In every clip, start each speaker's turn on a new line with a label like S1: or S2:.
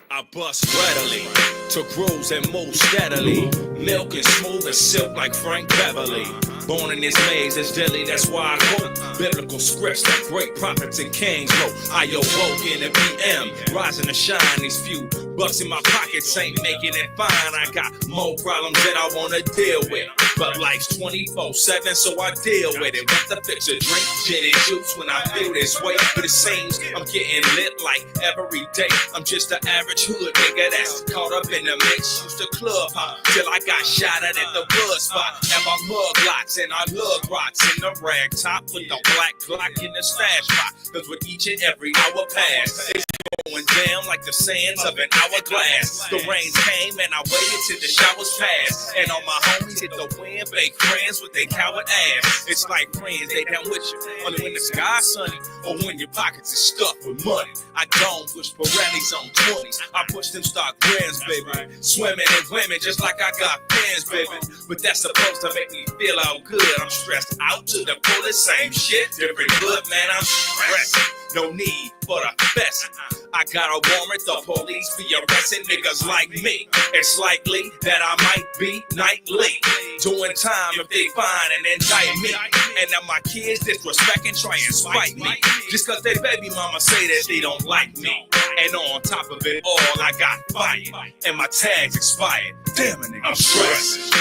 S1: I bust readily to grooves and move steadily. Milk and smooth and silk like Frank Beverly. Born in this maze, it's deadly, that's why I quote biblical scripts that great prophets and kings wrote. I awoke in the PM, rising to shine. These few bucks in my pockets ain't making it fine. I got more problems that I wanna deal with, but life's 24/7, so I deal with it. With the fix a drink, gin and juice when I feel this way. But it seems I'm getting lit like every day. I'm just an average hood nigga that's caught up in the mix. Used to club hop till I got shot at the blood spot. And my mug lots and I lug rocks in the rag top with the black Glock in the stash spot. Cause with each and every hour pass, it's going down like the sands of an hourglass. The rains came and I waited till the showers passed. And all my homies hit the wind, fake friends with their coward ass. It's like friends, they down with you only when the sky's sunny or when your pockets is stuffed with money. I don't push Pirellis on 20s. I push them stock brands, baby. Swimming in women just like I got fans, baby. But that's supposed to make me feel all good. I'm stressed out to the fullest, same shit, different good, man. I'm stressed. No need for the best. I got a warrant, the police be arresting niggas like me. It's likely that I might be nightly doing time if they find and indict me. And now my kids disrespect and try and spite me just cause they baby mama say that they don't like me. And on top of it all, I got fired and my tags expired. Damn it, nigga. I'm stressed,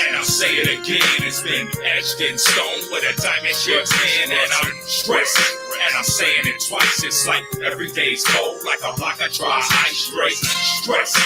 S1: and I'll say it again. It's been etched in stone with a diamond ship's in, and I'm stressed. And I'm saying it twice, it's like every day's cold, like a block of dry ice, straight stress.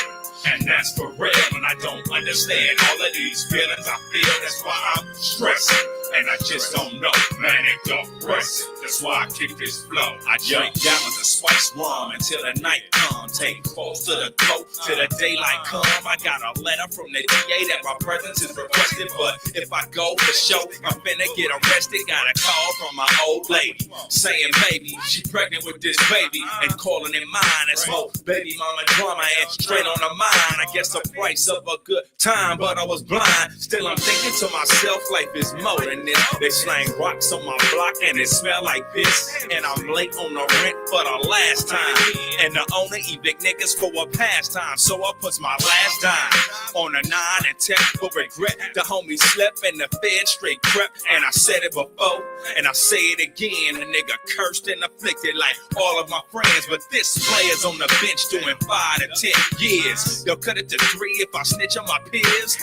S1: And that's for real, and I don't understand all of these feelings I feel, that's why I'm stressed. And I just don't know, man, it don't rest. That's why I kick this flow. I drink gallons of spice rum until the night come. Take calls to the coat till the daylight come. I got a letter from the DA that my presence is requested, but if I go for show, I'm finna get arrested. Got a call from my old lady saying, baby, she pregnant with this baby and calling it mine. That's more baby mama drama and straight on the mind. I guess the price of a good time, but I was blind. Still I'm thinking to myself, life is more than this. They slang rocks on my block and it smell like piss. And I'm late on the rent for the last time. And the owner evict niggas for a pastime. So I puts my last dime on a 9 and 10 for regret. The homie slept and the fed straight crept. And I said it before and I say it again. A nigga cursed and afflicted like all of my friends. But this player's on the bench doing 5 to 10 years. They'll cut it to 3 if I snitch on my peers.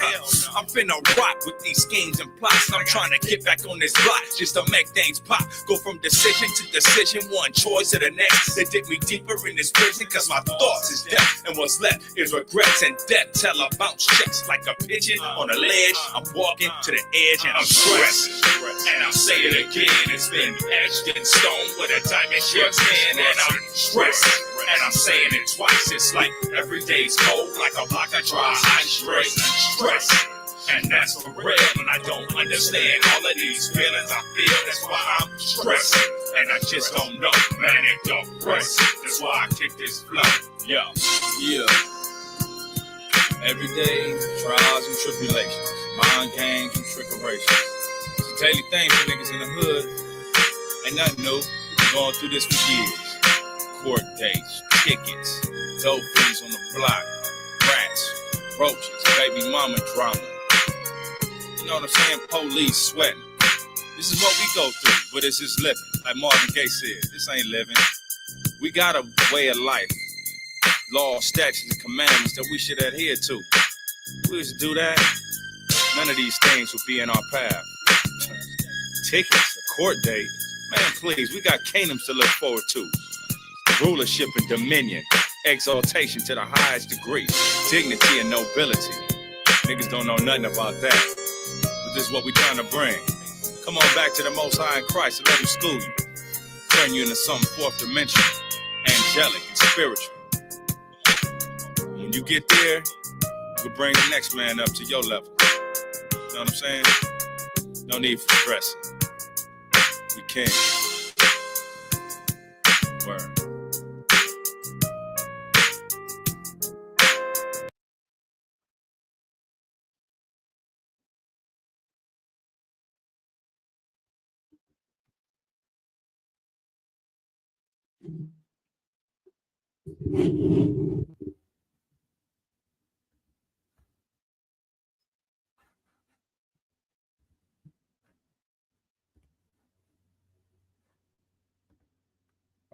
S1: I'm finna rock with these schemes and plots. I'm trying to get back on this block just to make things pop. Go from decision to decision, one choice to the next. They dig me deeper in this prison cause my thoughts is death. And what's left is regrets and death. Tell her bounce checks like a pigeon on a ledge. I'm walking to the edge and I'm stressed. And I'll say it again, it's been etched in stone with a diamond ship's in. And I'm stressed. And I'm saying it twice, it's like every day's cold, like a block of dry ice, straight stress. And that's for real, and I don't understand all of these feelings I feel, that's why I'm stressed. And I just don't know, man, it don't rest. That's why I kick this flow, yeah. Every day, trials and tribulations, mind games and trickerations. It's a daily thing for niggas in the hood. Ain't nothing new, we've been going through this for years. Court dates, tickets, dope fiends on the block, rats, roaches, baby mama drama. You know what I'm saying? Police sweating. This is what we go through, but it's just living. Like Marvin Gaye said, this ain't living. We got a way of life, laws, statutes, and commandments that we should adhere to. If we was to do that, none of these things would be in our path. Tickets, a court date, man, please, we got kingdoms to look forward to. Rulership and dominion, exaltation to the highest degree, dignity and nobility. Niggas don't know nothing about that, but this is what we trying to bring. Come on back to the Most High in Christ and let him school you. Turn you into some fourth dimension, angelic and spiritual. When you get there, you can bring the next man up to your level. You know what I'm saying? No need for stressing. We can. Word.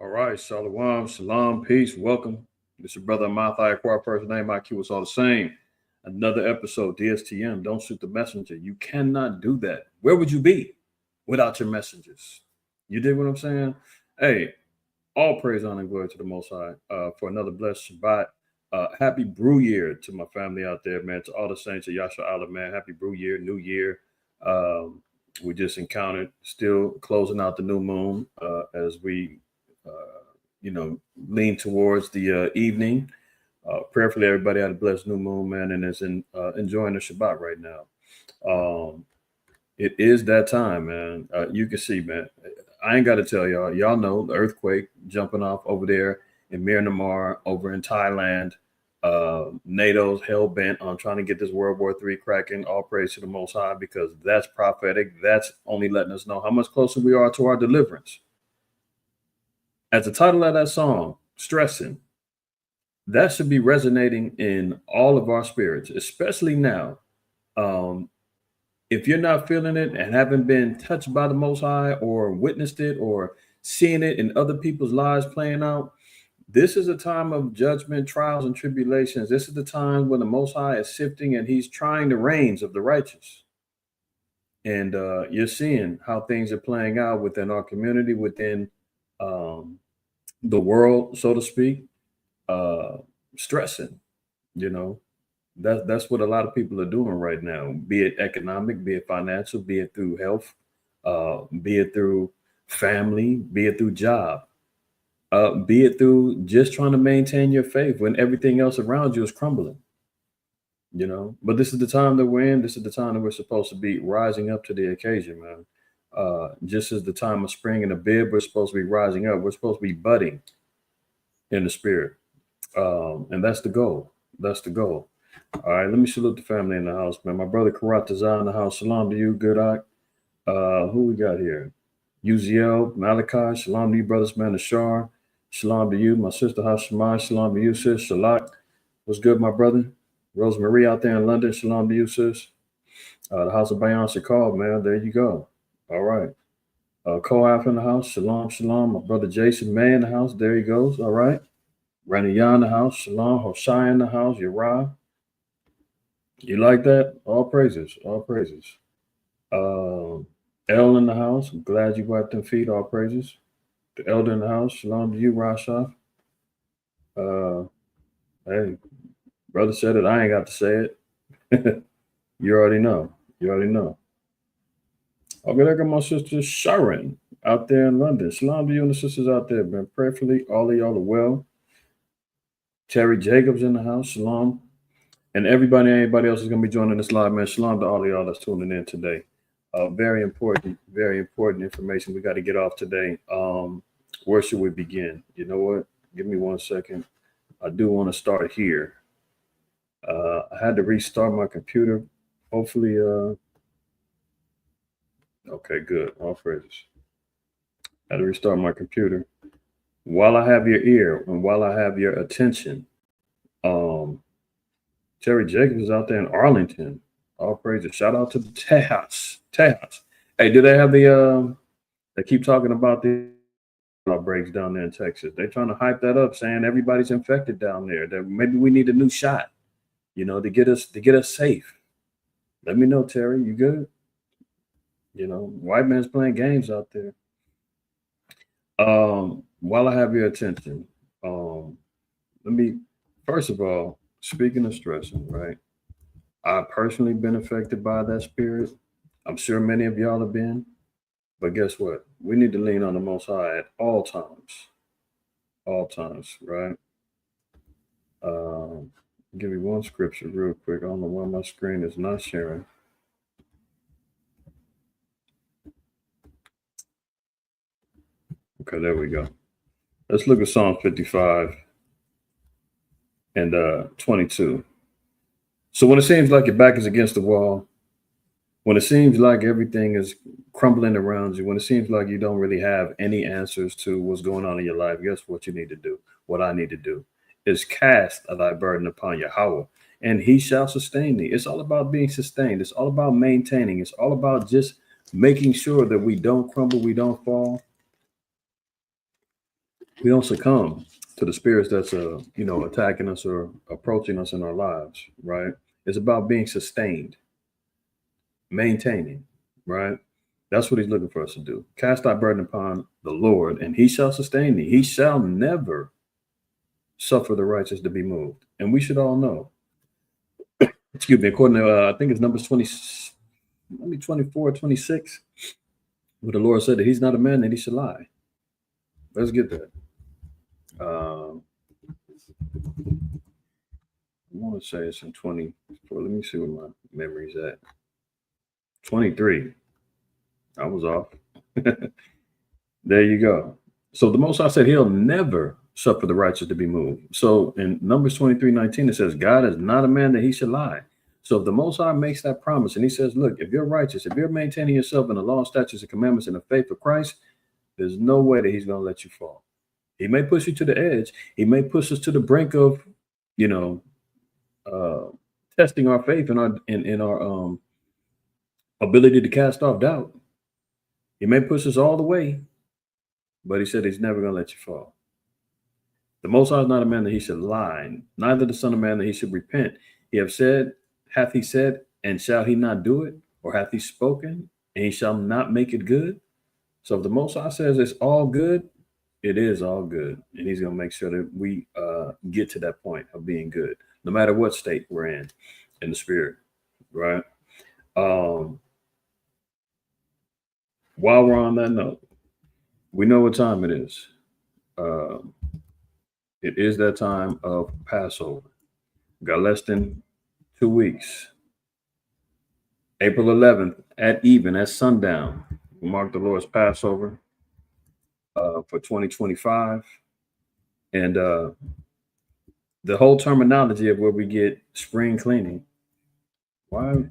S2: All right, Shalom, Shalom, peace, welcome. This is your brother Ahmath. I acquire person name IQ. It's all the same. Another episode, DSTM. Don't shoot the messenger. You cannot do that. Where would you be without your messengers? You dig what I'm saying? Hey, all praise, honor, and glory to the Most High for another blessed Shabbat. Happy brew year to my family out there, man. To all the saints of Yasha Allah, man. Happy brew year, new year. We just encountered, still closing out the new moon as we lean towards the evening. Prayerfully, everybody had a blessed new moon, man, and is enjoying the Shabbat right now. It is that time, man. You can see, man. I ain't got to tell y'all. Y'all know the earthquake jumping off over there in Myanmar, over in Thailand. NATO's hell bent on trying to get this World War III cracking. All praise to the Most High, because that's prophetic. That's only letting us know how much closer we are to our deliverance. As the title of that song, Stressing, that should be resonating in all of our spirits, especially now. If you're not feeling it and haven't been touched by the Most High or witnessed it or seeing it in other people's lives playing out, this is a time of judgment, trials, and tribulations. This is the time when the Most High is sifting and he's trying the reins of the righteous. And you're seeing how things are playing out within our community, within the world, so to speak. Stressing, that's what a lot of people are doing right now, be it economic, be it financial, be it through health, be it through family, be it through job, be it through just trying to maintain your faith when everything else around you is crumbling. But this is the time that we're in. This is the time that we're supposed to be rising up to the occasion, man. Just as the time of spring in the bib, we're supposed to be rising up. We're supposed to be budding in the spirit. And that's the goal. That's the goal. All right, let me salute the family in the house, man. My brother Karatazar in the house. Shalom to you, good eye. Who we got here? Uziel, Malachi. Shalom to you, brothers, man. Ashar. Shalom to you, my sister Hashemai. Shalom to you, sis. Shalak. What's good, my brother? Rosemary out there in London. Shalom to you, sis. The house of Beyonce called, man. There you go. All right. Koaf in the house. Shalom, shalom. My brother Jason May in the house. There he goes. All right. Raniyah in the house. Shalom. Hoshai in the house. Yerah. You like that? All praises. All praises. El in the house. I'm glad you wiped them feet. All praises. The elder in the house. Shalom to you, Rashaf. Hey, brother said it. I ain't got to say it. You already know. You already know. Okay, there go my sister Sharon out there in London. Shalom to you and the sisters out there, man. Prayerfully, all of y'all are well. Terry Jacobs in the house. Shalom. And anybody else is going to be joining this live, man. Shalom to all of y'all that's tuning in today. Very important information we got to get off today. Where should we begin? You know what? Give me 1 second. I do want to start here. I had to restart my computer. Hopefully, okay, good. All praises. I had to restart my computer. While I have your ear and while I have your attention, Terry Jacobs is out there in Arlington. All praises. Shout out to the Tejas. Hey, do they have they keep talking about the outbreaks down there in Texas. They're trying to hype that up, saying everybody's infected down there. That maybe we need a new shot, to get us safe. Let me know, Terry. You good? White man's playing games out there. While I have your attention, let me, first of all, speaking of stressing, right? I've personally been affected by that spirit. I'm sure many of y'all have been. But guess what? We need to lean on the Most High at all times. All times, right? Give me one scripture real quick. I don't know why my screen is not sharing. Okay, there we go. Let's look at Psalm 55 and 22. So when it seems like your back is against the wall, when it seems like everything is crumbling around you, when it seems like you don't really have any answers to what's going on in your life, guess what you need to do? What I need to do is cast thy burden upon Yahweh, and he shall sustain thee. It's all about being sustained. It's all about maintaining. It's all about just making sure that we don't crumble, we don't fall. we don't succumb to the spirits that's attacking us or approaching us in our lives, right? It's about being sustained, maintaining, right? That's what he's looking for us to do. Cast thy burden upon the Lord, and he shall sustain thee. He shall never suffer the righteous to be moved. And we should all know, excuse me, according to, I think it's Numbers 24, 26, where the Lord said that he's not a man that he should lie. Let's get that. I want to say it's in 24. Let me see where my memory's at. 23. I was off. There you go. So the Most High said he'll never suffer the righteous to be moved. So in Numbers 23:19, it says, God is not a man that he should lie. So if the Most High makes that promise and he says, look, if you're righteous, if you're maintaining yourself in the law, statutes, and commandments in the faith of Christ, there's no way that he's going to let you fall. He may push you to the edge. He may push us to the brink of, testing our faith and our ability to cast off doubt. He may push us all the way, but he said he's never going to let you fall. The Most High is not a man that he should lie, neither the Son of Man that he should repent. Hath he said, and shall he not do it? Or hath he spoken, and he shall not make it good? So if the Most High says it's all good, it is all good. And he's going to make sure that we get to that point of being good, no matter what state we're in the spirit, right? While we're on that note, we know what time it is. It is that time of Passover. We got less than 2 weeks. April 11th at even, at sundown, we mark the Lord's Passover for 2025. And the whole terminology of where we get spring cleaning. Why?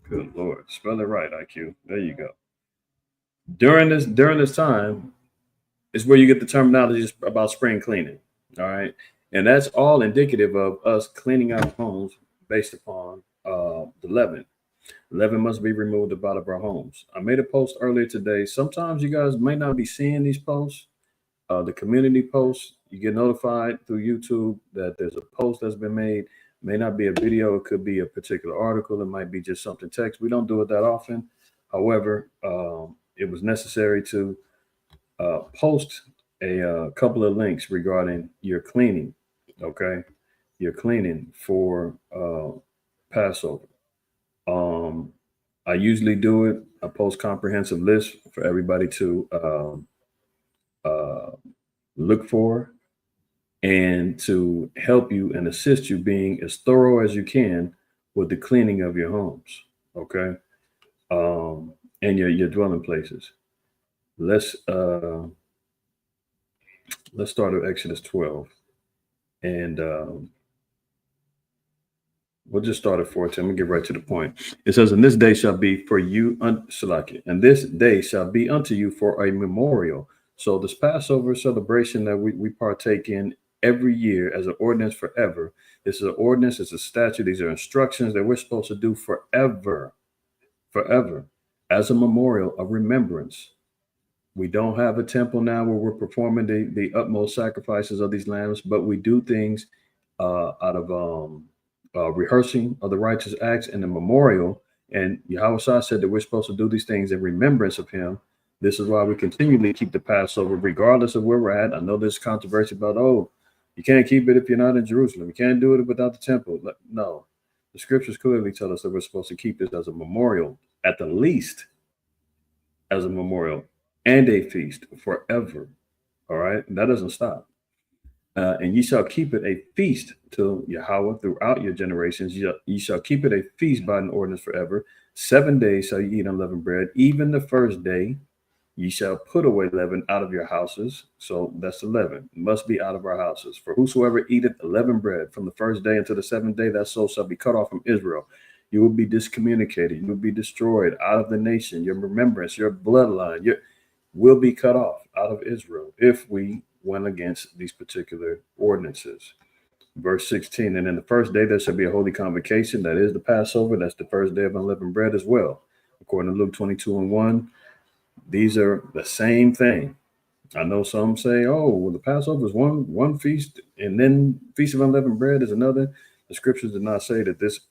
S2: Good Lord. Spell it right, IQ. There you go. During this time is where you get the terminology about spring cleaning. All right. And that's all indicative of us cleaning our homes based upon the leaven. Leaven must be removed out of our homes. I made a post earlier today. Sometimes you guys may not be seeing these posts. The community posts, you get notified through YouTube that there's a post that's been made. May not be a video. It could be a particular article. It might be just something text. We don't do it that often. However, it was necessary to post a couple of links regarding your cleaning. Okay. Your cleaning for Passover. I usually do it. I post comprehensive lists for everybody to look for and to help you and assist you being as thorough as you can with the cleaning of your homes. Okay. And your dwelling places. Let's start at Exodus 12. And we'll just start at 14. Let me get right to the point. It says, and this day shall be for you, and this day shall be unto you for a memorial. So this Passover celebration that we partake in every year as an ordinance forever. This is an ordinance, it's a statute. These are instructions that we're supposed to do forever, as a memorial of remembrance. We don't have a temple now where we're performing the utmost sacrifices of these lambs, but we do things out of rehearsing of the righteous acts and the memorial. And Yahweh said that we're supposed to do these things in remembrance of him. This is why we continually keep the Passover, regardless of where we're at. I know there's controversy about, you can't keep it if you're not in Jerusalem. You can't do it without the temple. No, the scriptures clearly tell us that we're supposed to keep this as a memorial, at the least as a memorial and a feast forever. All right. And that doesn't stop. And ye shall keep it a feast to Yahweh throughout your generations. Ye shall keep it a feast by an ordinance forever. 7 days shall you eat unleavened bread. Even the first day ye shall put away leaven out of your houses. So that's the leaven. It must be out of our houses. For whosoever eateth leavened bread from the first day until the 7th day, that soul shall be cut off from Israel. You will be discommunicated. You will be destroyed out of the nation. Your remembrance, your bloodline, will be cut off out of Israel if we went against these particular ordinances. Verse 16, and in the first day there shall be a holy convocation. That is the Passover. That's the first day of unleavened bread as well. According to Luke 22:1, these are the same thing. I know some say, "Oh, well, the Passover is one feast, and then Feast of Unleavened Bread is another." The scriptures did not say that this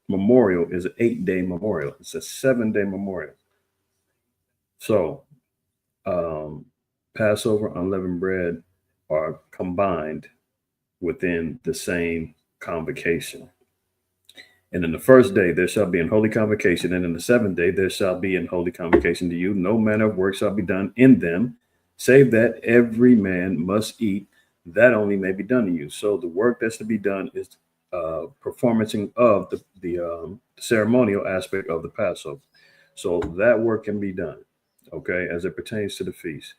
S2: memorial is an 8-day memorial; it's a 7-day memorial. So, um, Passover, unleavened bread are combined within the same convocation. And in the first day there shall be an holy convocation, and in the seventh day there shall be an holy convocation to you. No manner of work shall be done in them, save that every man must eat, that only may be done to you. So the work that's to be done is performing of the ceremonial aspect of the Passover. So that work can be done, okay, as it pertains to the feast.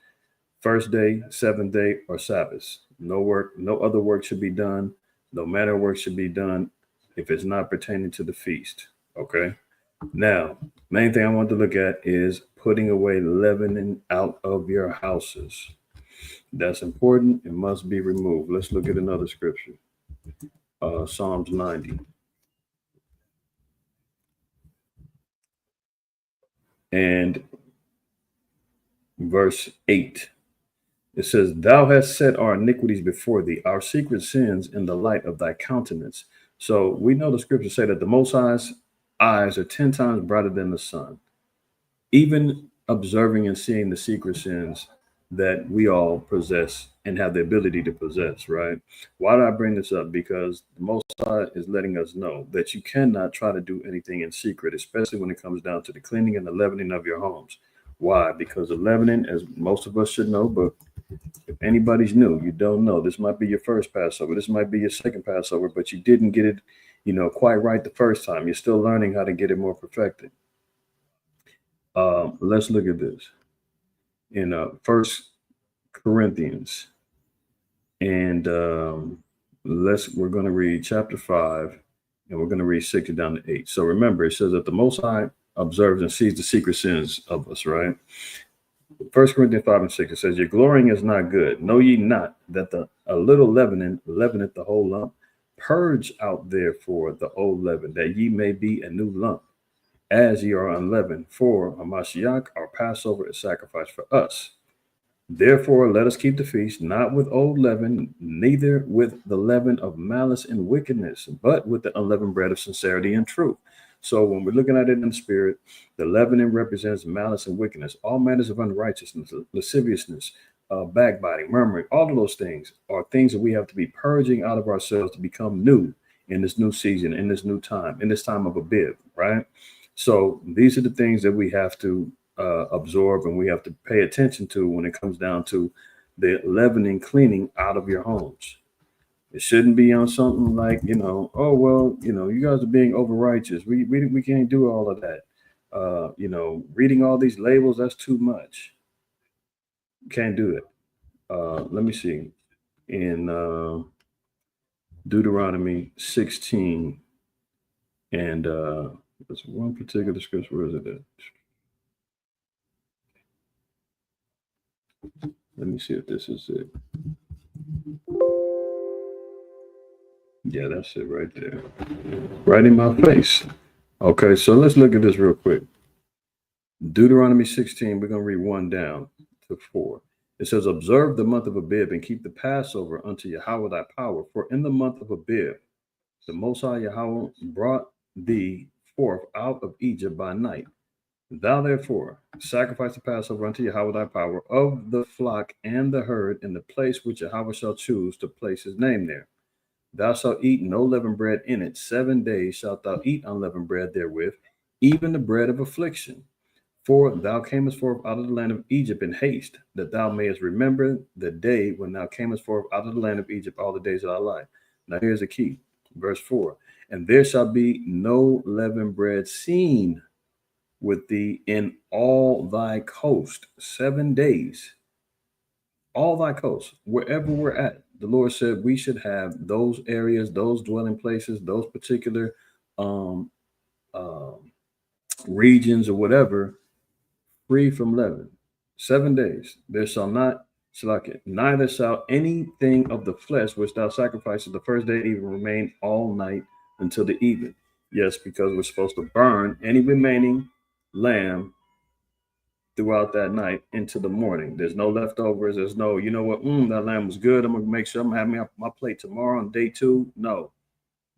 S2: First day, seventh day, or Sabbaths. No work, no other work should be done. No matter work should be done if it's not pertaining to the feast. Okay. Now, main thing I want to look at is putting away leavening out of your houses. That's important. It must be removed. Let's look at another scripture. Psalms 90 and verse 8. It says, "Thou hast set our iniquities before thee, our secret sins in the light of thy countenance." So we know the scriptures say that the Most High's eyes are 10 times brighter than the sun. Even observing and seeing the secret sins that we all possess and have the ability to possess, right? Why do I bring this up? Because the Most High is letting us know that you cannot try to do anything in secret, especially when it comes down to the cleaning and the leavening of your homes. Why? Because the leavening, as most of us should know, but if anybody's new, you don't know. This might be your first Passover. This might be your second Passover, but you didn't get it, quite right the first time. You're still learning how to get it more perfected. Let's look at this in First Corinthians, and we're going to read chapter 5, and we're going to read 6 down to 8. So remember, it says that the Most High observes and sees the secret sins of us, right? 1 Corinthians 5 and 6, it says, "Your glorying is not good. Know ye not that a little leavening leaveneth the whole lump? Purge out therefore the old leaven, that ye may be a new lump, as ye are unleavened. For Hamashiach, our Passover, is sacrificed for us. Therefore, let us keep the feast, not with old leaven, neither with the leaven of malice and wickedness, but with the unleavened bread of sincerity and truth." So when we're looking at it in the spirit, the leavening represents malice and wickedness, all matters of unrighteousness, lasciviousness, backbiting, murmuring. All of those things are things that we have to be purging out of ourselves to become new in this new season, in this new time, in this time of Abib, right? So these are the things that we have to absorb and we have to pay attention to when it comes down to the leavening cleaning out of your homes. It shouldn't be on something like, oh, well, you guys are being over righteous. We can't do all of that. Reading all these labels, that's too much. Can't do it. Let me see. In Deuteronomy 16, and there's one particular scripture. Where is it at? Let me see if this is it. Yeah, that's it right there. Right in my face. Okay, so let's look at this real quick. Deuteronomy 16, we're going to read 1 down to 4. It says, "Observe the month of Abib and keep the Passover unto Yahweh thy power. For in the month of Abib, the Most High Yahweh brought thee forth out of Egypt by night. Thou therefore sacrifice the Passover unto Yahweh thy power of the flock and the herd in the place which Yahweh shall choose to place his name there. Thou shalt eat no leavened bread in it. 7 days shalt thou eat unleavened bread therewith, even the bread of affliction. For thou camest forth out of the land of Egypt in haste, that thou mayest remember the day when thou camest forth out of the land of Egypt all the days of thy life." Now here's the key. Verse 4. "And there shall be no leavened bread seen with thee in all thy coast." 7 days. All thy coast, wherever we're at. The Lord said we should have those areas, those dwelling places, those particular um, um, regions or whatever, free from leaven. 7 days. There shall not, neither shall anything of the flesh which thou sacrificest the first day even remain all night until the evening. Yes, because we're supposed to burn any remaining lamb throughout that night into the morning. There's no leftovers. There's no, you know what, that lamb was good. I'm gonna make sure I'm having my plate tomorrow on day 2. No,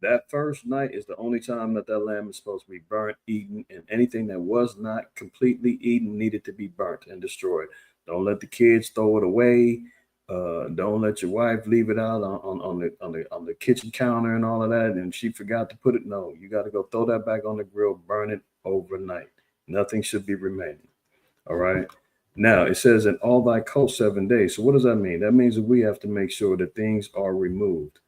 S2: that first night is the only time that lamb is supposed to be burnt, eaten, and anything that was not completely eaten needed to be burnt and destroyed. Don't let the kids throw it away. Don't let your wife leave it out on the kitchen counter and all of that, and she forgot to put it. No, you got to go throw that back on the grill, burn it overnight. Nothing should be remaining. All right. Now it says in all thy coast 7 days. So what does that mean? That means that we have to make sure that things are removed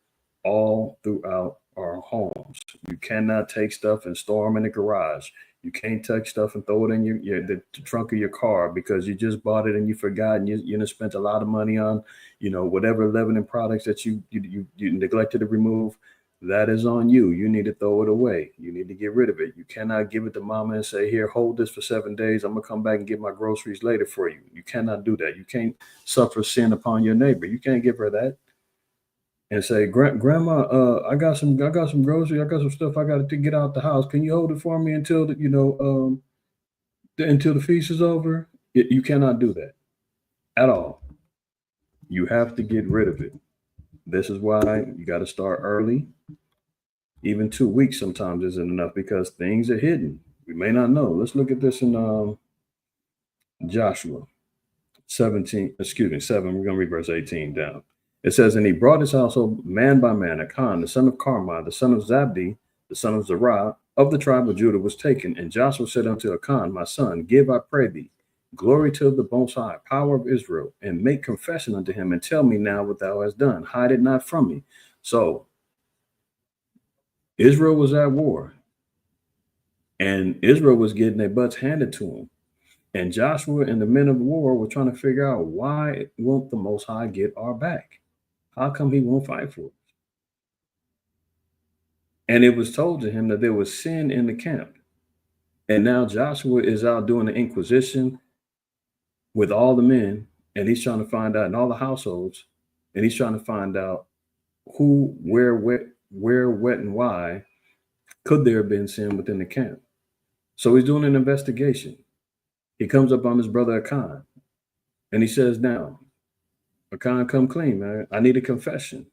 S2: all throughout our homes. You cannot take stuff and store them in the garage. You can't take stuff and throw it in the trunk of your car because you just bought it and you forgot and you spent a lot of money on, whatever leavening products that you neglected to remove. That is on you. You need to throw it away. You need to get rid of it. You cannot give it to mama and say, here, hold this for 7 days. I'm going to come back and get my groceries later for you. You cannot do that. You can't suffer sin upon your neighbor. You can't give her that and say, Grandma, I got some groceries. I got some stuff I got to get out the house. Can you hold it for me until until the feast is over? You cannot do that at all. You have to get rid of it. This is why you got to start early. Even 2 weeks sometimes isn't enough because things are hidden. We may not know. Let's look at this in Joshua 7. We're going to read verse 18 down. It says, and he brought his household man by man. Achan, the son of Carmi, the son of Zabdi, the son of Zerah, of the tribe of Judah was taken. And Joshua said unto Achan, my son, give, I pray thee, glory to the Most High, power of Israel, and make confession unto him, and tell me now what thou hast done. Hide it not from me. So Israel was at war, and Israel was getting their butts handed to them. And Joshua and the men of war were trying to figure out, why won't the Most High get our back? How come he won't fight for us? And it was told to him that there was sin in the camp. And now Joshua is out doing the inquisition with all the men, and he's trying to find out in all the households, and he's trying to find out who, where, what, and why could there have been sin within the camp. So he's doing an investigation. He comes up on his brother Achan, and he says, now, Achan, come clean, man. I need a confession.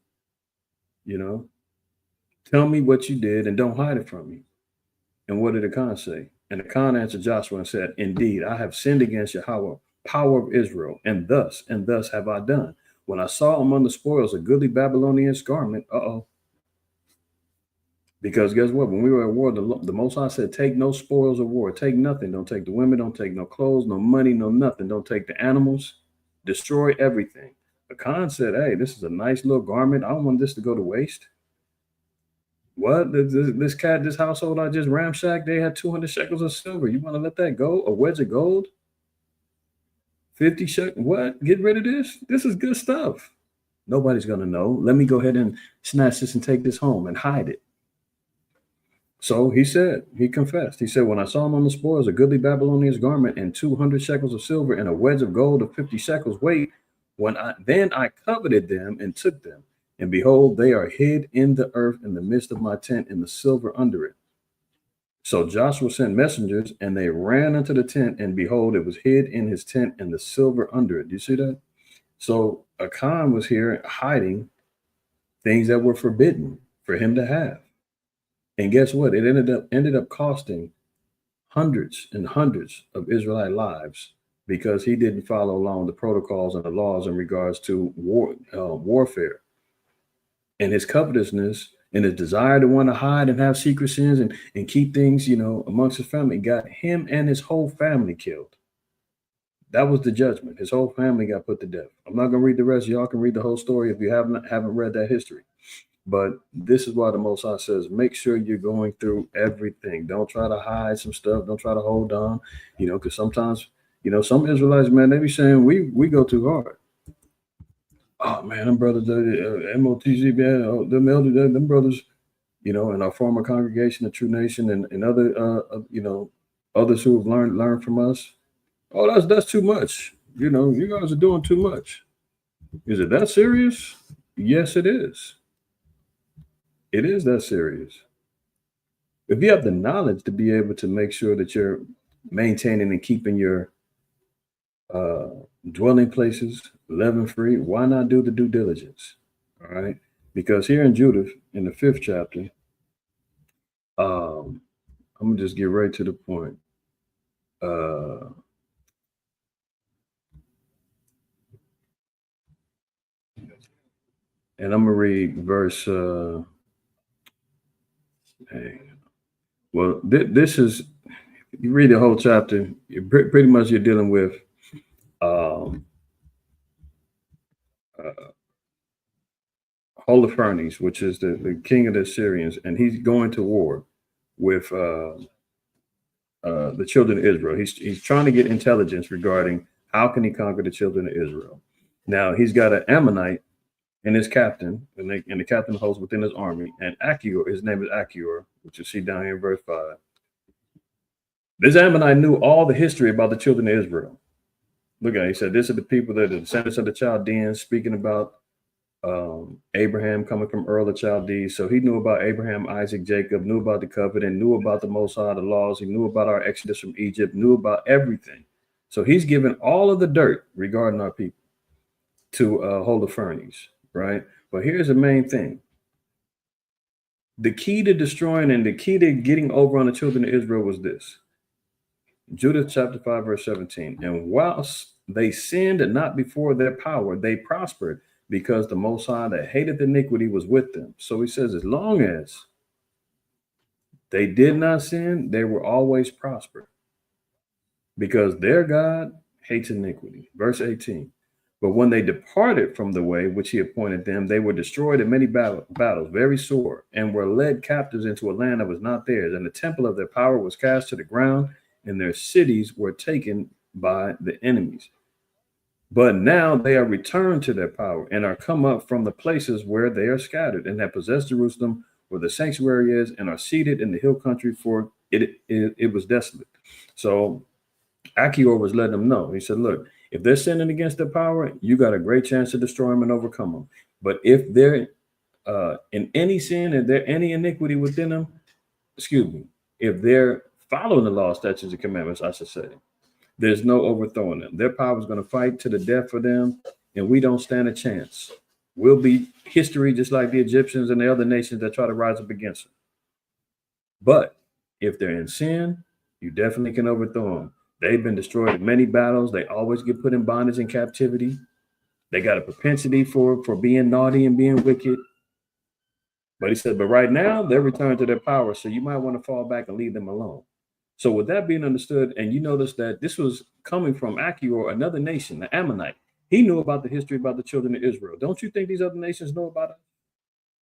S2: Tell me what you did and don't hide it from me. And what did Achan say? And Achan answered Joshua and said, indeed, I have sinned against Yahweh, power of Israel, and thus have I done. When I saw among the spoils a goodly Babylonian garment, because guess what? When we were at war, the Most High said, take no spoils of war. Take nothing. Don't take the women. Don't take no clothes, no money, no nothing. Don't take the animals. Destroy everything. Achan said, hey, this is a nice little garment. I don't want this to go to waste. What? This household I just ramshacked, they had 200 shekels of silver. You want to let that go? A wedge of gold? 50 shekels? What? Get rid of this? This is good stuff. Nobody's going to know. Let me go ahead and snatch this and take this home and hide it. So he confessed. He said, when I saw him on the spoils, a goodly Babylonian garment and 200 shekels of silver and a wedge of gold of 50 shekels weight, then I coveted them and took them. And behold, they are hid in the earth in the midst of my tent, and the silver under it. So Joshua sent messengers, and they ran into the tent, and behold, it was hid in his tent, and the silver under it. Do you see that? So Achan was here hiding things that were forbidden for him to have. And guess what? It ended up costing hundreds and hundreds of Israelite lives because he didn't follow along the protocols and the laws in regards to warfare. And his covetousness and his desire to want to hide and have secret sins and keep things, amongst his family got him and his whole family killed. That was the judgment. His whole family got put to death. I'm not going to read the rest. Y'all can read the whole story if you haven't read that history. But this is why the Most High says, make sure you're going through everything. Don't try to hide some stuff. Don't try to hold on, because sometimes, some Israelites, man, they be saying we go too hard. Oh man, them brothers, MOTZ, man, them brothers, in our former congregation, the True Nation, and other, others who have learned from us. Oh, that's too much. You guys are doing too much. Is it that serious? Yes, it is. It is that serious. If you have the knowledge to be able to make sure that you're maintaining and keeping your dwelling places, leaven free. Why not do the due diligence? All right. Because here in Judith, in the 5th chapter, I'm going to just get right to the point. And I'm going to read verse. Well, this is, you read the whole chapter, pretty much you're dealing with Holofernes, which is the king of the Assyrians, and he's going to war with the children of Israel. He's trying to get intelligence regarding how can he conquer the children of Israel. Now he's got an Ammonite and his captain, and the captain holds within his army, and Achior, his name is Achior, which you see down here in verse 5. This Ammonite knew all the history about the children of Israel. Look at it. He said, this are the people that are the descendants of the Chaldeans, speaking about Abraham coming from Ur of Chaldees. So he knew about Abraham, Isaac, Jacob, knew about the covenant, knew about the Most High, the laws. He knew about our exodus from Egypt, knew about everything. So he's given all of the dirt regarding our people to Holofernes, right? But here's the main thing. The key to destroying and the key to getting over on the children of Israel was this. Judith chapter 5, verse 17. And whilst they sinned not before their power, they prospered, because the Most High that hated iniquity was with them. So he says, as long as they did not sin, they were always prosper, because their God hates iniquity. Verse 18. But when they departed from the way which he appointed them, they were destroyed in many battles, very sore, and were led captives into a land that was not theirs. And the temple of their power was cast to the ground, and their cities were taken by the enemies. But now they are returned to their power and are come up from the places where they are scattered, and have possessed Jerusalem, where the sanctuary is, and are seated in the hill country, for it was desolate. So Achior was letting them know. He said, look, if they're sinning against their power, you got a great chance to destroy them and overcome them. But if they're in any sin and there any iniquity within them, if they're following the law, statutes, and commandments, I should say, there's no overthrowing them. Their power is going to fight to the death for them, and we don't stand a chance. We'll be history just like the Egyptians and the other nations that try to rise up against them. But if they're in sin, you definitely can overthrow them. They've been destroyed in many battles. They always get put in bondage and captivity. They got a propensity for being naughty and being wicked. But he said, but right now they're returned to their power. So you might want to fall back and leave them alone. So with that being understood, and you notice that this was coming from Achior, another nation, the Ammonite. He knew about the history about the children of Israel. Don't you think these other nations know about it?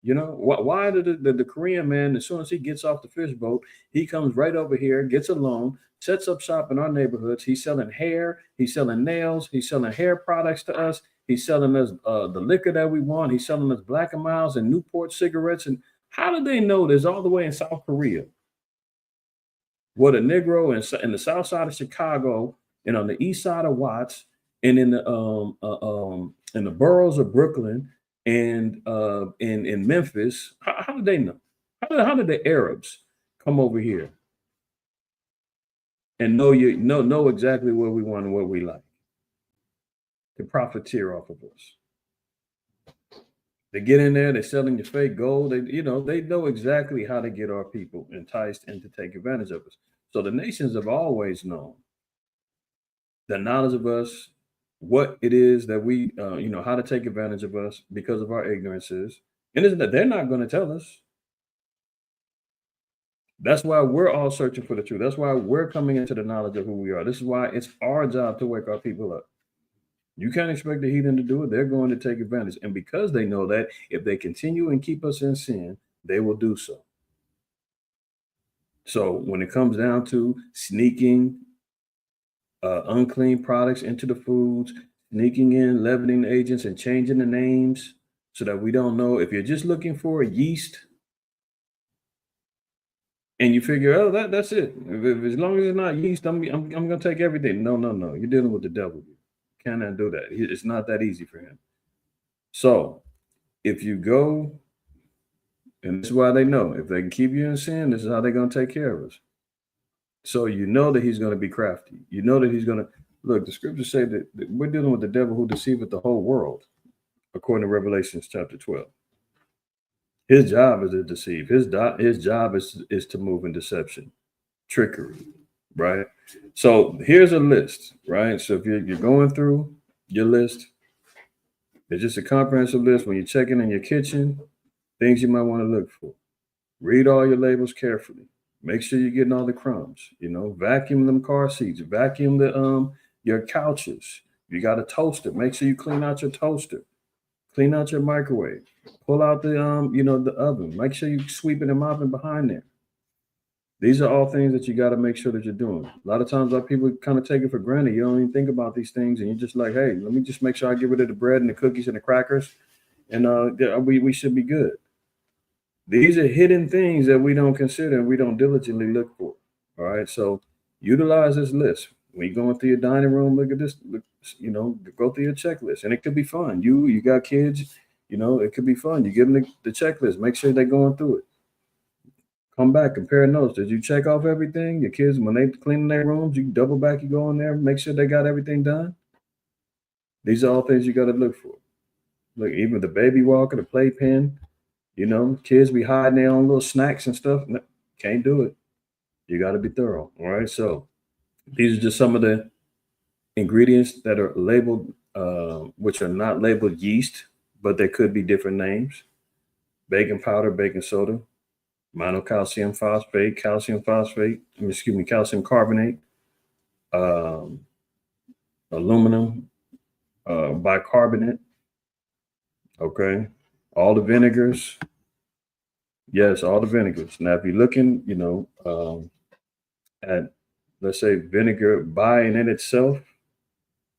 S2: You know, why did the Korean man, as soon as he gets off the fish boat, he comes right over here, gets a loan, sets up shop in our neighborhoods. He's selling hair, he's selling nails, he's selling hair products to us. He's selling us the liquor that we want. He's selling us Black & Milds and Newport cigarettes. And how do they know this all the way in South Korea? What a Negro in the south side of Chicago and on the east side of Watts and in the boroughs of Brooklyn and in Memphis, how did they know? How did the Arabs come over here and know exactly what we want and what we like to profiteer off of us? They get in there, they're selling you fake gold. They know exactly how to get our people enticed and to take advantage of us. So the nations have always known the knowledge of us, what it is that we, how to take advantage of us because of our ignorances. And isn't that they're not going to tell us. That's why we're all searching for the truth. That's why we're coming into the knowledge of who we are. This is why it's our job to wake our people up. You can't expect the heathen to do it. They're going to take advantage. And because they know that if they continue and keep us in sin, they will do so. So when it comes down to sneaking unclean products into the foods, sneaking in leavening agents and changing the names so that we don't know, if you're just looking for a yeast and you figure, oh, that's it. As long as it's not yeast, I'm going to take everything. No. You're dealing with the devil. Cannot do that. It's not that easy for him. So if you go, and this is why they know, if they can keep you in sin, this is how they're going to take care of us. So you know that he's going to be crafty. You know that he's going to Look, the scriptures say that we're dealing with the devil who deceiveth the whole world, according to Revelations chapter 12. His job is to deceive. His job is to move in deception, trickery, right? So here's a list, right? So if you're going through your list, it's just a comprehensive list. When you're checking in your kitchen, things you might want to look for. Read all your labels carefully. Make sure you're getting all the crumbs. Vacuum them car seats. Vacuum the your couches. You got a toaster. Make sure you clean out your toaster. Clean out your microwave. Pull out the the oven. Make sure you sweeping and mopping behind there. These are all things that you got to make sure that you're doing. A lot of times, our people kind of take it for granted. You don't even think about these things, and you're just like, "Hey, let me just make sure I get rid of the bread and the cookies and the crackers, and we should be good." These are hidden things that we don't consider and we don't diligently look for. All right, so utilize this list. When you're going through your dining room, look at this. Look, go through your checklist, and it could be fun. You got kids, it could be fun. You give them the checklist. Make sure they're going through it. Come back, compare notes. Did you check off everything? Your kids, when they clean their rooms, you double back, you go in there, make sure they got everything done. These are all things you got to look for. Look, even the baby walker, the playpen, kids be hiding their own little snacks and stuff. No, can't do it. You got to be thorough. All right. So these are just some of the ingredients that are labeled, which are not labeled yeast, but they could be different names. Baking powder, baking soda, monocalcium phosphate, calcium carbonate, aluminum bicarbonate. Okay. All the vinegars. Yes, all the vinegars. Now, if you're looking, at, let's say, vinegar by and in itself,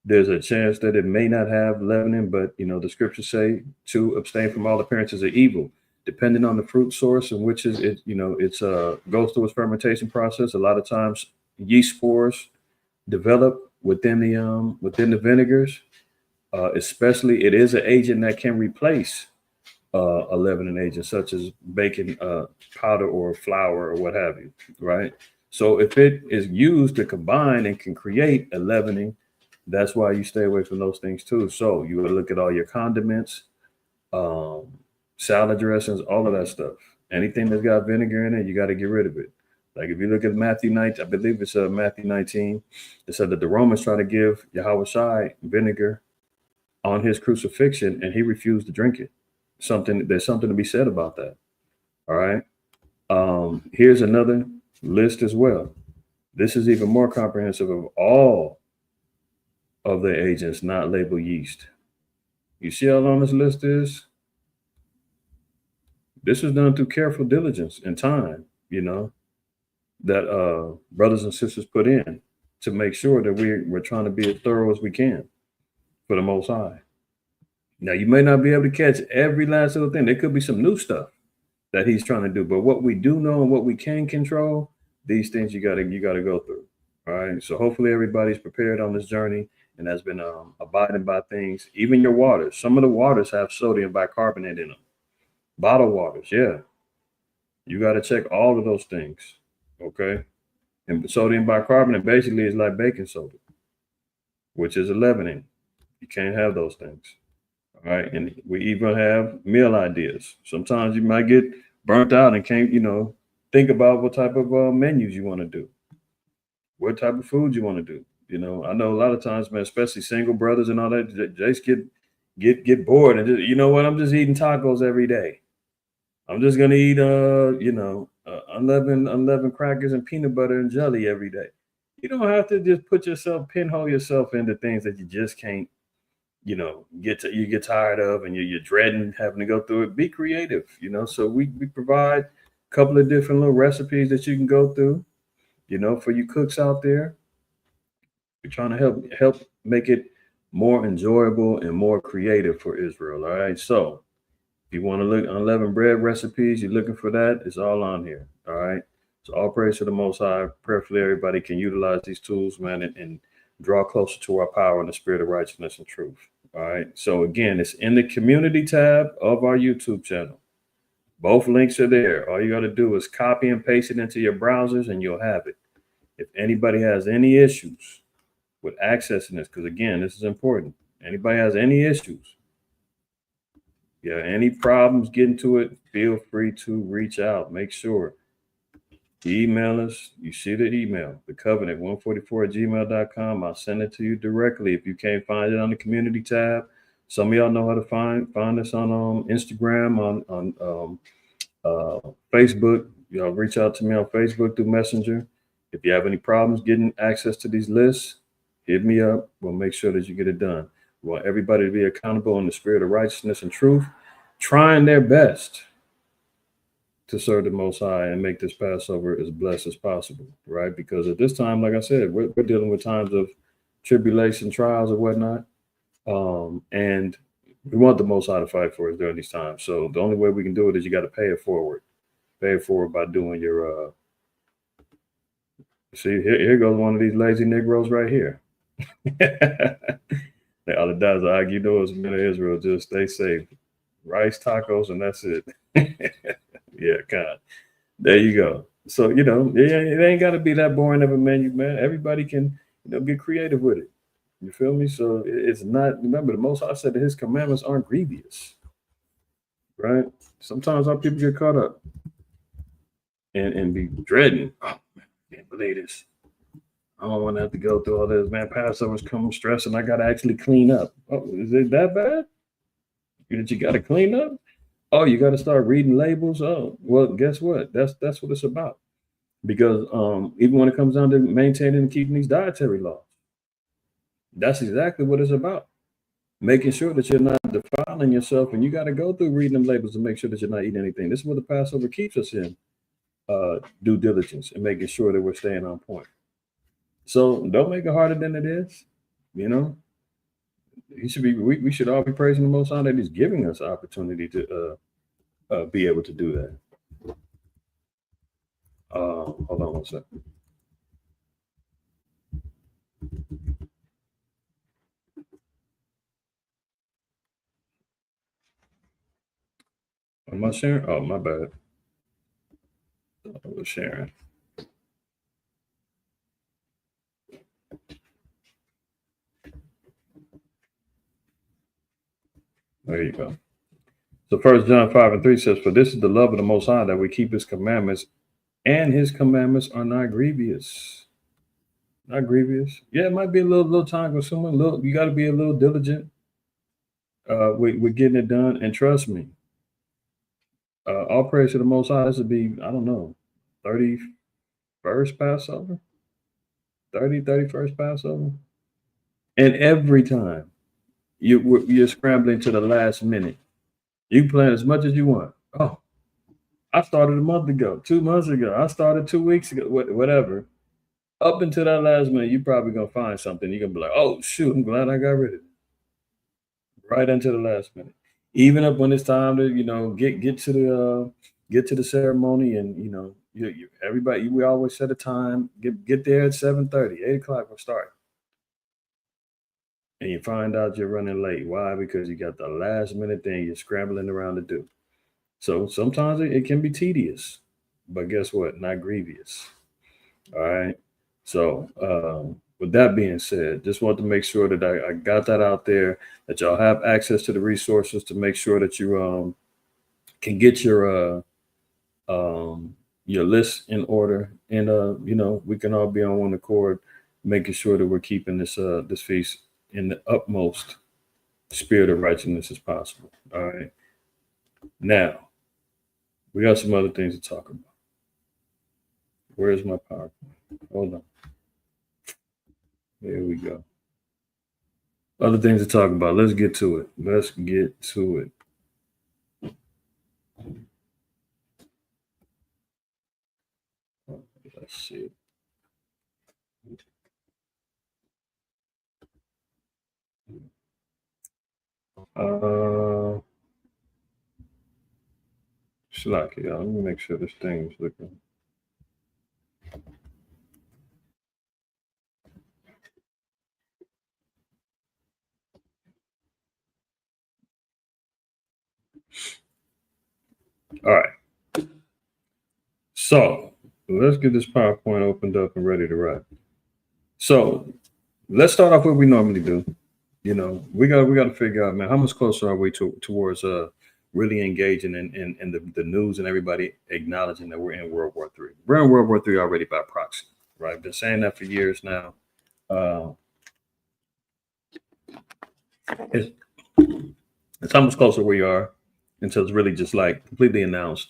S2: there's a chance that it may not have leavening, but, the scriptures say to abstain from all appearances of evil. Depending on the fruit source in which it's goes through its fermentation process. A lot of times, yeast spores develop within the vinegars. Especially, it is an agent that can replace a leavening agent, such as baking powder or flour or what have you, right? So if it is used to combine and can create a leavening, that's why you stay away from those things too. So you would look at all your condiments, salad dressings, all of that stuff. Anything that's got vinegar in it, you got to get rid of it. Like if you look at Matthew 19, I believe it's Matthew 19, it said that the Romans tried to give Yahweh Shai vinegar on his crucifixion, and he refused to drink it. There's something to be said about that. All right. Here's another list as well. This is even more comprehensive of all of the agents not labeled yeast. You see how long this list is? This is done through careful diligence and time, that brothers and sisters put in to make sure that we're trying to be as thorough as we can for the Most High. Now, you may not be able to catch every last little thing. There could be some new stuff that he's trying to do, but what we do know and what we can control, these things you gotta go through. All right. So hopefully everybody's prepared on this journey and has been abiding by things. Even your waters. Some of the waters have sodium bicarbonate in them. Bottled waters, yeah. You got to check all of those things. Okay. And sodium bicarbonate basically is like baking soda, which is a leavening. You can't have those things. All right. And we even have meal ideas. Sometimes you might get burnt out and can't, think about what type of menus you want to do, what type of food you want to do. I know a lot of times, man, especially single brothers and all that, they just get bored and just, I'm just eating tacos every day. I'm just gonna eat unleavened crackers and peanut butter and jelly every day. You don't have to just pinhole yourself into things that you just can't, you get tired of and you're dreading having to go through it. Be creative, So we provide a couple of different little recipes that you can go through, for you cooks out there. We're trying to help make it more enjoyable and more creative for Israel. All right. So if you want to look unleavened bread recipes, you're looking for that, it's all on here. All right. So all praise to the Most High. Prayerfully, everybody can utilize these tools, man, and draw closer to our power in the spirit of righteousness and truth. All right. So again, it's in the community tab of our YouTube channel. Both links are there. All you got to do is copy and paste it into your browsers and you'll have it. If anybody has any issues, with accessing this, because again, this is important. Anybody has any issues, yeah, any problems getting to it, feel free to reach out. Make sure you email us. You see the email, the covenant 144@gmail.com. I'll send it to you directly. If you can't find it on the community tab, some of y'all know how to find us on Instagram, on Facebook. Y'all reach out to me on Facebook through Messenger. If you have any problems getting access to these lists, hit me up. We'll make sure that you get it done. We want everybody to be accountable in the spirit of righteousness and truth, trying their best to serve the Most High and make this Passover as blessed as possible, right? Because at this time, like I said, we're dealing with times of tribulation, trials, and whatnot. And we want the Most High to fight for us during these times. So the only way we can do it is you got to pay it forward. Pay it forward by doing your, see, here goes one of these lazy Negroes right here. The other guys, all you know is men of Israel, just stay safe. Rice, tacos, and that's it. Yeah, God. There you go. So, it ain't got to be that boring of a menu, man. Everybody can, get creative with it. You feel me? So it's not, remember, the Most High said that his commandments aren't grievous, right? Sometimes our people get caught up and be dreading. Oh, man, I can't believe this. I don't want to have to go through all this, man. Passover's coming, stressing. I got to actually clean up. Oh, is it that bad? That you got to clean up? Oh, you got to start reading labels. Oh, well, guess what? That's what it's about. Because even when it comes down to maintaining and keeping these dietary laws, that's exactly what it's about. Making sure that you're not defiling yourself, and you got to go through reading them labels to make sure that you're not eating anything. This is what the Passover keeps us in, due diligence and making sure that we're staying on point. So don't make it harder than it is. We should all be praising the Most High that He's giving us opportunity to be able to do that. Hold on one second. Am I sharing? Oh, my bad. I was sharing. There you go. So 1 John 5:3 says, "For this is the love of the Most High, that we keep His commandments, and His commandments are not grievous." Not grievous. Yeah, it might be a little time consuming. You got to be a little diligent with getting it done. And trust me, all praise to the Most High. This would be, I don't know, 31st Passover, 31st Passover, and every time you're scrambling to the last minute. You can plan as much as you want. Oh, I started a month ago, 2 months ago. I started 2 weeks ago, whatever. Up until that last minute, you're probably going to find something. You're going to be like, oh, shoot, I'm glad I got rid of it. Right until the last minute. Even up when it's time to, get to the ceremony, and, everybody, we always set a time, get there at 7:30, 8 o'clock, we'll start. And you find out you're running late. Why? Because you got the last minute thing you're scrambling around to do. So sometimes it can be tedious, but guess what? Not grievous. All right. So with that being said, just want to make sure that I got that out there, that y'all have access to the resources to make sure that you can get your list in order, and we can all be on one accord, making sure that we're keeping this feast in the utmost spirit of righteousness as possible. All right. Now, we got some other things to talk about. Where's my PowerPoint? Hold on. There we go. Other things to talk about. Let's get to it. Let's see. Slacky, y'all. Let me make sure this thing's looking. All right. So let's get this PowerPoint opened up and ready to write. So let's start off what we normally do. You know, we got to figure out, man, how much closer are we towards really engaging in the news and everybody acknowledging that we're in World War III. We're in World War III already by proxy, right? Been saying that for years now. Uh, it's it's how much closer we are until it's really just like completely announced.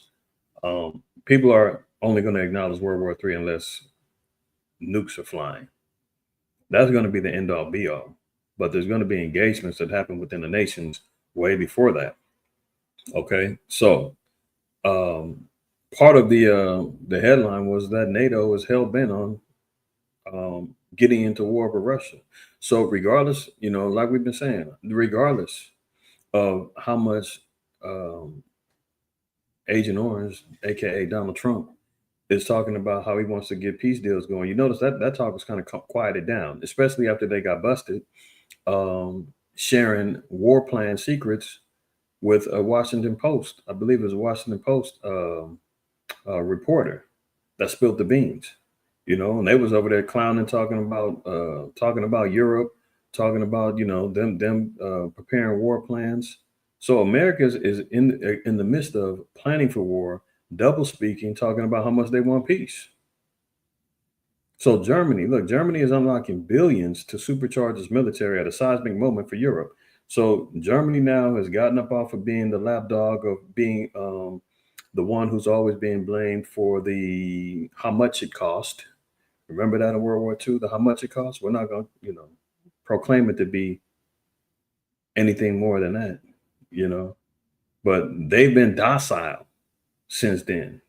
S2: People are only going to acknowledge World War III unless nukes are flying. That's going to be the end all be all. But there's going to be engagements that happen within the nations way before that. Okay, so um, part of the headline was that NATO is hell bent on getting into war with Russia. So regardless, you know, like we've been saying, regardless of how much um, Agent Orange, aka Donald Trump, is talking about how he wants to get peace deals going. You notice that that talk was kind of quieted down, especially after they got busted sharing war plan secrets with a Washington Post. I believe it was a Washington Post reporter that spilled the beans. You know, and they was over there clowning, talking about Europe, talking about them preparing war plans. So America is in the midst of planning for war, double speaking, talking about how much they want peace. So Germany, look, Germany is unlocking billions to supercharge its military at a seismic moment for Europe. So Germany now has gotten up off of being the lapdog of being the one who's always being blamed for the how much it cost. Remember that in World War II, the how much it cost? We're not going to, proclaim it to be anything more than that, you know. But they've been docile since then,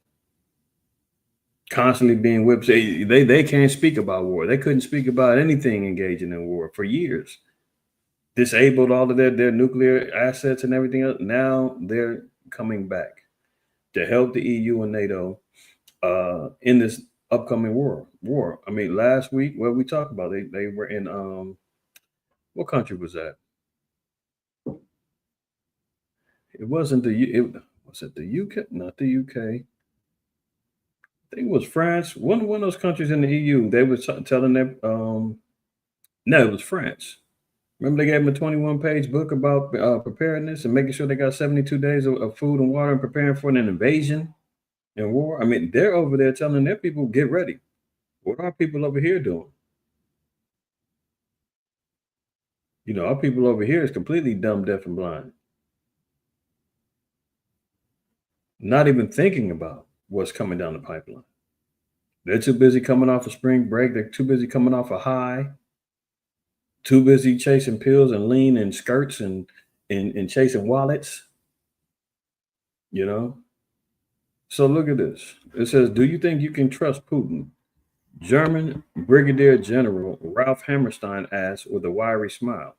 S2: constantly being whipped. They can't speak about war. They couldn't speak about anything engaging in war for years. Disabled all of their nuclear assets and everything else. Now they're coming back to help the EU and NATO in this upcoming war. I mean, last week, what we talked about, they were in what country was that? It wasn't was it the UK? Not the UK. I think it was France. One of those countries in the EU. They were telling them. No, it was France. Remember, they gave them a 21-page book about preparedness and making sure they got 72 days of food and water and preparing for an invasion and war. I mean, they're over there telling their people, get ready. What are our people over here doing? You know, our people over here is completely dumb, deaf, and blind. Not even thinking about what's coming down the pipeline. They're too busy coming off of spring break. They're too busy coming off a high. Too busy chasing pills and lean and skirts and chasing wallets. You know. So look at this. It says, "Do you think you can trust Putin?" German Brigadier General Ralph Hammerstein asked with a wiry smile.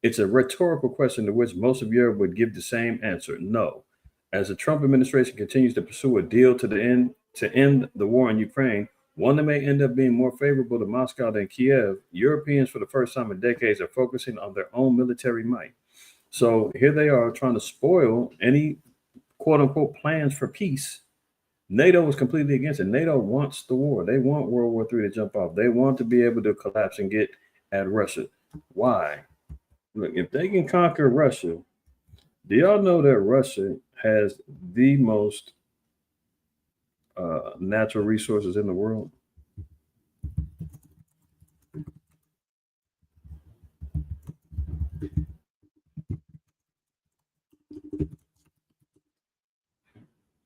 S2: It's a rhetorical question to which most of Europe would give the same answer: no. As the Trump administration continues to pursue a deal to end the war in Ukraine, one that may end up being more favorable to Moscow than Kiev, Europeans for the first time in decades are focusing on their own military might. So here they are trying to spoil any quote unquote plans for peace. NATO was completely against it. NATO wants the war. They want World War III to jump off. They want to be able to collapse and get at Russia. Why? Look, if they can conquer Russia, do y'all know that Russia has the most natural resources in the world?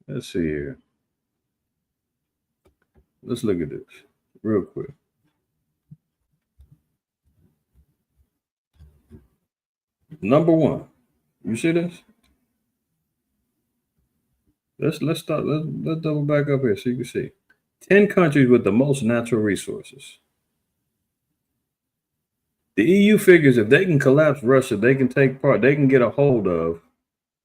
S2: Let's see here. Let's look at this real quick. Number one, you see this? Let's start. Let's double back up here so you can see. 10 countries with the most natural resources. The EU figures if they can collapse Russia, they can take part. They can get a hold of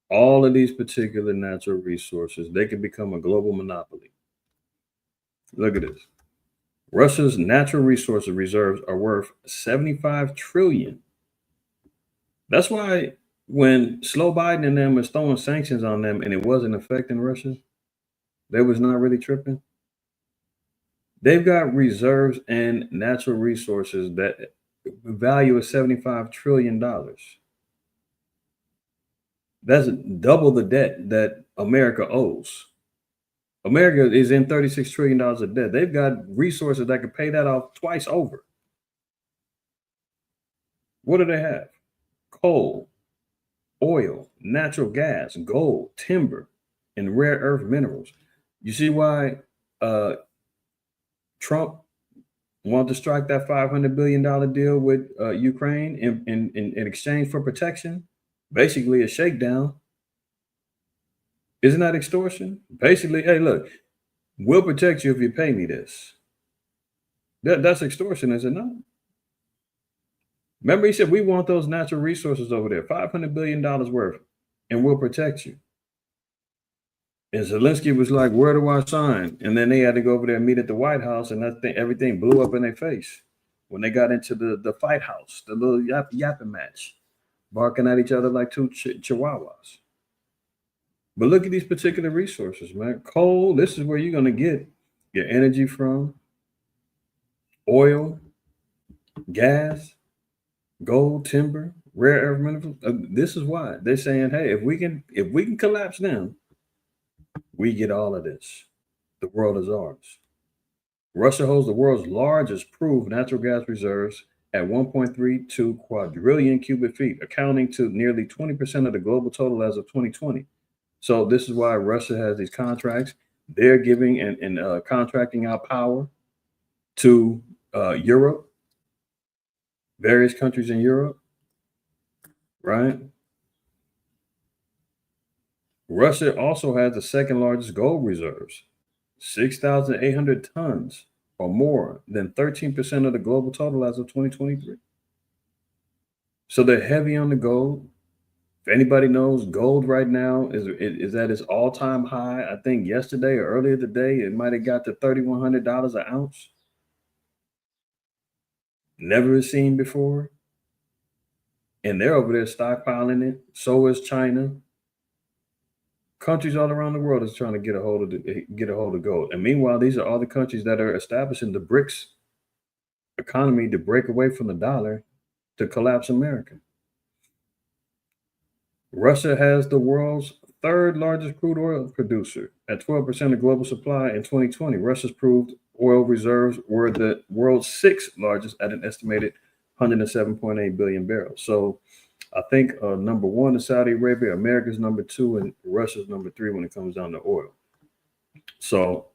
S2: all of these particular natural resources. They can become a global monopoly. Look at this. Russia's natural resources reserves are worth 75 trillion. That's why when Slow Biden and them was throwing sanctions on them and it wasn't affecting Russia, they was not really tripping. They've got reserves and natural resources that value of $75 trillion. That's double the debt that America owes. America is in $36 trillion of debt. They've got resources that could pay that off twice over. What do they have? Coal, oil, natural gas, gold, timber, and rare earth minerals. You see why Trump wanted to strike that $500 billion deal with Ukraine in exchange for protection? Basically a shakedown. Isn't that extortion? Basically, hey, look, we'll protect you if you pay me this. That's extortion, is it not? Remember, he said, we want those natural resources over there, $500 billion worth, and we'll protect you. And Zelensky was like, where do I sign? And then they had to go over there and meet at the White House, and everything blew up in their face when they got into the fight house, the little yapping match, barking at each other like two chihuahuas. But look at these particular resources, man. Coal, this is where you're going to get your energy from. Oil, gas, gold, timber, rare earth minerals. This is why they're saying, hey, if we can collapse them, we get all of this. The world is ours. Russia holds the world's largest proved natural gas reserves at 1.32 quadrillion cubic feet, accounting to nearly 20% of the global total as of 2020. So this is why Russia has these contracts. They're giving and contracting out power to Europe, various countries in Europe, right? Russia also has the second largest gold reserves, 6,800 tons or more than 13% of the global total as of 2023. So they're heavy on the gold. If anybody knows, gold right now is at its all-time high. I think yesterday or earlier today, it might have got to $3,100 an ounce. Never seen before. And they're over there stockpiling it. So is China. Countries all around the world is trying to get a hold of gold. And meanwhile, these are all the countries that are establishing the BRICS economy to break away from the dollar to collapse America. Russia has the world's third largest crude oil producer at 12% of global supply in 2020. Russia's proved oil reserves were the world's sixth largest at an estimated 107.8 billion barrels. So I think number one is Saudi Arabia, America's number two, and Russia's number three when it comes down to oil. So,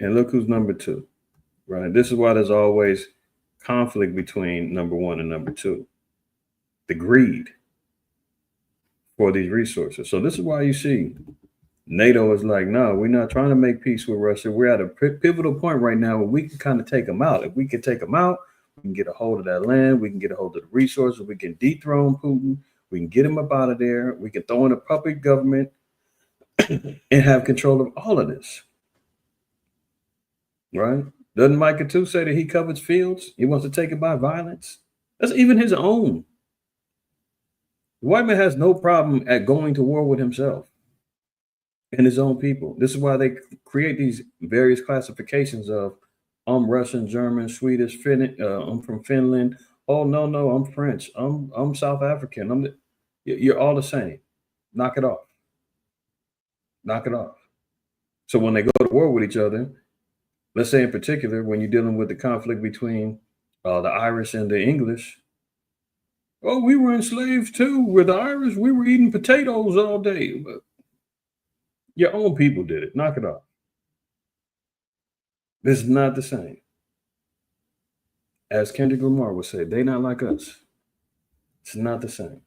S2: and look who's number two, right? This is why there's always conflict between number one and number two. The greed for these resources. So this is why you see NATO is like, no, we're not trying to make peace with Russia. We're at a pivotal point right now where we can kind of take them out. If we can take them out, we can get a hold of that land. We can get a hold of the resources. We can dethrone Putin. We can get him up out of there. We can throw in a puppet government and have control of all of this. Right? Doesn't Micah 2 say that he covets fields? He wants to take it by violence. That's even his own. The white man has no problem at going to war with himself and his own people. This is why they create these various classifications of I'm Russian, German, Swedish, I'm from Finland. Oh no, I'm French. I'm South African. You're all the same. Knock it off. Knock it off. So when they go to war with each other, let's say in particular when you're dealing with the conflict between the Irish and the English. Oh, we were enslaved too. With the Irish, we were eating potatoes all day. But your own people did it. Knock it off. This is not the same. As Kendrick Lamar would say, they not like us. It's not the same.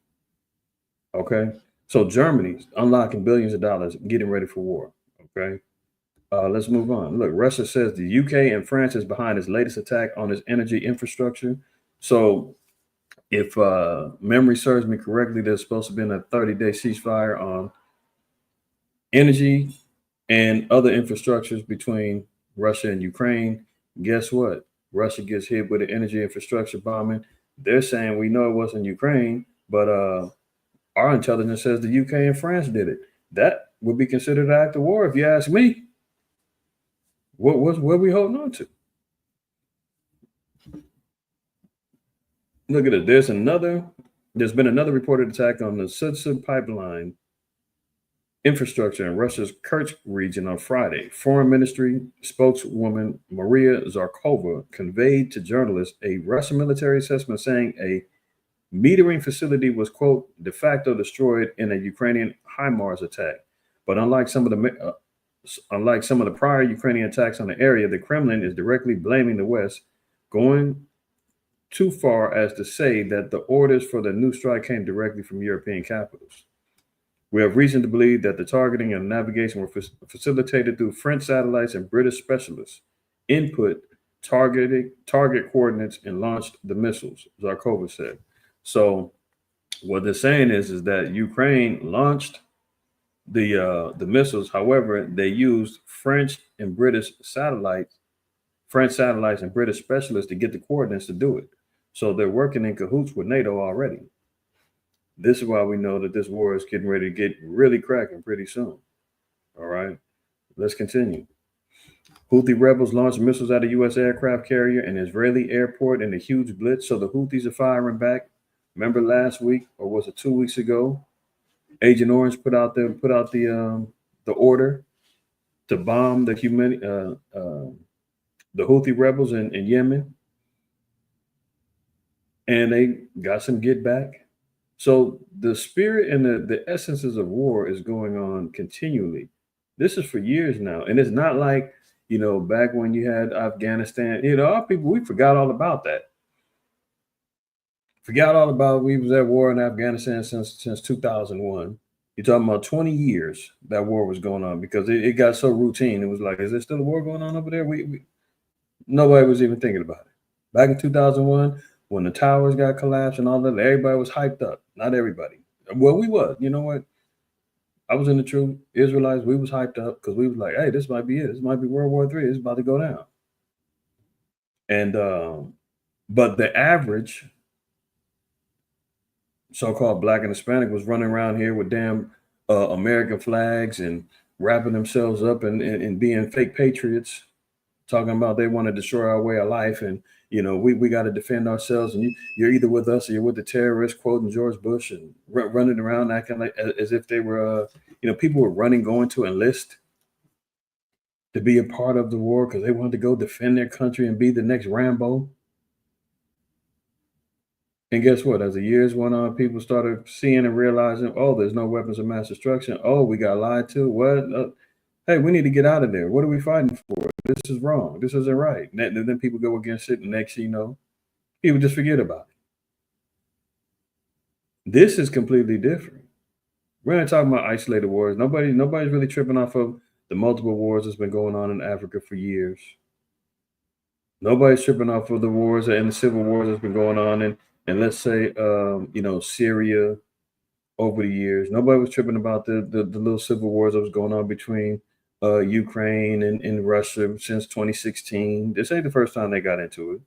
S2: Okay? So Germany's unlocking billions of dollars, getting ready for war. Okay? Let's move on. Look, Russia says the UK and France is behind its latest attack on its energy infrastructure. So if memory serves me correctly, there's supposed to be a 30-day ceasefire on energy and other infrastructures between Russia and Ukraine. Guess what? Russia gets hit with an energy infrastructure bombing. They're saying we know it wasn't Ukraine, but our intelligence says the UK and France did it. That would be considered an act of war, if you ask me. What are we holding on to? Look at it. There's been another reported attack on the Sudsa pipeline infrastructure in Russia's Kerch region on Friday. Foreign Ministry spokeswoman Maria Zarkova conveyed to journalists a Russian military assessment saying a metering facility was, quote, de facto destroyed in a Ukrainian HIMARS attack. But unlike some of the prior Ukrainian attacks on the area, the Kremlin is directly blaming the West, going too far as to say that the orders for the new strike came directly from European capitals. We have reason to believe that the targeting and navigation were facilitated through French satellites and British specialists. Input target coordinates and launched the missiles, Zarkova said. So what they're saying is that Ukraine launched the missiles. However, they used French and British satellites and British specialists to get the coordinates to do it. So they're working in cahoots with NATO already. This is why we know that this war is getting ready to get really cracking pretty soon. All right, let's continue. Houthi rebels launched missiles at a U.S. aircraft carrier and Israeli airport in a huge blitz. So the Houthis are firing back. Remember last week, or was it 2 weeks ago? Agent Orange put out the order to bomb the Houthi rebels in Yemen, and they got some get back. So the spirit and the essences of war is going on continually. This is for years now, and it's not like, back when you had Afghanistan. Our people, we forgot all about that. We was at war in Afghanistan since 2001. You're talking about 20 years that war was going on because it got so routine. It was like, is there still a war going on over there? Nobody was even thinking about it. Back in 2001, when the towers got collapsed and all that, everybody was hyped up. Not everybody. Well, we was. You know what? I was in the true Israelites. We was hyped up because we was like, hey, this might be it. This might be World War III. It's about to go down. And but the average so-called Black and Hispanic was running around here with damn American flags and wrapping themselves up and being fake patriots, talking about they want to destroy our way of life, and we got to defend ourselves, and you're either with us or you're with the terrorists, quoting George Bush, and running around acting like as if they were people were going to enlist to be a part of the war because they wanted to go defend their country and be the next Rambo. And guess what? As the years went on, people started seeing and realizing, oh, there's no weapons of mass destruction. Oh, we got lied to. What? Hey, we need to get out of there. What are we fighting for? This is wrong. This isn't right. And then people go against it, and next thing you know, people just forget about it. This is completely different. We're not talking about isolated wars. Nobody's really tripping off of the multiple wars that's been going on in Africa for years. Nobody's tripping off of the wars and the civil wars that's been going on in let's say Syria over the years. Nobody was tripping about the little civil wars that was going on between Ukraine and Russia since 2016. This ain't the first time they got into it.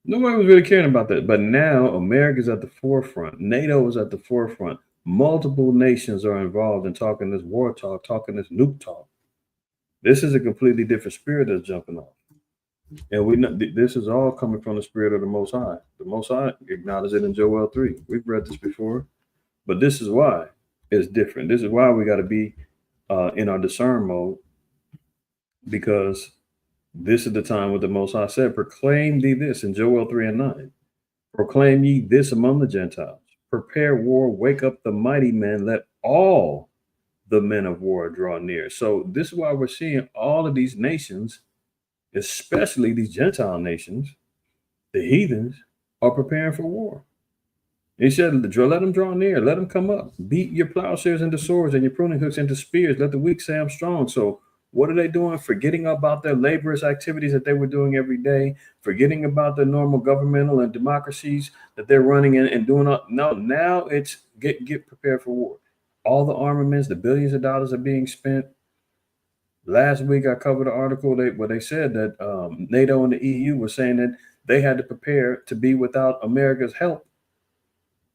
S2: Nobody was really caring about that. But now America's at the forefront. NATO is at the forefront. Multiple nations are involved in talking this war talk, talking this nuke talk. This is a completely different spirit that's jumping off. And we know this is all coming from the spirit of the Most High. The Most High acknowledges it in Joel 3. We've read this before, but this is why it's different. This is why we got to be in our discern mode, because this is the time what the Most High said, proclaim thee this in Joel 3:9. Proclaim ye this among the Gentiles. Prepare war, wake up the mighty men, let all the men of war draw near. So this is why we're seeing all of these nations, especially these Gentile nations, the heathens, are preparing for war. He said, let them draw near, let them come up. Beat your plowshares into swords and your pruning hooks into spears. Let the weak say I'm strong. So what are they doing? Forgetting about their laborious activities that they were doing every day, forgetting about the normal governmental and democracies that they're running in and doing. No, now it's get prepared for war. All the armaments, the billions of dollars are being spent. Last week, I covered an article where they said that NATO and the EU were saying that they had to prepare to be without America's help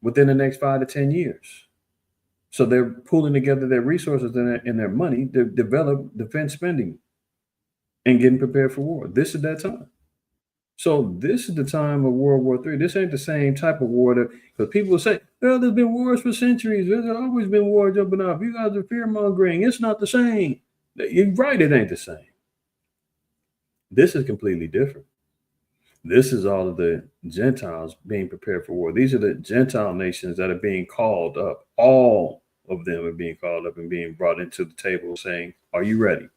S2: within the next 5 to 10 years. So they're pulling together their resources and their money to develop defense spending and getting prepared for war. This is that time. So this is the time of World War III. This ain't the same type of war that, because people say, well, there's been wars for centuries. There's always been war jumping off. You guys are fear mongering. It's not the same. You're right, it ain't the same. This is completely different. This is all of the Gentiles being prepared for war. These are the Gentile nations that are being called up. All of them are being called up and being brought into the table saying, are you ready?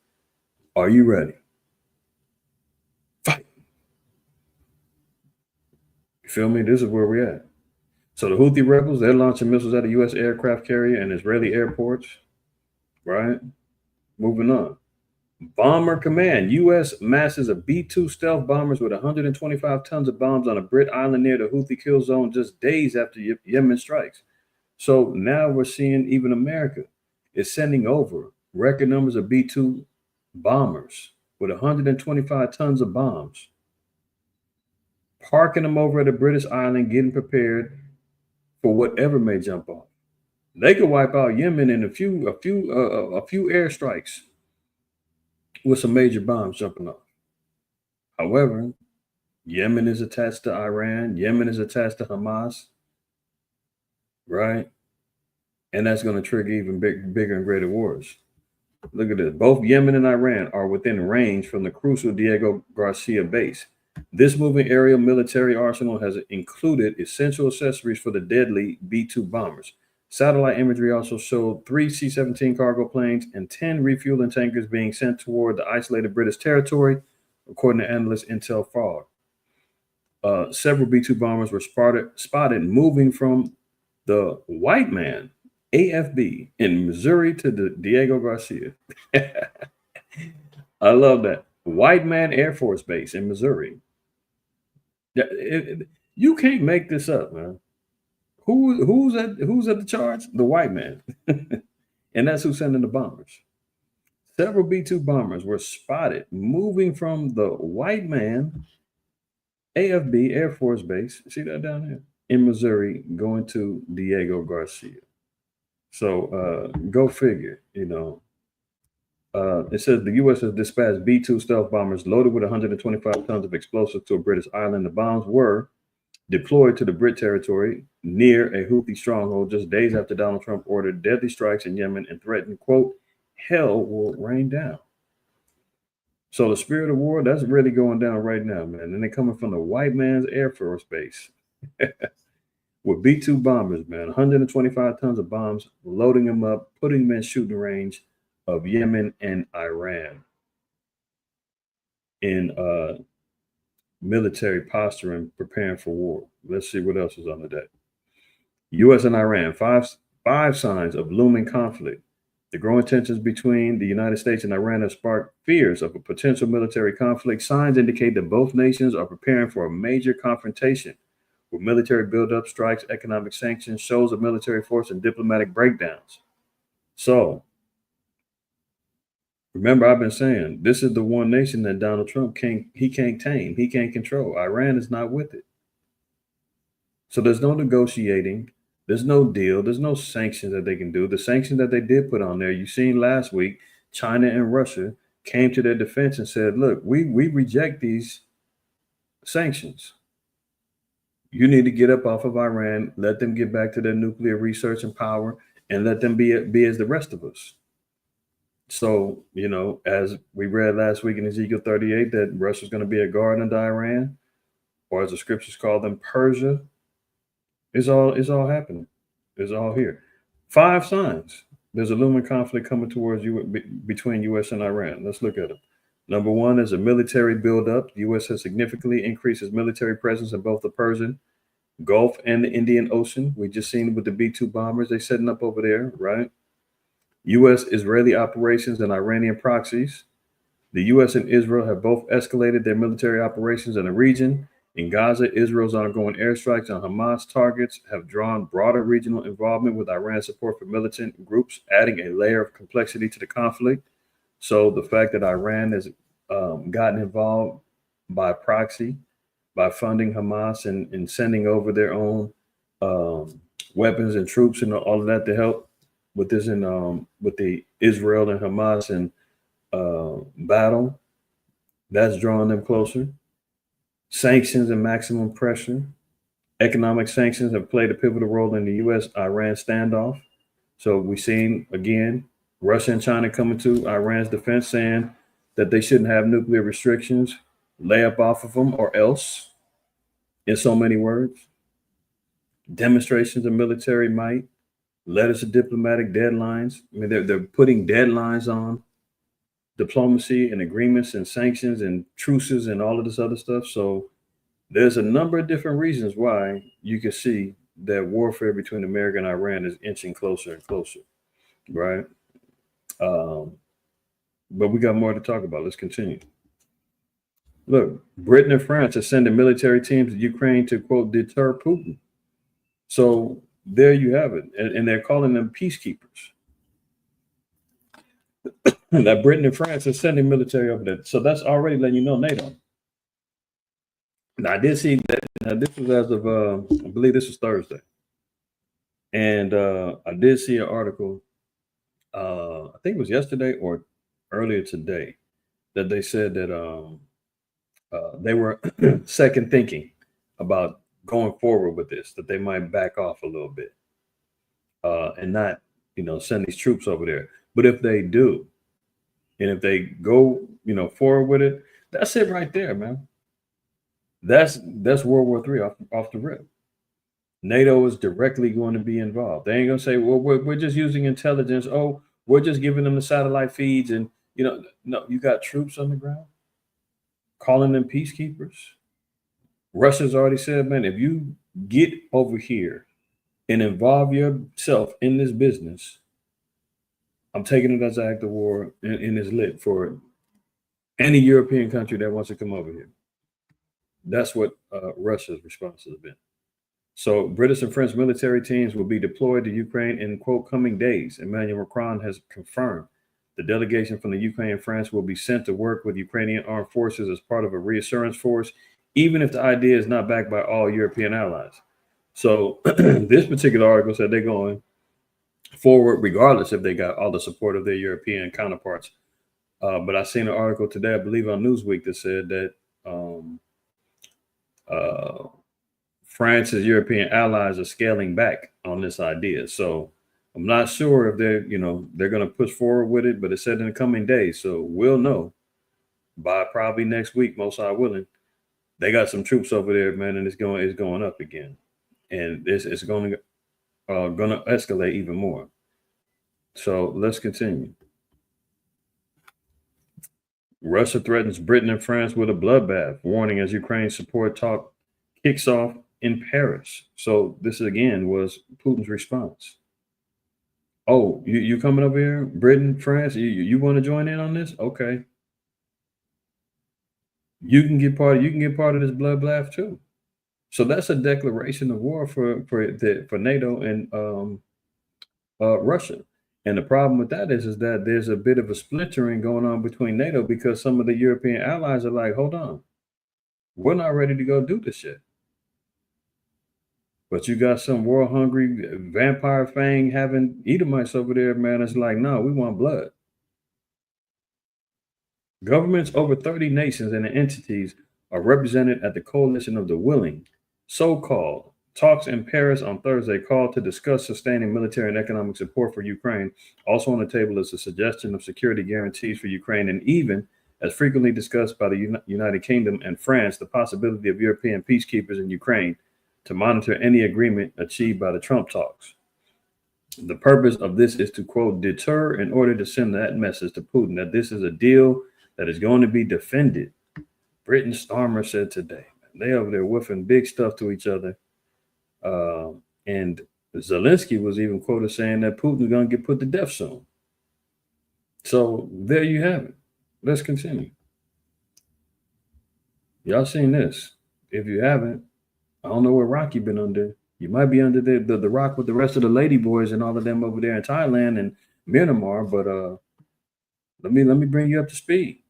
S2: Are you ready? Fight. You feel me? This is where we're at. So the Houthi rebels, they're launching missiles at a U.S. aircraft carrier and Israeli airports, right? Moving on. Bomber Command. U.S. masses of B-2 stealth bombers with 125 tons of bombs on a Brit island near the Houthi kill zone just days after Yemen strikes. So now we're seeing even America is sending over record numbers of B-2 bombers with 125 tons of bombs, parking them over at a British island, getting prepared for whatever may jump off. They could wipe out Yemen in a few airstrikes with some major bombs jumping off. However, Yemen is attached to Iran. Yemen is attached to Hamas, right? And that's going to trigger even bigger and greater wars. Look at this. Both Yemen and Iran are within range from the crucial Diego Garcia base. This moving aerial military arsenal has included essential accessories for the deadly B-2 bombers. Satellite imagery also showed 3 C-17 cargo planes and 10 refueling tankers being sent toward the isolated British territory, according to analyst Intel Frog. Several B-2 bombers were spotted moving from the White Man, AFB, in Missouri to the Diego Garcia. I love that. White Man Air Force Base in Missouri. You can't make this up, man. Who's at the charge? The white man. And that's who's sending the bombers. Several B-2 bombers were spotted moving from the White Man AFB Air Force Base. See that down there? In Missouri, going to Diego Garcia. So go figure, you know. It says the U.S. has dispatched B-2 stealth bombers loaded with 125 tons of explosives to a British island. The bombs were deployed to the Brit territory near a Houthi stronghold just days after Donald Trump ordered deadly strikes in Yemen and threatened, quote, hell will rain down. So the spirit of war, that's really going down right now, man. And they're coming from the White Man's Air Force Base with B-2 bombers, man. 125 tons of bombs, loading them up, putting them in shooting range of Yemen and Iran in military posture and preparing for war. Let's see what else is on the deck. U.S. and Iran, five signs of looming conflict. The growing tensions between the United States and Iran have sparked fears of a potential military conflict. Signs indicate that both nations are preparing for a major confrontation with military buildup, strikes, economic sanctions, shows of military force, and diplomatic breakdowns. So, remember, I've been saying this is the one nation that Donald Trump can't tame, he can't control. Iran is not with it. So there's no negotiating, there's no deal, there's no sanctions that they can do. The sanctions that they did put on there, you seen last week, China and Russia came to their defense and said, look, we reject these sanctions. You need to get up off of Iran, let them get back to their nuclear research and power, and let them be as the rest of us. So, you know, as we read last week in Ezekiel 38, that Russia's going to be a guard under Iran, or as the scriptures call them, Persia. It's all happening. It's all here. 5 signs. There's a looming conflict coming towards you between U.S. and Iran. Let's look at them. Number 1 is a military buildup. The U.S. has significantly increased its military presence in both the Persian Gulf and the Indian Ocean. We just seen it with the B-2 bombers they're setting up over there, right? U.S.-Israeli operations and Iranian proxies. The U.S. and Israel have both escalated their military operations in the region. In Gaza, Israel's ongoing airstrikes on Hamas targets have drawn broader regional involvement with Iran's support for militant groups, adding a layer of complexity to the conflict. So the fact that Iran has gotten involved by proxy, by funding Hamas and sending over their own weapons and troops and all of that to help with this with the Israel and Hamas and battle, that's drawing them closer. Sanctions and maximum pressure. Economic sanctions have played a pivotal role in the U.S.-Iran standoff. So we've seen, again, Russia and China coming to Iran's defense saying that they shouldn't have nuclear restrictions, lay up off of them or else, in so many words. Demonstrations of military might, letters of diplomatic deadlines. I mean, they're putting deadlines on diplomacy and agreements and sanctions and truces and all of this other stuff. So there's a number of different reasons why you can see that warfare between America and Iran is inching closer and closer, right? But we got more to talk about. Let's continue. Look, Britain and France are sending military teams to Ukraine to, quote, deter Putin. So there you have it. And they're calling them peacekeepers. That Britain and France are sending military over there. So that's already letting you know NATO. Now, I did see that. Now, this was as of, I believe this was Thursday. And I did see an article, I think it was yesterday or earlier today, that they said that they were second thinking about going forward with this, that they might back off a little bit and not, send these troops over there. But if they do, and if they go, forward with it, that's it right there, man. That's World War III off the rip. NATO is directly going to be involved. They ain't gonna say, well, we're just using intelligence. Oh, we're just giving them the satellite feeds, and no, you got troops on the ground, calling them peacekeepers. Russia's already said, man, if you get over here and involve yourself in this business, I'm taking it as an act of war and it's lit for any European country that wants to come over here. That's what Russia's response has been. So British and French military teams will be deployed to Ukraine in, quote, coming days. Emmanuel Macron has confirmed the delegation from the Ukraine and France will be sent to work with Ukrainian armed forces as part of a reassurance force, even if the idea is not backed by all European allies. So this particular article said they're going forward regardless if they got all the support of their European counterparts. But I seen an article today, I believe on Newsweek, that said that France's European allies are scaling back on this idea. So I'm not sure if they're going to push forward with it, but it said in the coming days. So we'll know by probably next week, most I willing. They got some troops over there, man, and it's going up again, and it's going to escalate even more. So let's continue. Russia threatens Britain and France with a bloodbath, warning as Ukraine support talk kicks off in Paris. So this again was Putin's response. Oh, you coming over here, Britain, France? You want to join in on this? Okay. You can get part of this bloodbath too. So that's a declaration of war for NATO and Russia. And the problem with that is that there's a bit of a splintering going on between NATO because some of the European allies are like, hold on, we're not ready to go do this shit. But you got some war-hungry, vampire fang having Edomites over there, man. It's like, no, we want blood. Governments over 30 nations and entities are represented at the Coalition of the Willing, so-called, talks in Paris on Thursday called to discuss sustaining military and economic support for Ukraine. Also on the table is a suggestion of security guarantees for Ukraine, and even, as frequently discussed by the United Kingdom and France, the possibility of European peacekeepers in Ukraine to monitor any agreement achieved by the Trump talks. The purpose of this is to, quote, deter in order to send that message to Putin that this is a deal that is going to be defended. Britain Starmer said today, they over there woofing big stuff to each other. And Zelensky was even quoted saying that Putin's going to get put to death soon. So there you have it. Let's continue. Y'all seen this? If you haven't, I don't know what rock you've been under. You might be under the rock with the rest of the lady boys and all of them over there in Thailand and Myanmar, but let me bring you up to speed.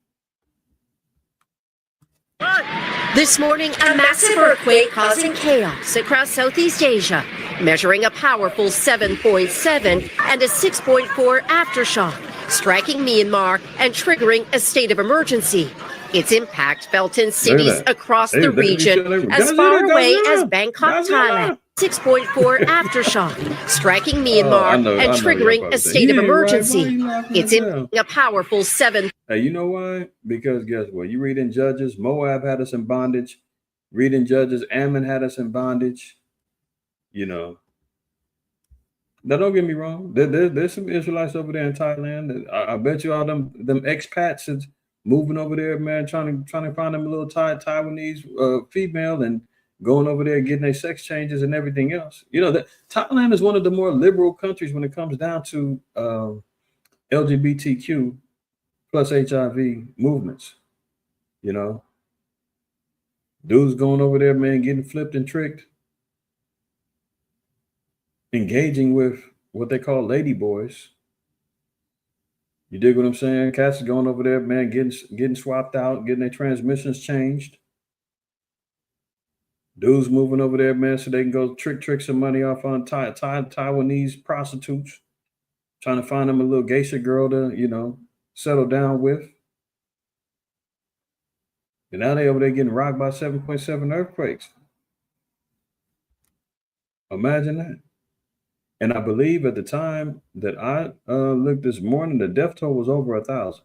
S3: This morning, a massive earthquake causing chaos across Southeast Asia, measuring a powerful 7.7 and a 6.4 aftershock, striking Myanmar and triggering a state of emergency. Its impact felt in cities
S2: that.
S3: across
S2: They
S3: the
S2: look at each
S3: region
S2: other.
S3: as far
S2: Godzilla,
S3: away as
S2: Godzilla,
S3: Bangkok,
S2: Godzilla.
S3: Thailand. 6.4 aftershock, striking
S2: I
S3: Myanmar
S2: know,
S3: and
S2: I know. Y'all
S3: triggering
S2: probably
S3: a
S2: saying,
S3: state
S2: he
S3: of
S2: ain't right. Why
S3: emergency.
S2: you laughing
S3: It's
S2: at them?
S3: a powerful 7.
S2: Hey, you know why? Because guess what? You read in Judges, Moab had us in bondage. Read in Judges, Ammon had us in bondage. You know. Now, don't get me wrong. There's some Israelites over there in Thailand. I bet you all them expats is moving over there, man, trying to find them a little Taiwanese female and going over there getting their sex changes and everything else. You know that Thailand is one of the more liberal countries when it comes down to LGBTQ plus HIV movements. You know, dudes going over there, man, getting flipped and tricked, engaging with what they call lady boys. You dig what I'm saying? Cats is going over there, man, getting swapped out, getting their transmissions changed. Dudes moving over there, man, so they can go trick some money off on Taiwanese prostitutes, trying to find them a little geisha girl to, settle down with. And now they over there getting rocked by 7.7 earthquakes. Imagine that. And I believe at the time that I looked this morning, the death toll was over 1,000.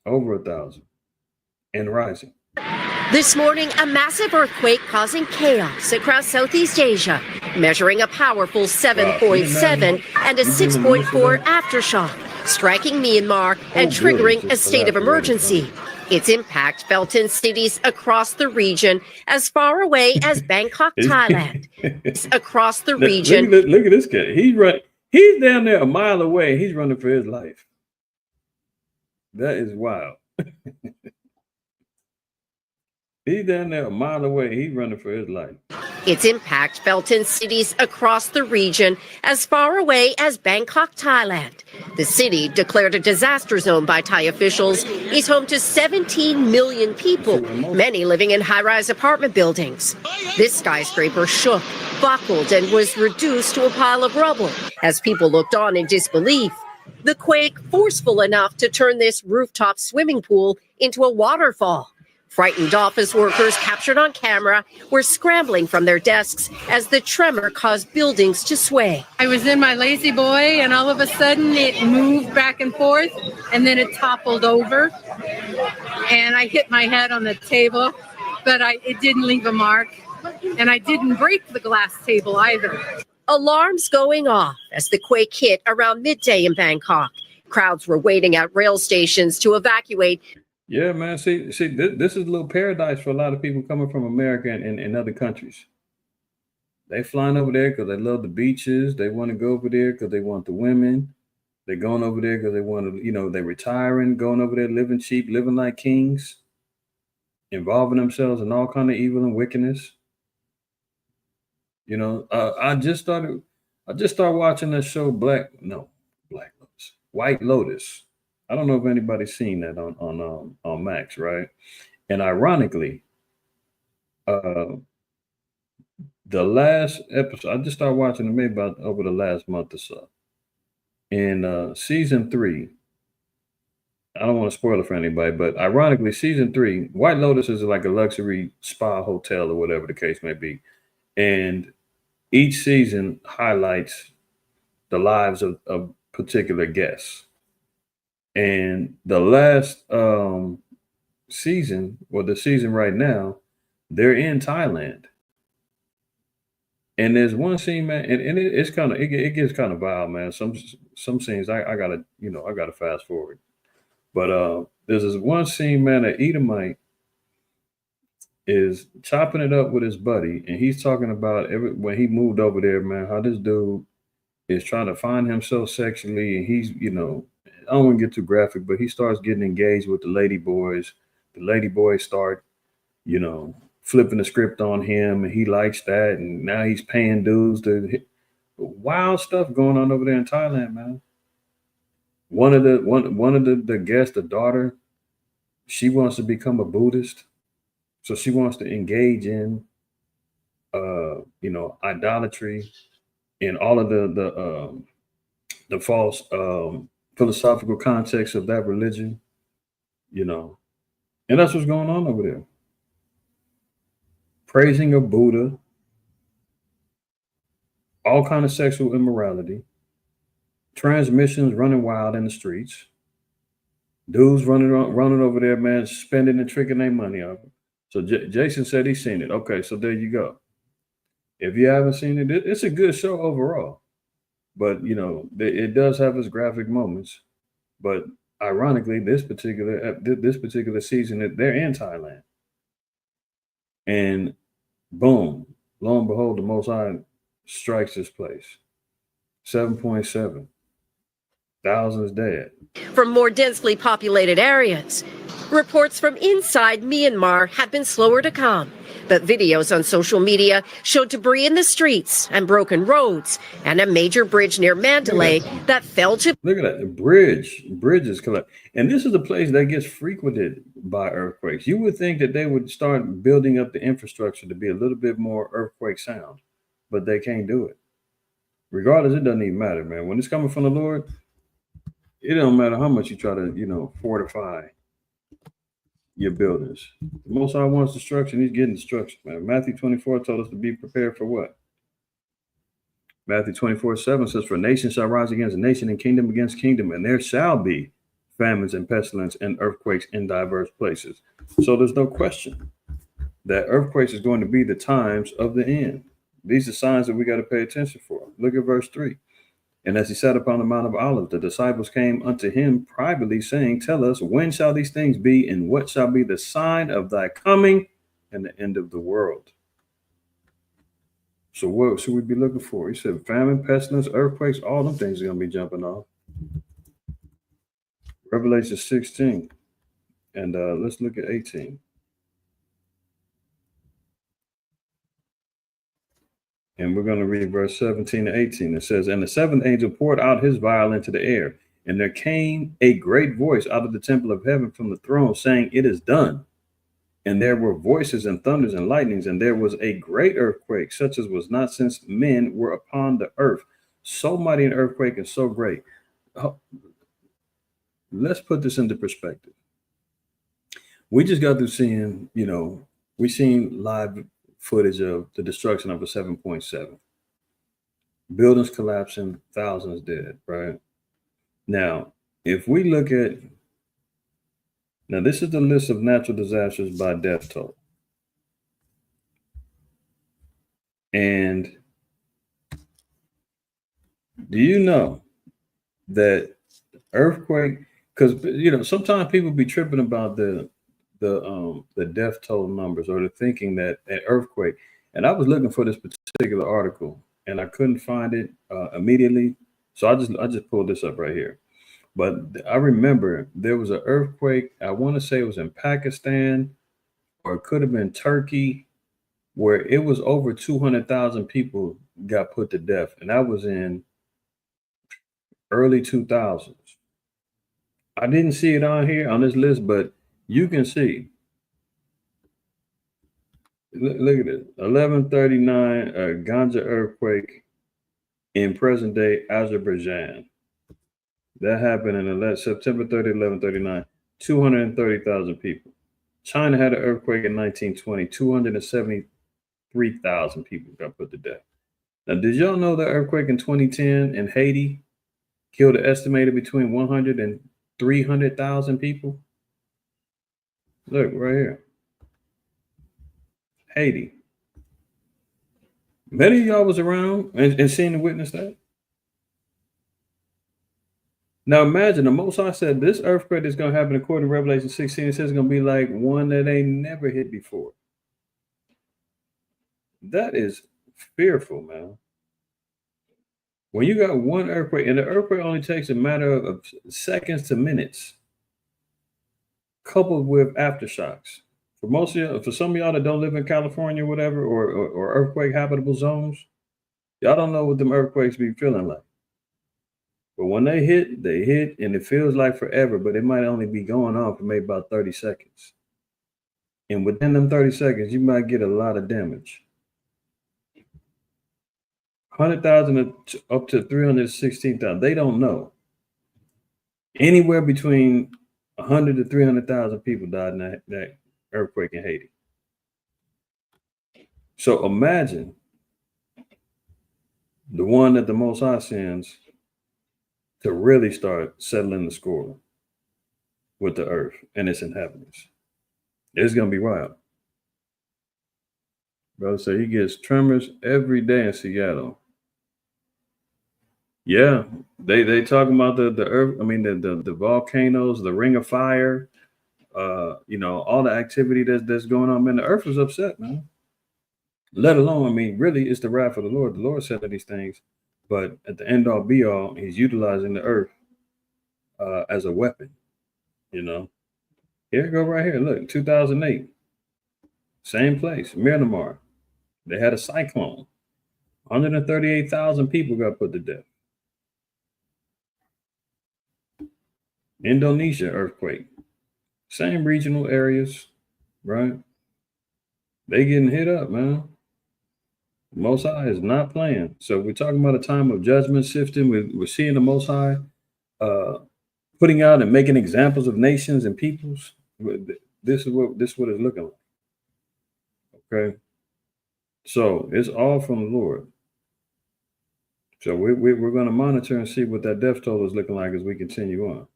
S2: Over 1,000 and rising.
S3: This morning, a massive earthquake causing chaos across Southeast Asia, measuring a powerful 7.7 and a 6.4 aftershock, striking Myanmar and triggering a state of emergency. Its impact felt in cities across the region as far away as Bangkok, Thailand. Across the region.
S2: Look at this guy. He's down there a mile away. He's running for his life. That is wild. He's down there a mile away. He's running for his life.
S3: Its impact felt in cities across the region as far away as Bangkok, Thailand. The city, declared a disaster zone by Thai officials, is home to 17 million people, many living in high-rise apartment buildings. This skyscraper shook, buckled, and was reduced to a pile of rubble as people looked on in disbelief. The quake forceful enough to turn this rooftop swimming pool into a waterfall. Frightened office workers captured on camera were scrambling from their desks as the tremor caused buildings to sway.
S4: I was in my lazy boy and all of a sudden it moved back and forth and then it toppled over and I hit my head on the table, but it didn't leave a mark and I didn't break the glass table either.
S3: Alarms going off as the quake hit around midday in Bangkok. Crowds were waiting at rail stations to evacuate.
S2: Yeah, man. See, this is a little paradise for a lot of people coming from America and other countries. They flying over there because they love the beaches. They want to go over there because they want the women. They're going over there because they want to, they're retiring, going over there, living cheap, living like kings, involving themselves in all kind of evil and wickedness. I just started watching that show, White Lotus. I don't know if anybody's seen that on Max, right? And ironically, the last episode, I just started watching it maybe about over the last month or so. In season 3, I don't want to spoil it for anybody, but ironically, season 3, White Lotus is like a luxury spa hotel or whatever the case may be. And each season highlights the lives of particular guests. And the last season, or the season right now, they're in Thailand. And there's one scene, man, and it's kind of it gets kind of wild, man. Some scenes I gotta fast forward. But there's this one scene, man, that Edomite is chopping it up with his buddy, and he's talking about when he moved over there, man, how this dude is trying to find himself sexually, and he's, I don't want to get too graphic, but he starts getting engaged with the lady boys. The lady boys start, flipping the script on him, and he likes that, and now he's paying dues to wild stuff going on over there in Thailand, man. One of the guests, the daughter, she wants to become a Buddhist, so she wants to engage in, idolatry and all of the false philosophical context of that religion. you know, and that's what's going on over there. Praising of Buddha, all kind of sexual immorality, transmissions running wild in the streets, dudes running over there, man, spending and tricking their money off. So Jason said he's seen it. Okay, so there you go. If you haven't seen it, it's a good show overall. But you know, it does have its graphic moments. But ironically, this particular season, they're in Thailand, and boom, lo and behold, the Most High strikes this place. 7.7 thousands dead.
S3: From more densely populated areas, reports from inside Myanmar have been slower to come. But videos on social media showed debris in the streets and broken roads and a major bridge near Mandalay that fell to.
S2: Look at that. The bridges collapsed. And this is a place that gets frequented by earthquakes. You would think that they would start building up the infrastructure to be a little bit more earthquake sound, but they can't do it. Regardless, it doesn't even matter, man. When it's coming from the Lord, it don't matter how much you try to, you know, fortify your buildings. The Most High wants destruction. He's getting destruction, man. Matthew 24 told us to be prepared for what? Matthew 24:7 says, "For nation shall rise against nation and kingdom against kingdom, and there shall be famines and pestilence and earthquakes in diverse places." So there's no question that earthquakes is going to be the times of the end. These are signs that we got to pay attention for. Look at verse 3. "And as he sat upon the Mount of Olives, the disciples came unto him privately, saying, Tell us, when shall these things be, and what shall be the sign of thy coming and the end of the world?" So what should we be looking for? He said famine, pestilence, earthquakes, all them things are going to be jumping off. Revelation 16. And let's look at 18. And we're going to read verse 17 to 18. It says, "And the seventh angel poured out his vial into the air, and there came a great voice out of the temple of heaven from the throne, saying, It is done. And there were voices and thunders and lightnings, and there was a great earthquake, such as was not since men were upon the earth. So mighty an earthquake and so great." Let's put this into perspective. We just got through seeing, you know, we seen live footage of the destruction of a 7.7. Buildings collapsing, thousands dead, right? Now, if we look at, now this is the list of natural disasters by death toll. And do you know that earthquake, because, you know, sometimes people be tripping about the death toll numbers, or the thinking that an earthquake, and I was looking for this particular article and I couldn't find it immediately. So I just pulled this up right here. But I remember there was an earthquake, I want to say it was in Pakistan, or it could have been Turkey, where it was over 200,000 people got put to death. And that was in early 2000s. I didn't see it on here on this list, but you can see. Look at it. 1139 Ganja earthquake in present day Azerbaijan. That happened in September 30, 1139. 230,000 people. China had an earthquake in 1920. 273,000 people got put to death. Now, did y'all know the earthquake in 2010 in Haiti killed an estimated between 100 and 300,000 people? Look right here. Haiti. Many of y'all was around and seen and witnessed that. Now imagine the Most High said this earthquake is going to happen according to Revelation 16. It says it's going to be like one that ain't never hit before. That is fearful, man. When you got one earthquake, and the earthquake only takes a matter of seconds to minutes, coupled with aftershocks. For most of y'all, for some of y'all that don't live in California, whatever, or earthquake habitable zones, y'all don't know what them earthquakes be feeling like. But when they hit, and it feels like forever, but it might only be going on for maybe about 30 seconds. And within them 30 seconds, you might get a lot of damage. 100,000 up to 316,000. They don't know. Anywhere between 100 to 300,000 people died in that earthquake in Haiti. So imagine the one that the Most High sends to really start settling the score with the earth and its inhabitants. It's going to be wild. Brother said he gets tremors every day in Seattle. Yeah, they talking about the earth. I mean the volcanoes, the ring of fire, all the activity that's going on. Man, the earth is upset, man. Let alone, I mean, really, it's the wrath of the Lord. The Lord said these things, but at the end all be all, he's utilizing the earth as a weapon. Here you go right here. Look, 2008, same place, Myanmar. They had a cyclone. 138,000 people got put to death. Indonesia earthquake. Same regional areas, right? They getting hit up, man. Most High is not playing. So we're talking about a time of judgment sifting. We're seeing the Most High putting out and making examples of nations and peoples. This is what it's looking like. Okay. So it's all from the Lord. So we're going to monitor and see what that death toll is looking like as we continue on.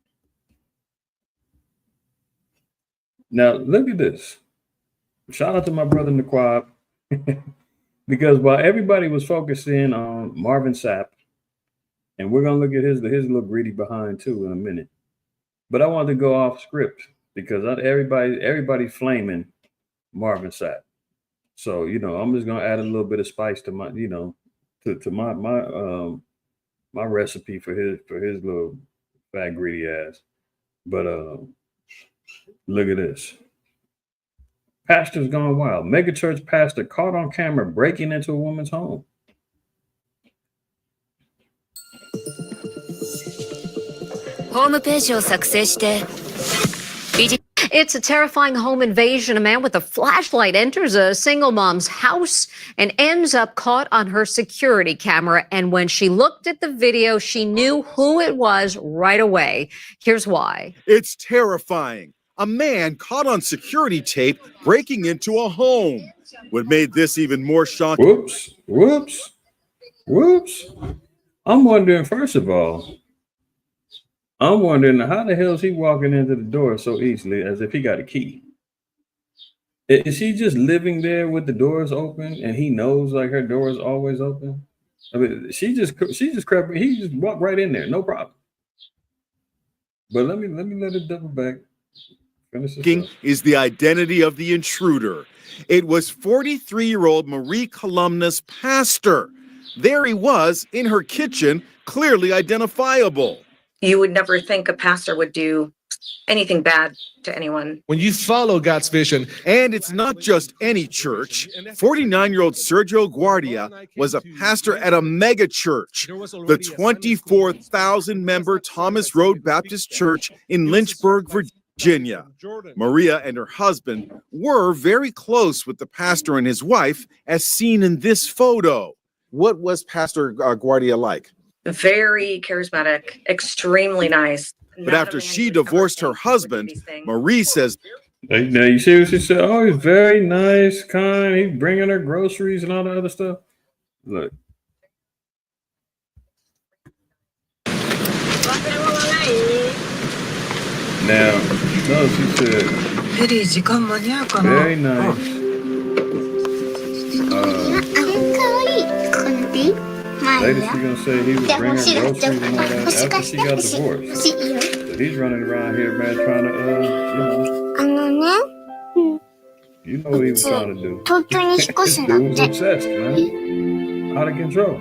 S2: Now, look at this. Shout out to my brother Naquab. Because while everybody was focusing on Marvin Sapp, and we're going to look at his little greedy behind too in a minute. But I wanted to go off script because everybody's flaming Marvin Sapp. So, I'm just going to add a little bit of spice to my, to my recipe for his little fat greedy ass. But look at this. Pastor's gone wild. Megachurch pastor caught on camera breaking into a woman's home.
S5: It's a terrifying home invasion. A man with a flashlight enters a single mom's house and ends up caught on her security camera. And when she looked at the video, she knew who it was right away. Here's why.
S6: It's terrifying. A man caught on security tape breaking into a home. What made this even more shocking?
S2: Whoops. I'm wondering, first of all, how the hell is he walking into the door so easily as if he got a key? Is she just living there with the doors open and he knows like her door is always open? I mean, she just crept, he just walked right in there, no problem. But let me let it double back.
S6: Is the identity of the intruder. It was 43-year-old Marie Columna's pastor. There he was in her kitchen, clearly identifiable.
S7: You would never think a pastor would do anything bad to anyone.
S8: When you follow God's vision.
S6: And it's not just any church. 49-year-old Sergio Guardia was a pastor at a mega church, the 24,000-member Thomas Road Baptist Church in Lynchburg, Virginia. Maria and her husband were very close with the pastor and his wife, as seen in this photo. What was Pastor Guardia like?
S7: Very charismatic, extremely nice.
S6: But after she divorced her husband, Marie says,
S2: now you see what she said? Oh, he's very nice, kind. He's bringing her groceries and all the other stuff. Look. Now, no, she said, very nice. Later, she's gonna say he was bringing her groceries and all that after she got divorced. So he's running around here, man, trying to, you know what he was trying to do. This dude was obsessed, man. Out of control.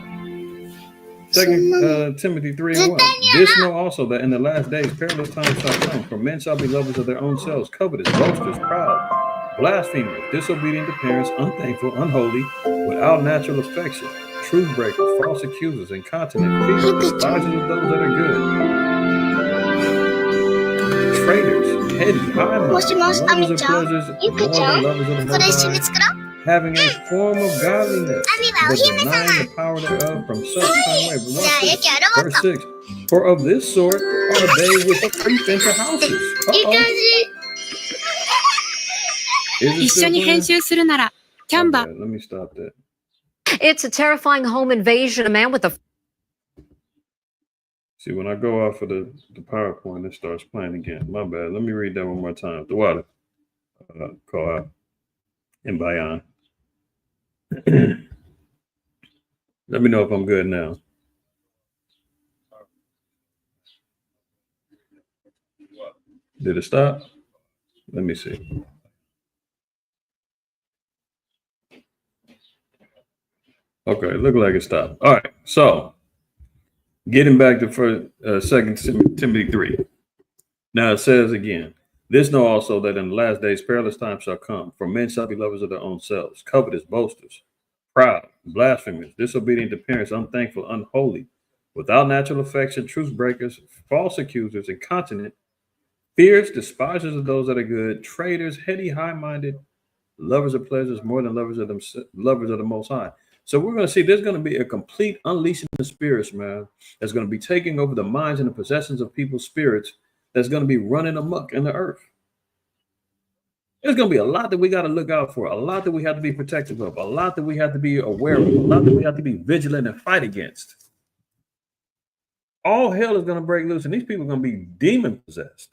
S2: 2 Timothy 3:1. This know also that in the last days perilous times shall come, for men shall be lovers of their own selves, covetous, boasters, proud, blasphemers, disobedient to parents, unthankful, unholy, without natural affection, truth breakers, false accusers, incontinent, feeble, despisers of those that are good, traitors, heady, high-minded, lovers of pleasures, more than lovers of the Most High, having a form of godliness, but denying the power thereof, from such time away. Verse 6, For of this sort are they which creep into houses. Let me stop that.
S5: It's a terrifying home invasion. A man with a
S2: See, when I go off of the PowerPoint, it starts playing again. My bad. Let me read that one more time. The water. Call out. And Bayan. Let me know if I'm good now. Did it stop? Let me see. Okay, look like it stopped. All right, so getting back to Second Timothy 3. Now it says again, this know also that in the last days perilous times shall come, for men shall be lovers of their own selves, covetous, boasters, proud, blasphemers, disobedient to parents, unthankful, unholy, without natural affection, truce breakers, false accusers, incontinent, fierce, despisers of those that are good, traitors, heady, high-minded, lovers of pleasures more than lovers of the Most High. So we're going to see there's going to be a complete unleashing of spirits, man, that's going to be taking over the minds and the possessions of people's spirits, that's going to be running amok in the earth. There's going to be a lot that we got to look out for, a lot that we have to be protective of, a lot that we have to be aware of, a lot that we have to be vigilant and fight against. All hell is going to break loose, and these people are going to be demon possessed.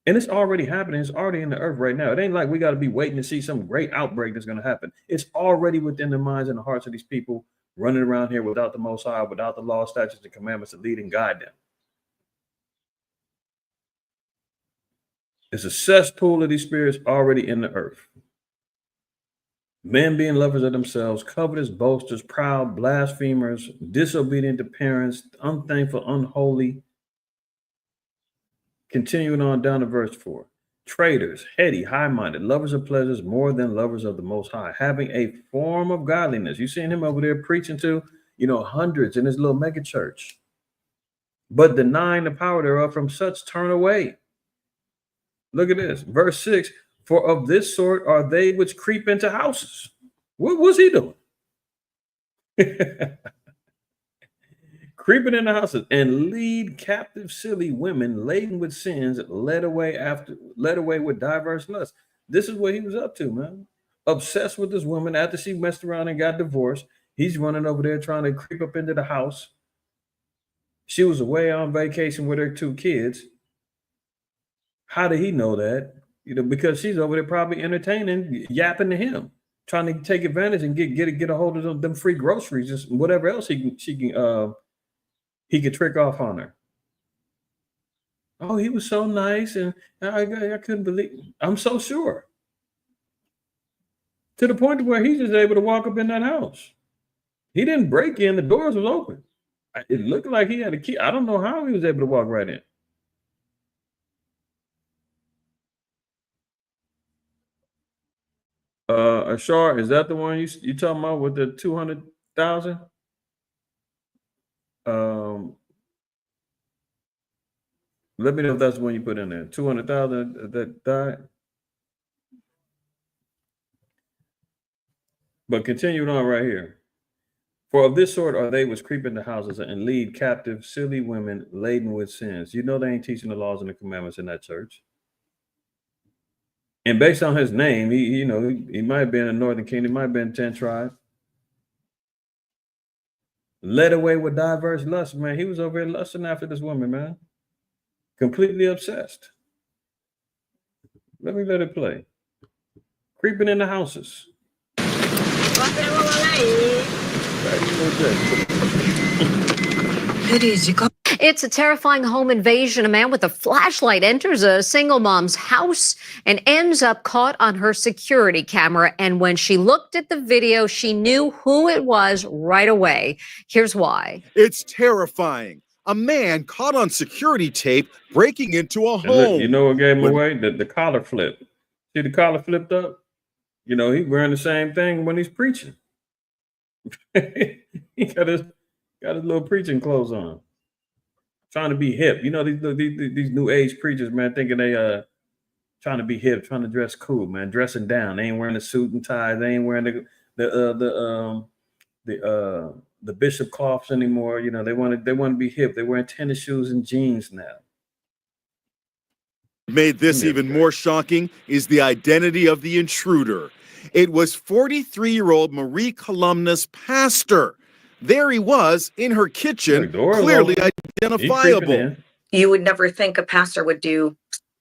S2: And it's already happening. It's already in the earth right now. It ain't like we got to be waiting to see some great outbreak that's going to happen. It's already within the minds and the hearts of these people running around here without the Most High, without the law, statutes, and commandments to lead and guide them. It's a cesspool of these spirits already in the earth. Men being lovers of themselves, covetous, boasters, proud, blasphemers, disobedient to parents, unthankful, unholy. Continuing on down to verse 4. Traitors, heady, high-minded, lovers of pleasures more than lovers of the Most High, having a form of godliness. You seen him over there preaching to, hundreds in his little mega church. But denying the power thereof, from such turn away. Look at this. Verse 6. For of this sort are they which creep into houses. What was he doing? Creeping into houses and lead captive silly women laden with sins, led away with diverse lusts. This is what he was up to, man. Obsessed with this woman after she messed around and got divorced. He's running over there trying to creep up into the house. She was away on vacation with her 2 kids. How did he know that? Because she's over there probably entertaining, yapping to him, trying to take advantage and get a hold of them free groceries, just whatever else he could trick off on her. Oh, he was so nice, and I couldn't believe. I'm so sure. To the point where he's just able to walk up in that house. He didn't break in; the doors was open. It looked like he had a key. I don't know how he was able to walk right in. Ashar, is that the one you talking about with the 200,000? Let me know if that's the one you put in there. 200,000 that died. But continuing on right here. For of this sort are they which creep into houses and lead captive silly women laden with sins. They ain't teaching the laws and the commandments in that church. And based on his name, he might have been in Northern Kingdom, might have been 10 tribes. Led away with diverse lusts, man. He was over here lusting after this woman, man. Completely obsessed. Let it play. Creeping in the houses.
S5: It's a terrifying home invasion. A man with a flashlight enters a single mom's house and ends up caught on her security camera. And when she looked at the video, she knew who it was right away. Here's why.
S6: It's terrifying. A man caught on security tape breaking into a home.
S2: Look, you know what gave him away? The collar flip. See the collar flipped up? He's wearing the same thing when he's preaching. He got his little preaching clothes on. Trying to be hip. These new age preachers, man, thinking they trying to be hip, trying to dress cool, man, dressing down. They ain't wearing a suit and tie. They ain't wearing the the bishop cloths anymore. You know, they want to be hip. They're wearing tennis shoes and jeans now.
S6: Made this even more shocking is the identity of the intruder. It was 43-year-old Marie Columna's pastor. There he was in her kitchen, clearly identifiable.
S7: You would never think a pastor would do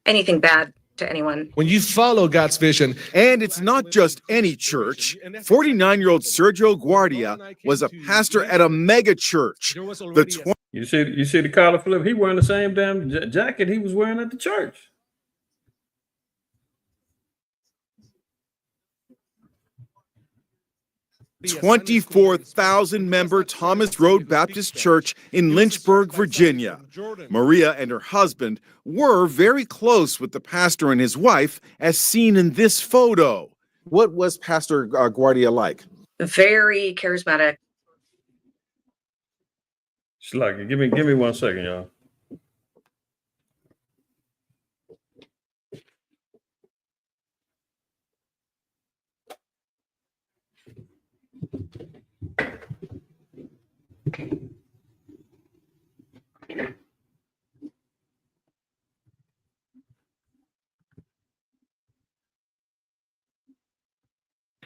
S7: anything bad to anyone.
S8: When you follow God's vision.
S6: And it's not just any church. 49-year-old Sergio Guardia was a pastor at a mega church.
S2: You see the collar flip? He wearing the same damn jacket he was wearing at the church.
S6: The 24,000-member Thomas Road Baptist Church in Lynchburg, Virginia. Maria and her husband were very close with the pastor and his wife, as seen in this photo. What was Pastor Guardia like?
S7: Very charismatic.
S2: Sluggy, give me 1 second, y'all.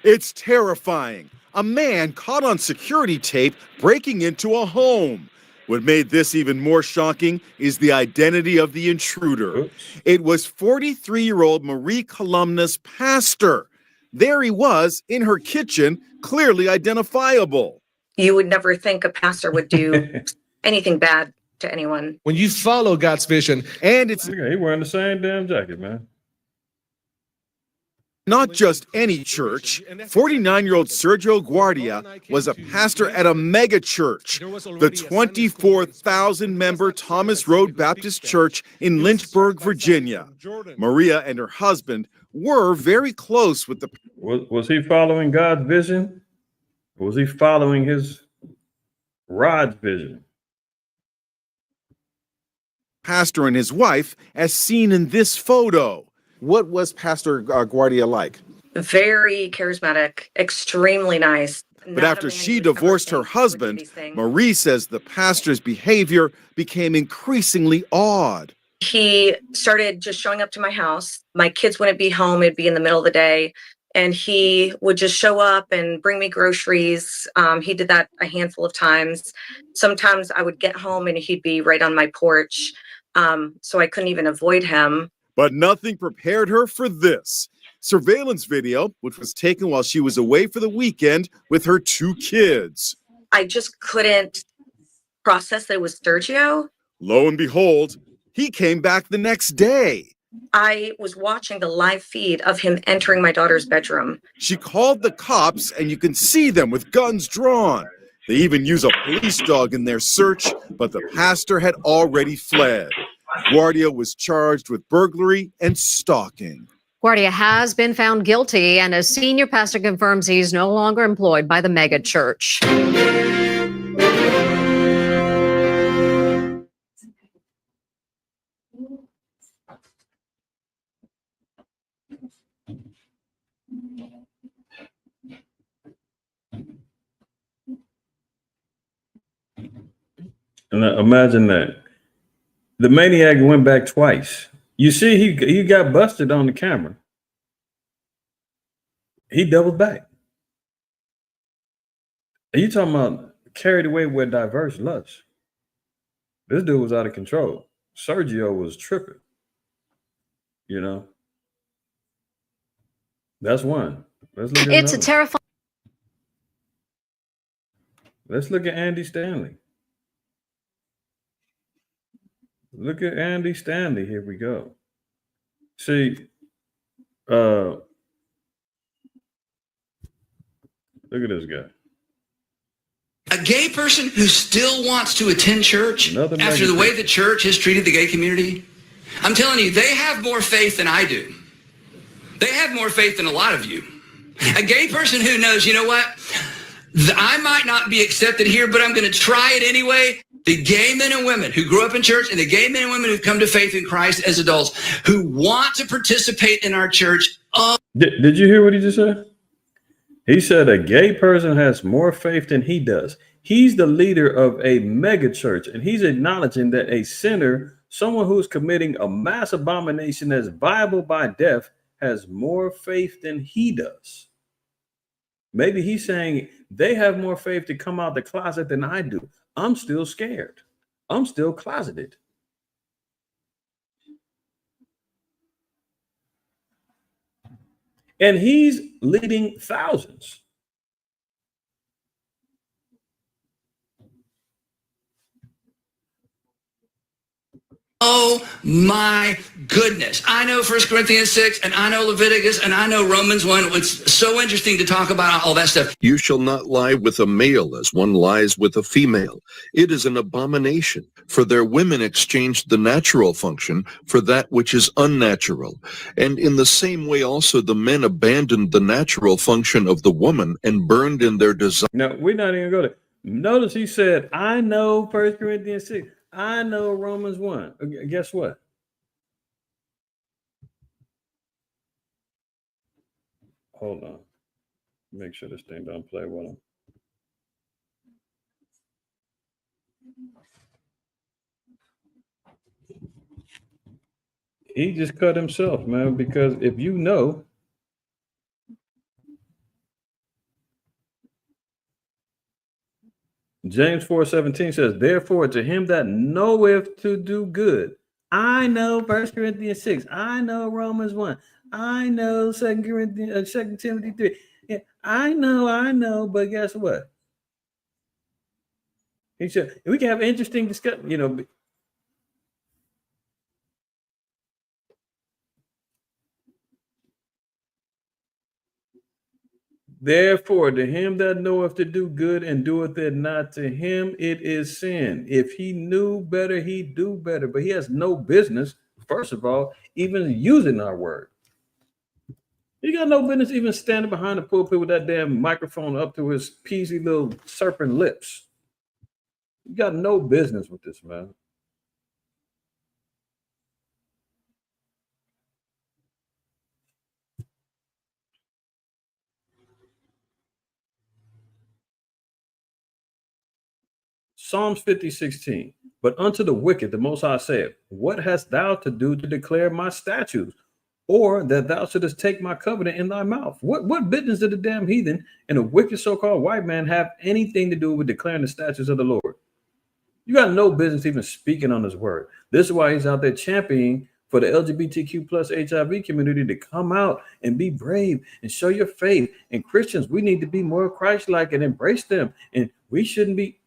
S6: It's terrifying. A man caught on security tape breaking into a home. What made this even more shocking is the identity of the intruder.
S2: Oops.
S6: It was 43-year-old Marie Columna's pastor. There he was in her kitchen, clearly identifiable.
S7: You would never think a pastor would do anything bad to anyone.
S8: When you follow God's vision.
S6: And it's
S2: He wearing the same damn jacket, man.
S6: not just any church. 49-year-old Sergio Guardia was a pastor at a mega church, the 24,000-member Thomas Road Baptist Church in Lynchburg, Virginia. Maria and her husband were very close with the
S2: Was he following God's vision? Or was he following his Rod's vision?
S6: pastor and his wife, as seen in this photo. What was Pastor Guardia like?
S7: Very charismatic, extremely nice.
S6: But after she divorced her husband, Marie says the pastor's behavior became increasingly odd.
S7: He started just showing up to my house. My kids wouldn't be home. It'd be in the middle of the day. And he would just show up and bring me groceries. He did that a handful of times. Sometimes I would get home and he'd be right on my porch. So I couldn't even avoid him.
S6: But nothing prepared her for this. Surveillance video, which was taken while she was away for the weekend with her 2 kids.
S7: I just couldn't process that it was Sergio.
S6: Lo and behold, he came back the next day.
S7: I was watching the live feed of him entering my daughter's bedroom.
S6: She called the cops, and you can see them with guns drawn. They even use a police dog in their search, but the pastor had already fled. Guardia was charged with burglary and stalking.
S5: Guardia has been found guilty, and a senior pastor confirms he's no longer employed by the mega church.
S2: And imagine that. The maniac went back twice. You see, he got busted on the camera. He doubled back. And you talking about carried away with diverse lust. This dude was out of control. Sergio was tripping. You know? That's one. Let's look at
S5: It's
S2: another.
S5: a terrifying.
S2: Let's look at Andy Stanley. Look at Andy Stanley. Here we go. See, look at this guy.
S9: A gay person who still wants to attend church
S2: Another
S9: after the way
S2: negative.
S9: the church has treated the gay community, I'm telling you, they have more faith than I do. They have more faith than a lot of you. A gay person who knows, you know what? I might not be accepted here, but I'm going to try it anyway. The gay men and women who grew up in church and the gay men and women who come to faith in Christ as adults who want to participate in our church.
S2: Did you hear what he just said? He said a gay person has more faith than he does. He's the leader of a mega church, and he's acknowledging that a sinner, someone who's committing a mass abomination that's viable by death, has more faith than he does. Maybe he's saying they have more faith to come out the closet than I do. I'm still scared. I'm still closeted. And he's leading thousands.
S9: Oh my goodness. I know 1 Corinthians 6 and I know Leviticus and I know Romans 1. It's so interesting to talk about all that stuff.
S10: You shall not lie with a male as one lies with a female. It is an abomination. For their women exchanged the natural function for that which is unnatural. And in the same way also the men abandoned the natural function of the woman and burned in their desire.
S2: No, we're not even going to. Notice he said, I know 1 Corinthians 6. I know Romans 1. Guess what? Hold on. Make sure this thing don't play with him. He just cut himself, man, because if you know, James 4:17 says, therefore, to him that knoweth to do good. I know 1 Corinthians 6. I know Romans 1. I know 2 Timothy 3. Yeah, I know, but guess what? He said, we can have interesting discussion, Therefore, to him that knoweth to do good and doeth it not, to him it is sin. If he knew better, he'd do better. But he has no business, first of all, even using our word. He got no business even standing behind the pulpit with that damn microphone up to his peasy little serpent lips. You got no business with this, man. Psalms 50:16. But unto the wicked, the Most High said, what hast thou to do to declare my statutes, or that thou shouldest take my covenant in thy mouth? What business did the damn heathen and a wicked so-called white man have anything to do with declaring the statutes of the Lord? You got no business even speaking on his word. This is why he's out there championing for the LGBTQ plus HIV community to come out and be brave and show your faith. And Christians, we need to be more Christ-like and embrace them. And we shouldn't be.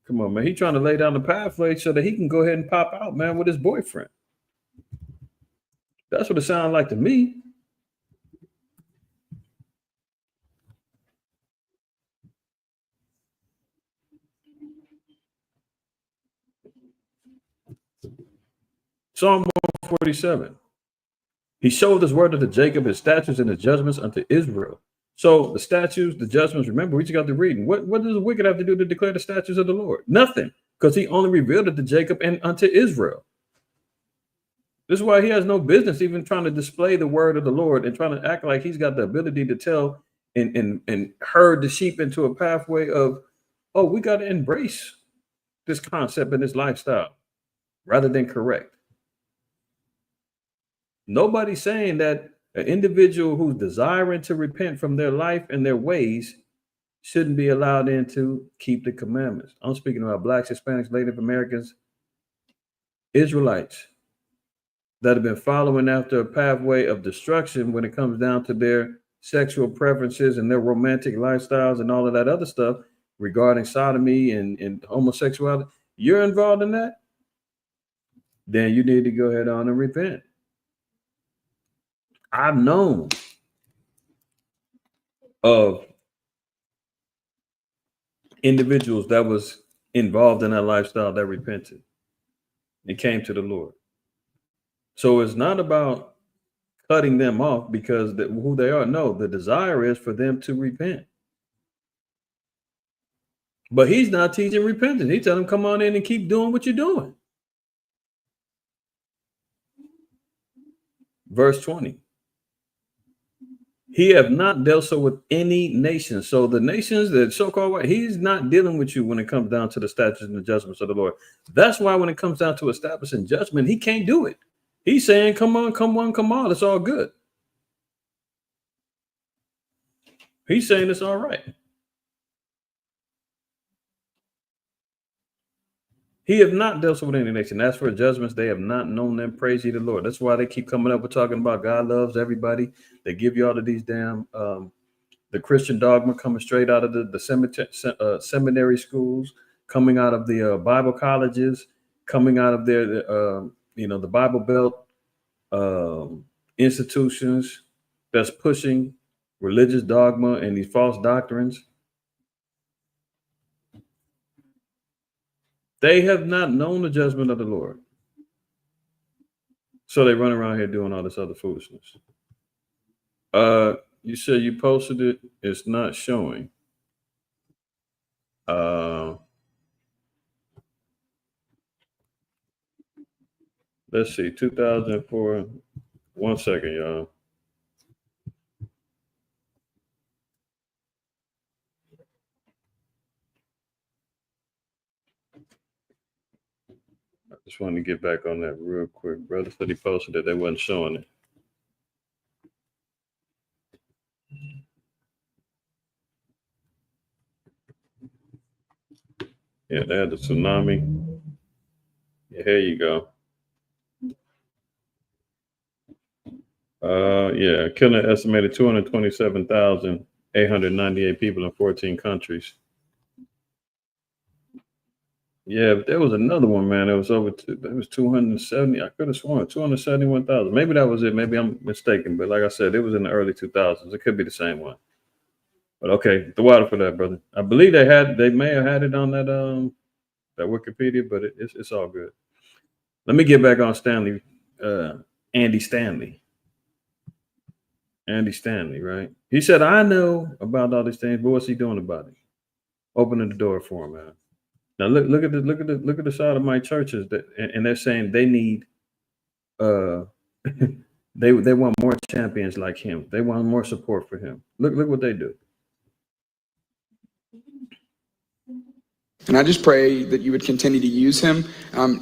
S2: Come on, man. He's trying to lay down the pathway so that he can go ahead and pop out, man, with his boyfriend. That's what it sounds like to me. Psalm 147. He showed his word unto Jacob, his statutes and his judgments unto Israel. So the statutes, the judgments, remember, we just got to reading. What does the wicked have to do to declare the statutes of the Lord? Nothing, because he only revealed it to Jacob and unto Israel. This is why he has no business even trying to display the word of the Lord and trying to act like he's got the ability to tell and herd the sheep into a pathway of, oh, we got to embrace this concept and this lifestyle rather than correct. Nobody's saying that an individual who's desiring to repent from their life and their ways shouldn't be allowed in to keep the commandments. I'm speaking about Blacks, Hispanics, Native Americans, Israelites that have been following after a pathway of destruction when it comes down to their sexual preferences and their romantic lifestyles and all of that other stuff regarding sodomy and homosexuality. You're involved in that? Then you need to go ahead on and repent. I've known of individuals that was involved in that lifestyle that repented and came to the Lord. So it's not about cutting them off because who they are. No, the desire is for them to repent. But he's not teaching repentance. He's telling them, come on in and keep doing what you're doing. Verse 20. He have not dealt so with any nation. So the nations that so-called white, he's not dealing with you when it comes down to the statutes and the judgments of the Lord. That's why when it comes down to establishing judgment, he can't do it. He's saying, come on, come on, come on. It's all good. He's saying it's all right. He have not dealt with any nation. As for judgments, they have not known them. Praise ye the Lord. That's why they keep coming up with talking about God loves everybody. They give you all of these damn the Christian dogma coming straight out of the seminary schools, coming out of the Bible colleges, coming out of their the Bible Belt institutions that's pushing religious dogma and these false doctrines. They have not known the judgment of the Lord. So they run around here doing all this other foolishness. You said you posted it. It's not showing. Let's see, 2004. 1 second, y'all. I just wanted to get back on that real quick. Brother said he posted it. They wasn't showing it. Yeah, they had the tsunami. Yeah, here you go. Yeah, killing an estimated 227,898 people in 14 countries. Yeah, but there was another one, man. It was it was 270. I could have sworn 271,000. Maybe that was it. Maybe I'm mistaken. But like I said, it was in the early 2000s. It could be the same one. But okay, the water for that, brother. I believe they may have had it on that that Wikipedia, but it's all good. Let me get back on Stanley, Andy Stanley. Andy Stanley, right? He said, I know about all these things, but what's he doing about it? Opening the door for him, man. Now look at the sodomite churches and they're saying they need they want more champions like him. They want more support for him. Look what they do.
S11: And I just pray that you would continue to use him,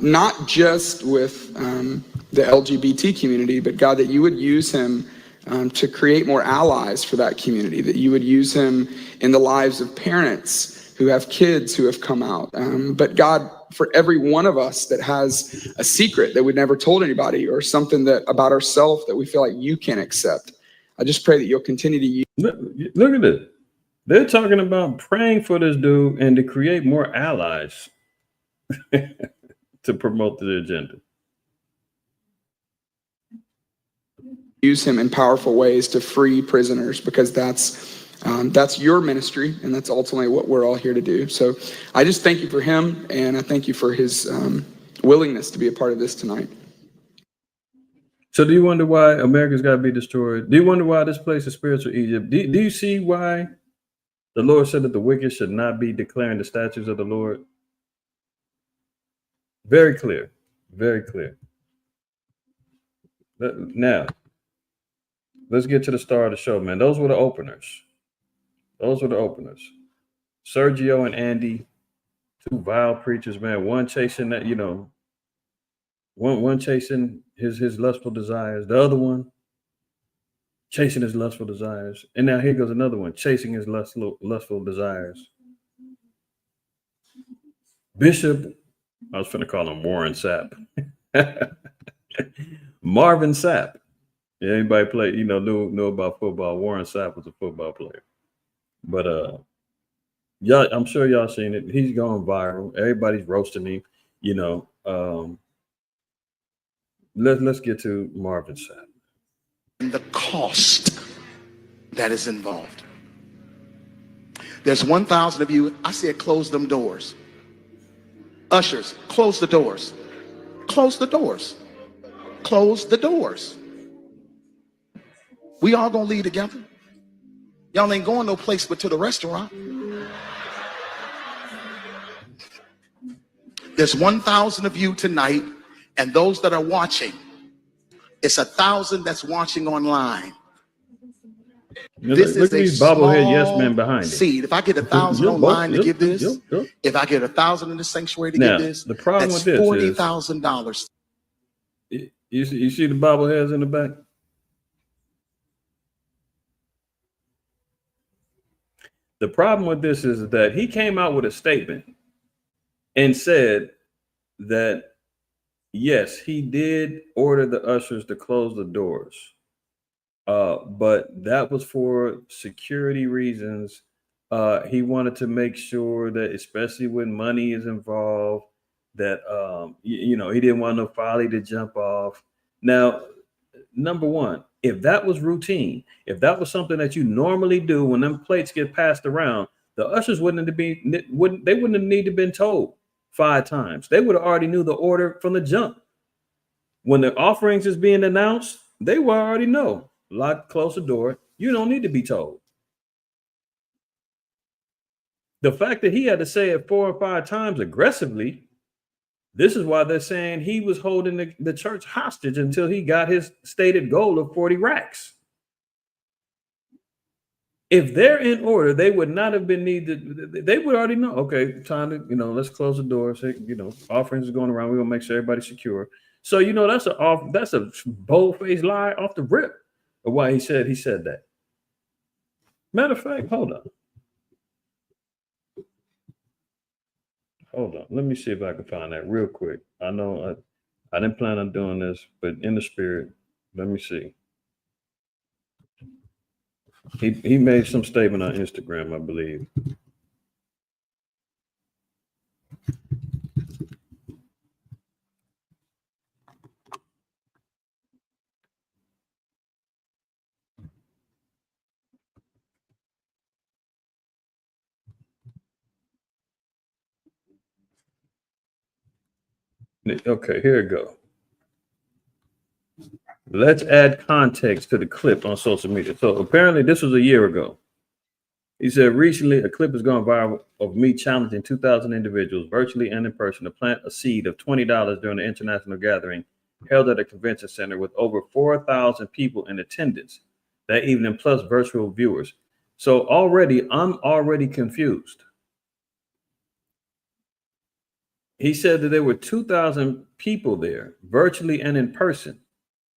S11: not just with the LGBT community, but God, that you would use him to create more allies for that community, that you would use him in the lives of parents who have kids who have come out. But God, for every one of us that has a secret that we've never told anybody or something that about ourselves that we feel like you can't accept, I just pray that you'll continue to use.
S2: Look at this. They're talking about praying for this dude and to create more allies to promote the agenda.
S11: Use him in powerful ways to free prisoners, because that's your ministry, and that's ultimately what we're all here to do. So I just thank you for him, and I thank you for his willingness to be a part of this tonight.
S2: So do you wonder why America's got to be destroyed? Do you wonder why this place is spiritual Egypt? Do you see why the Lord said that the wicked should not be declaring the statutes of the Lord? Very clear. Very clear. Now, let's get to the star of the show, man. Those were the openers. Sergio and Andy, two vile preachers, man. One chasing that, one chasing his lustful desires. The other one chasing his lustful desires. And now here goes another one chasing his lustful desires. Bishop, I was finna call him Warren Sapp. Marvin Sapp. Yeah, anybody play, knew about football. Warren Sapp was a football player. But y'all, I'm sure y'all seen it. He's going viral. Everybody's roasting him. Let's get to Marvin Sapp.
S12: And the cost that is involved. There's 1,000 of you. I said, close them doors. Ushers, close the doors. Close the doors. Close the doors. We all gonna leave together. Y'all ain't going no place but to the restaurant. There's 1,000 of you tonight, and those that are watching, it's 1,000 that's watching online. This
S2: Look
S12: is
S2: at
S12: a
S2: these bobblehead yes men
S12: small
S2: behind it.
S12: seed. If I get 1,000 online to give this,
S2: Yep.
S12: if I get 1,000 in the sanctuary to
S2: Now,
S12: give this,
S2: the problem
S12: that's
S2: with this is
S12: $40,000.
S2: you see the bobbleheads in the back? The problem with this is that he came out with a statement and said that, yes, he did order the ushers to close the doors. But that was for security reasons. He wanted to make sure that, especially when money is involved, that he didn't want no folly to jump off. Now, number one, if that was routine, if that was something that you normally do when them plates get passed around, the ushers wouldn't have need to been told 5 times. They would have already knew the order from the jump. When the offerings is being announced, they will already know. Lock, close the door. You don't need to be told. The fact that he had to say it 4 or 5 times aggressively, this is why they're saying he was holding the church hostage until he got his stated goal of 40 racks. If they're in order, they would not have been needed. They would already know, okay, time to, let's close the door. So, offerings are going around. We're going to make sure everybody's secure. So, that's a bold-faced lie off the rip of why he said that. Matter of fact, hold on. Let me see if I can find that real quick. I know I didn't plan on doing this, but in the spirit, let me see. He made some statement on Instagram, I believe. Okay, here we go. Let's add context to the clip on social media. So apparently this was a year ago. He said, recently a clip has gone viral of me challenging 2,000 individuals, virtually and in person, to plant a seed of $20 during the international gathering held at a convention center with over 4,000 people in attendance that evening, plus virtual viewers. So I'm already confused. He said that there were 2,000 people there, virtually and in person.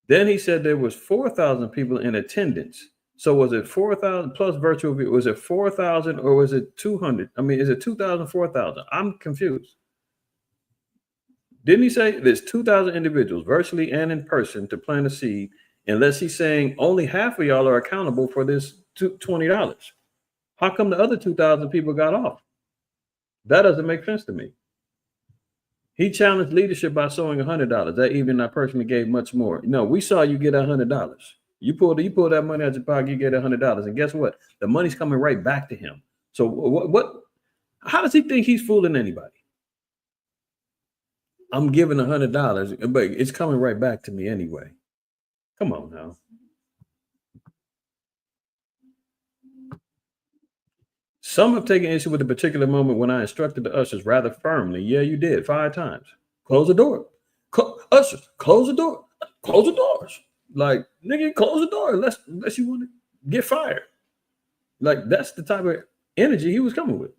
S2: Then he said there was 4,000 people in attendance. So was it 4,000 plus virtual view? Was it 4,000 or was it 200? I mean, is it 2,000, 4,000? I'm confused. Didn't he say there's 2,000 individuals, virtually and in person, to plant a seed, unless he's saying only half of y'all are accountable for this $20? How come the other 2,000 people got off? That doesn't make sense to me. He challenged leadership by sowing $100. That evening, I personally gave much more. No, we saw you get $100. You pull that money out your pocket, you get $100, and guess what? The money's coming right back to him. So what? How does he think he's fooling anybody? I'm giving $100, but it's coming right back to me anyway. Come on now. Some have taken issue with the particular moment when I instructed the ushers rather firmly. Yeah, you did 5 times. Close the door. Ushers, close the door. Close the doors. Like, nigga, close the door unless you want to get fired. Like, that's the type of energy he was coming with.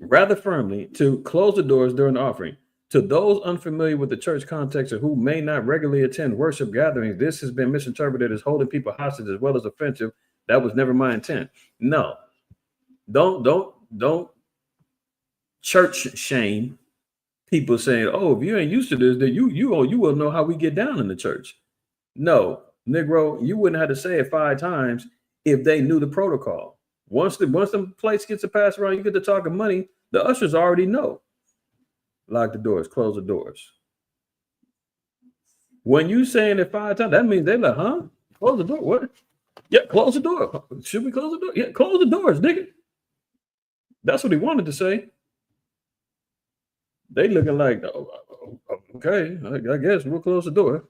S2: Rather firmly to close the doors during the offering. To those unfamiliar with the church context or who may not regularly attend worship gatherings, this has been misinterpreted as holding people hostage as well as offensive. That was never my intent. No, don't church shame people saying, "Oh, if you ain't used to this, then you will know how we get down in the church." No, Negro, you wouldn't have to say it 5 times if they knew the protocol. Once the plates gets to pass around, you get to talking money. The ushers already know. Lock the doors, close the doors. When you saying it 5 times, that means they're like, huh? Close the door. What? Yeah, close the door. Should we close the door? Yeah, close the doors, nigga. That's what he wanted to say. They looking like, oh, okay, I guess we'll close the door.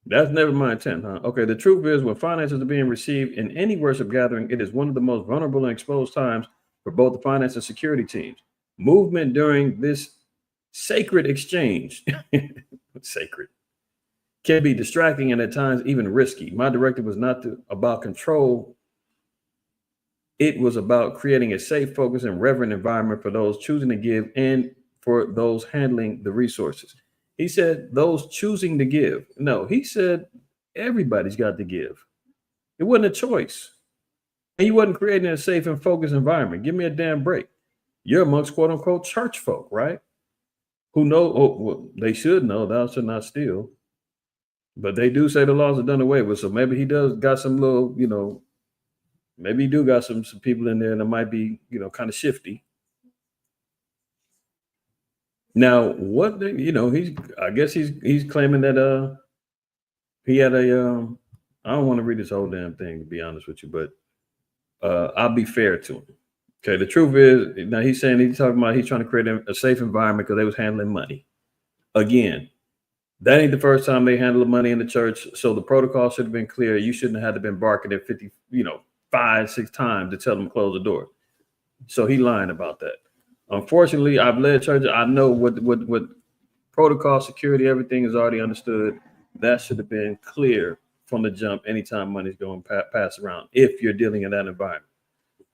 S2: That's never my intent, huh? Okay, the truth is when finances are being received in any worship gathering, it is one of the most vulnerable and exposed times for both the finance and security teams. Movement during this sacred exchange. Sacred. can be distracting and at times even risky. My directive was not about control. It was about creating a safe, focused, and reverent environment for those choosing to give and for those handling the resources. He said those choosing to give. No, he said everybody's got to give. It wasn't a choice. And you wasn't creating a safe and focused environment. Give me a damn break. You're amongst quote unquote church folk, right? Who know, well, they should know thou shalt not steal. But they do say the laws are done away with. So maybe he does got some little, maybe he do got some people in there that might be, kind of shifty. Now, what, I guess he's claiming that he had a, I don't want to read this whole damn thing, to be honest with you, but I'll be fair to him. Okay, the truth is, now he's saying he's talking about he's trying to create a safe environment because they was handling money. Again, that ain't the first time they handled money in the church, so the protocol should have been clear. You shouldn't have had to been barking at 50, 5, 6 times to tell them to close the door. So he lying about that. Unfortunately, I've led churches. I know what protocol, security, everything is already understood. That should have been clear from the jump anytime money's going pass around if you're dealing in that environment.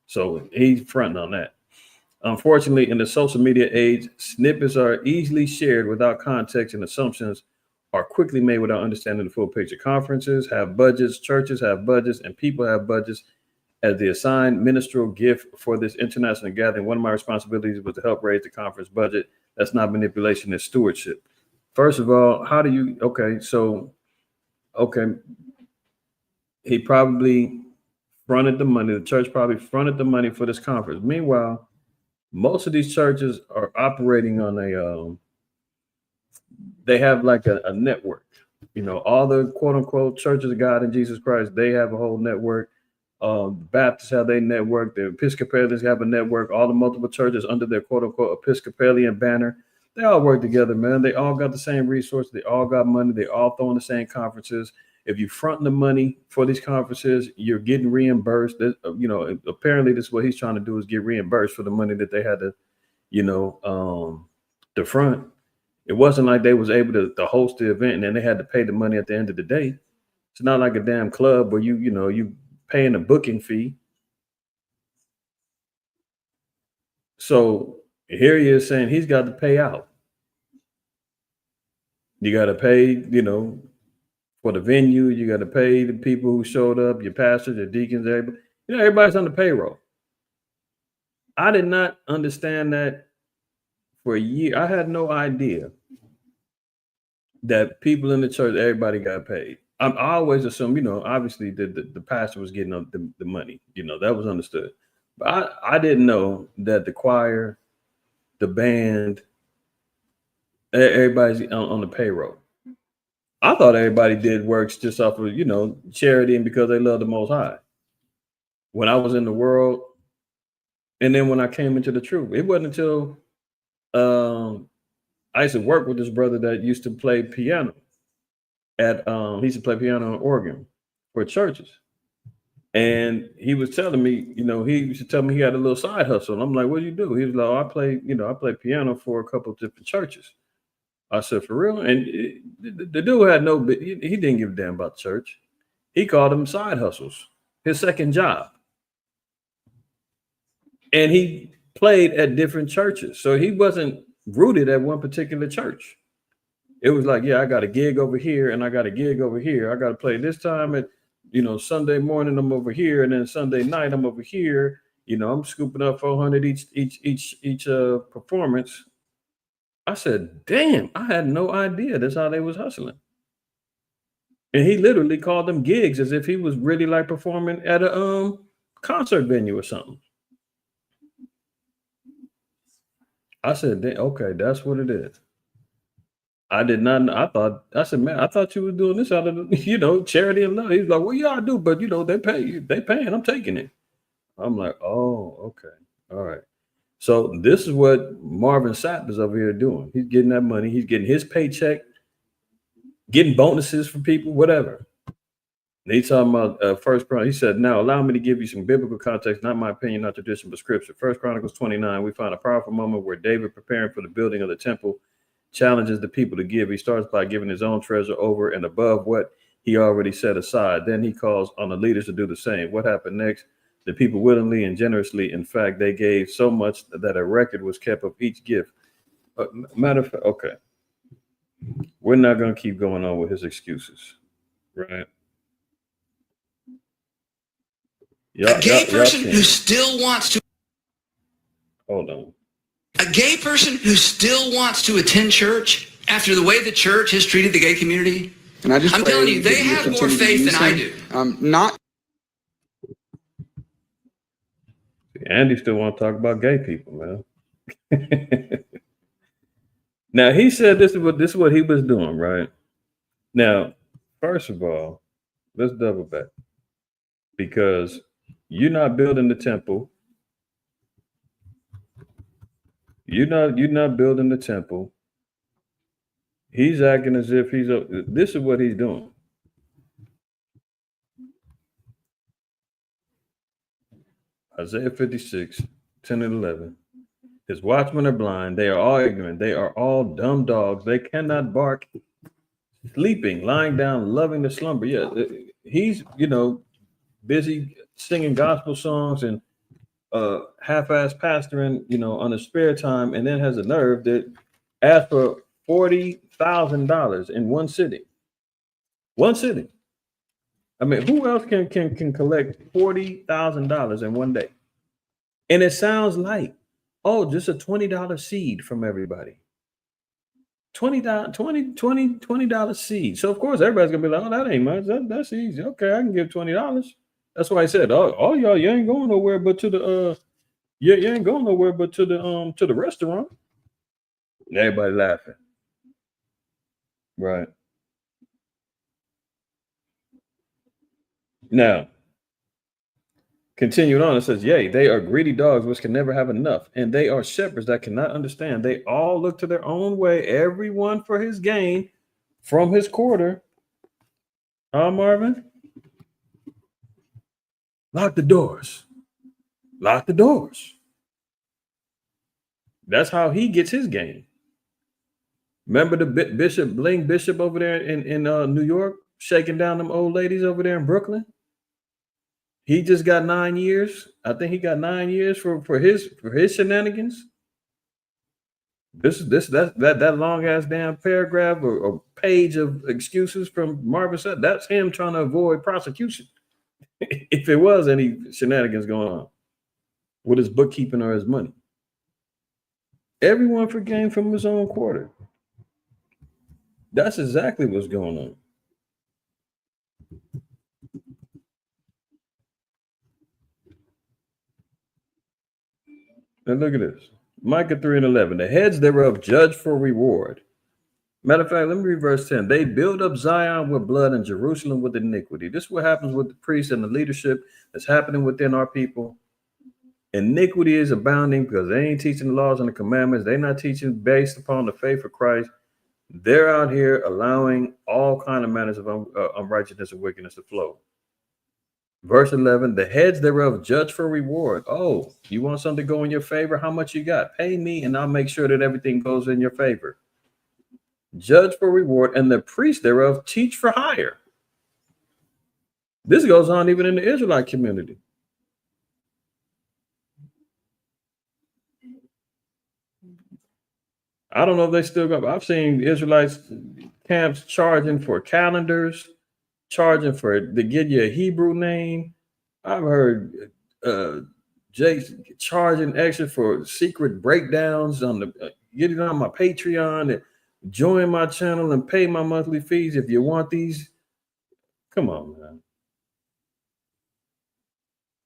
S2: So he's fronting on that. Unfortunately, in the social media age, snippets are easily shared without context and assumptions are quickly made without understanding the full picture. Conferences have budgets, churches have budgets, and people have budgets. As the assigned ministerial gift for this international gathering, one of my responsibilities was to help raise the conference budget. That's not manipulation, it's stewardship. First of all, how do you, he probably fronted the money. The church probably fronted the money for this conference. Meanwhile, most of these churches are operating on they have like a network. All the quote unquote churches of God in Jesus Christ, they have a whole network. Baptists have their network. The Episcopalians have a network. All the multiple churches under their quote unquote Episcopalian banner, they all work together, man. They all got the same resources. They all got money. They all throwing the same conferences. If you front the money for these conferences, you're getting reimbursed. Apparently this is what he's trying to do is get reimbursed for the money that they had to, to front. It wasn't like they was able to host the event and then they had to pay the money at the end of the day. It's not like a damn club where you paying a booking fee. So here he is saying he's got to pay out. You got to pay, for the venue, you got to pay the people who showed up, your pastors, your deacons, everybody. Everybody's on the payroll. I did not understand that for a year. I had no idea that people in the church, everybody got paid. I always assume, obviously the pastor was getting the money, that was understood. But I didn't know that the choir, the band, everybody's on the payroll. I thought everybody did works just off of, charity and because they love the Most High. When I was in the world, and then when I came into the truth, it wasn't until I used to work with this brother that used to play piano he used to play piano in Oregon for churches. And he was telling me, he used to tell me he had a little side hustle. And I'm like, what do you do? He was like, I play piano for a couple of different churches. I said, for real? And the dude had he didn't give a damn about the church. He called them side hustles, his second job. And he played at different churches. So he wasn't rooted at one particular church. It was like, yeah, I got a gig over here and I got a gig over here. I got to play this time at, Sunday morning, I'm over here. And then Sunday night, I'm over here. I'm scooping up 400 each performance. I said, damn, I had no idea that's how they was hustling. And he literally called them gigs as if he was really like performing at a concert venue or something. I said, okay, that's what it is. I did not know. I said, man, I thought you were doing this out of, charity and love. He's like, well, yeah, I do. But, they pay you. They paying. I'm taking it. I'm like, oh, okay. All right. So this is what Marvin Sapp is over here doing. He's getting that money. He's getting his paycheck, getting bonuses for people, whatever. And he's talking about First Chronicles. He said, now allow me to give you some biblical context, not my opinion, not tradition, but scripture. First Chronicles 29, we find a powerful moment where David preparing for the building of the temple challenges the people to give. He starts by giving his own treasure over and above what he already set aside. Then he calls on the leaders to do the same. What happened next? The people willingly and generously, in fact, they gave so much that a record was kept of each gift. Matter of fact, okay. We're not going to keep going on with his excuses, right?
S9: A gay person who still wants to.
S2: Hold on.
S9: A gay person who still wants to attend church after the way the church has treated the gay community.
S11: And I just
S9: I'm telling you, they have more faith than I do.
S11: Not.
S2: Andy still want to talk about gay people, man. Now he said this is what he was doing, right? Now, first of all, let's double back, because you're not building the temple. You're not building the temple. He's acting as if this is what he's doing. Isaiah 56, 10 and 11. His watchmen are blind. They are all ignorant. They are all dumb dogs. They cannot bark. Sleeping, lying down, loving to slumber. Yeah, he's, busy singing gospel songs and half-ass pastoring, on his spare time, and then has a nerve that asked for $40,000 in one sitting. One sitting. I mean, who else can collect $40,000 in one day? And it sounds like, just a $20 seed from everybody. $20 seed. So of course everybody's gonna be like, oh, that ain't much. That's easy. Okay, I can give $20. That's why I said, all y'all, you ain't going nowhere but to the you ain't going nowhere but to the restaurant. Everybody laughing. Right. Now, continuing on, it says, yea, they are greedy dogs which can never have enough, and they are shepherds that cannot understand. They all look to their own way, everyone for his gain from his quarter. Marvin? Lock the doors. Lock the doors. That's how he gets his gain. Remember the Bishop over there in New York, shaking down them old ladies over there in Brooklyn? He just got 9 years. I think he got 9 years for his shenanigans. That long ass damn paragraph or page of excuses from Marvin Sapp, that's him trying to avoid prosecution. If there was any shenanigans going on with his bookkeeping or his money. Everyone for gain from his own quarter. That's exactly what's going on. And look at this. Micah 3 and 11. The heads thereof judge for reward. Matter of fact, let me read verse 10. They build up Zion with blood and Jerusalem with iniquity. This is what happens with the priests and the leadership that's happening within our people. Iniquity is abounding because they ain't teaching the laws and the commandments. They're not teaching based upon the faith of Christ. They're out here allowing all kind of manners of unrighteousness and wickedness to flow. Verse 11, the heads thereof judge for reward. Oh, you want something to go in your favor? How much you got? Pay me and I'll make sure that everything goes in your favor. Judge for reward, and the priests thereof teach for hire. This goes on even in the Israelite community. I don't know if they still go. I've seen Israelites camps charging for calendars, charging to give you a Hebrew name. I've heard Jake charging extra for secret breakdowns on get it on my Patreon and join my channel and pay my monthly fees if you want these. Come on, man.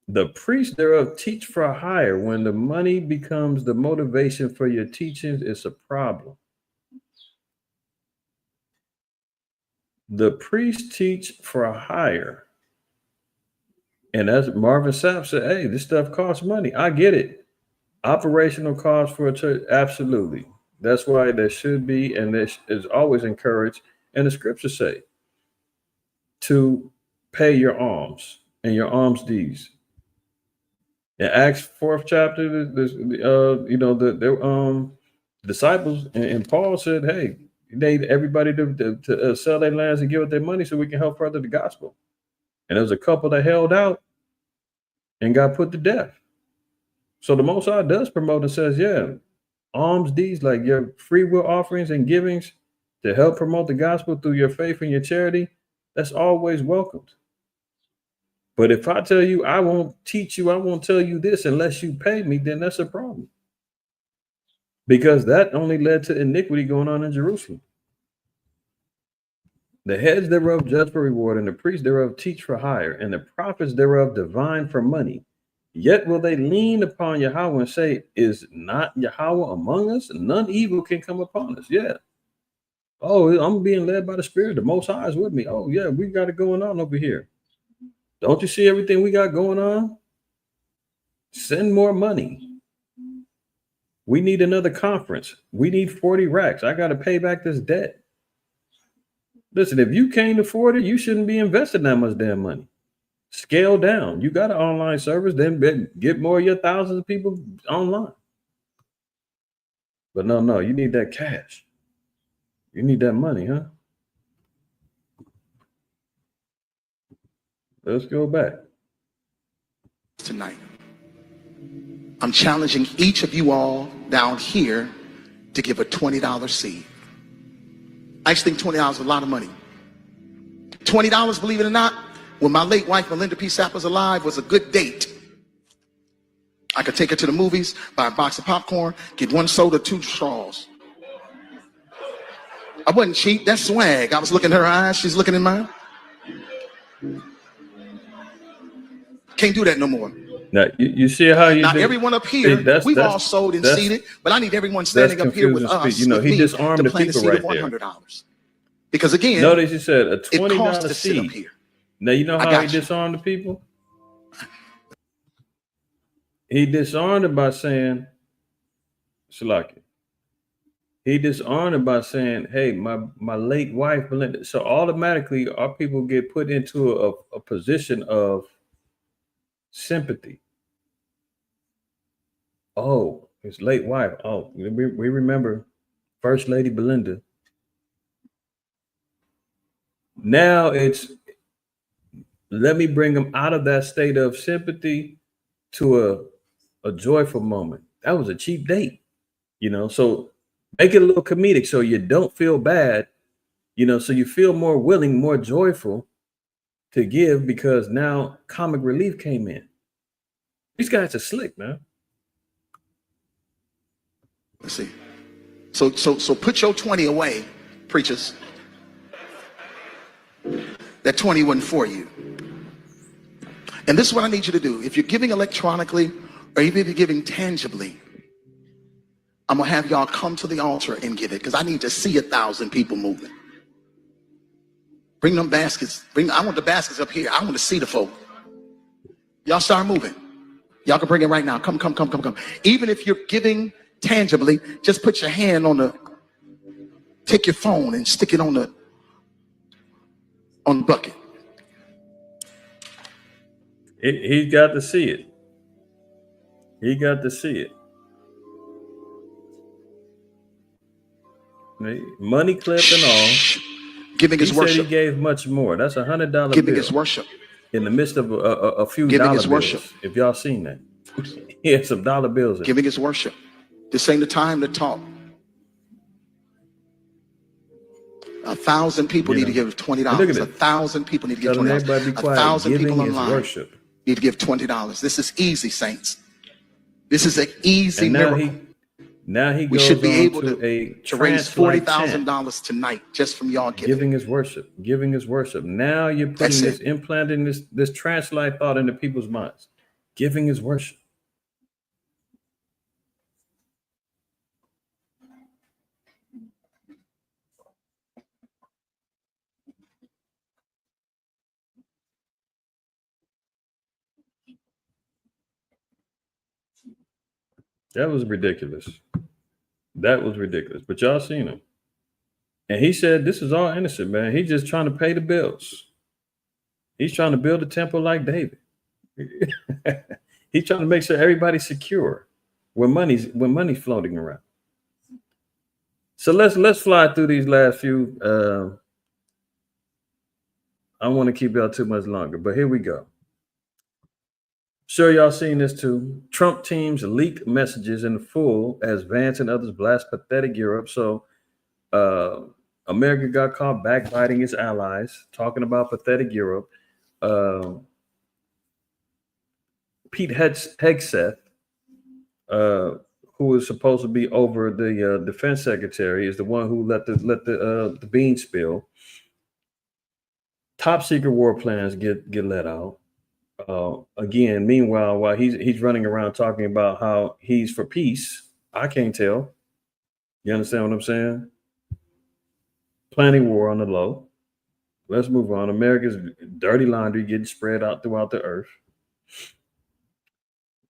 S2: The priests thereof teach for hire. When the money becomes the motivation for your teachings, it's a problem. The priests teach for hire. And as Marvin Sapp said, hey, this stuff costs money. I get it. Operational costs for a church, absolutely. That's why there should be, and this is always encouraged, and the scriptures say, to pay your alms and your alms deeds. In Acts 4th chapter, disciples, and Paul said, hey, you need everybody to sell their lands and give up their money so we can help further the gospel. And there was a couple that held out and got put to death. So the Most High does promote and says, yeah, alms deeds like your free will offerings and givings to help promote the gospel through your faith and your charity, that's always welcomed. But if I tell you I won't teach you, I won't tell you this unless you pay me, then that's a problem. Because that only led to iniquity going on in Jerusalem. The heads thereof judge for reward, and the priests thereof teach for hire, and the prophets thereof divine for money. Yet will they lean upon Yahweh and say, is not Yahweh among us? None evil can come upon us. Yeah. Oh, I'm being led by the Spirit. The Most High is with me. Oh, yeah, we got it going on over here. Don't you see everything we got going on? Send more money. We need another conference. We need 40 racks. I got to pay back this debt. Listen, if you can't afford it, you shouldn't be investing that much damn money. Scale down. You got an online service, then get more of your thousands of people online. But no, you need that cash. You need that money, huh? Let's go back.
S12: Tonight, I'm challenging each of you all down here to give a $20 seed. I just think $20 is a lot of money. $20, believe it or not, when my late wife, Melinda P. Sapp, was alive, was a good date. I could take her to the movies, buy a box of popcorn, get one soda, 2 straws. I wasn't cheap, that's swag. I was looking in her eyes, she's looking in mine. Can't do that no more.
S2: Now, you see how you
S12: Not
S2: do,
S12: everyone up here, we've all sold and seeded, but I need everyone standing up here with us.
S2: You know, he disarmed the people right there.
S12: $100. Because again,
S2: notice you said a $20
S12: costs to sit up
S2: seed.
S12: here.
S2: Now, you know how he disarmed the people? He disarmed it by saying, Shalaki. He disarmed it by saying, hey, my late wife, Melinda. So automatically our people get put into a position of sympathy. Oh, his late wife. Oh, we remember First Lady Belinda. Now it's, let me bring them out of that state of sympathy to a joyful moment. That was a cheap date, you know, so make it a little comedic so you don't feel bad, you know, so you feel more willing, more joyful to give because now comic relief came in. These guys are slick, man.
S12: Let's see. So put your 20 away, preachers. That 20 wasn't for you. And this is what I need you to do. If you're giving electronically or even if you're giving tangibly, I'm gonna have y'all come to the altar and give it because I need to see 1,000 people moving. Bring them baskets. I want the baskets up here. I want to see the folk. Y'all start moving. Y'all can bring it right now. Come. Even if you're giving tangibly, just put your hand on take your phone and stick it on the bucket.
S2: He got to see it. He got to see it. Money clip and all.
S12: Giving is worship.
S2: He gave much more. That's $100 bill.
S12: Giving is worship.
S2: In the midst of a few
S12: giving
S2: dollar
S12: is worship.
S2: Bills, if y'all seen that. He had some dollar bills.
S12: Giving is worship. This ain't the time to talk. 1,000 people need to give $20. 1,000 people need to give $20. 1,000 people online need to give $20. This is easy, saints. This is an easy miracle.
S2: Now he goes
S12: we should be able to raise $40,000 tonight just from y'all giving.
S2: Giving is worship. Giving is worship. Now you're putting this, implanting this translate thought into people's minds. Giving is worship. That was ridiculous. That was ridiculous. But y'all seen him. And he said, this is all innocent, man. He's just trying to pay the bills. He's trying to build a temple like David. He's trying to make sure everybody's secure when money's floating around. So let's fly through these last few. I don't want to keep y'all too much longer, but here we go. Sure, y'all seen this too. Trump teams leaked messages in full as Vance and others blast pathetic Europe. So uh, America got caught backbiting its allies, talking about pathetic Europe. Uh, Pete Hegseth, who is supposed to be over the defense secretary, is the one who let the beans spill. Top secret war plans get let out. Again, meanwhile, while he's running around talking about how he's for peace, I can't tell. You understand what I'm saying? Planning war on the low. Let's move on. America's dirty laundry getting spread out throughout the earth.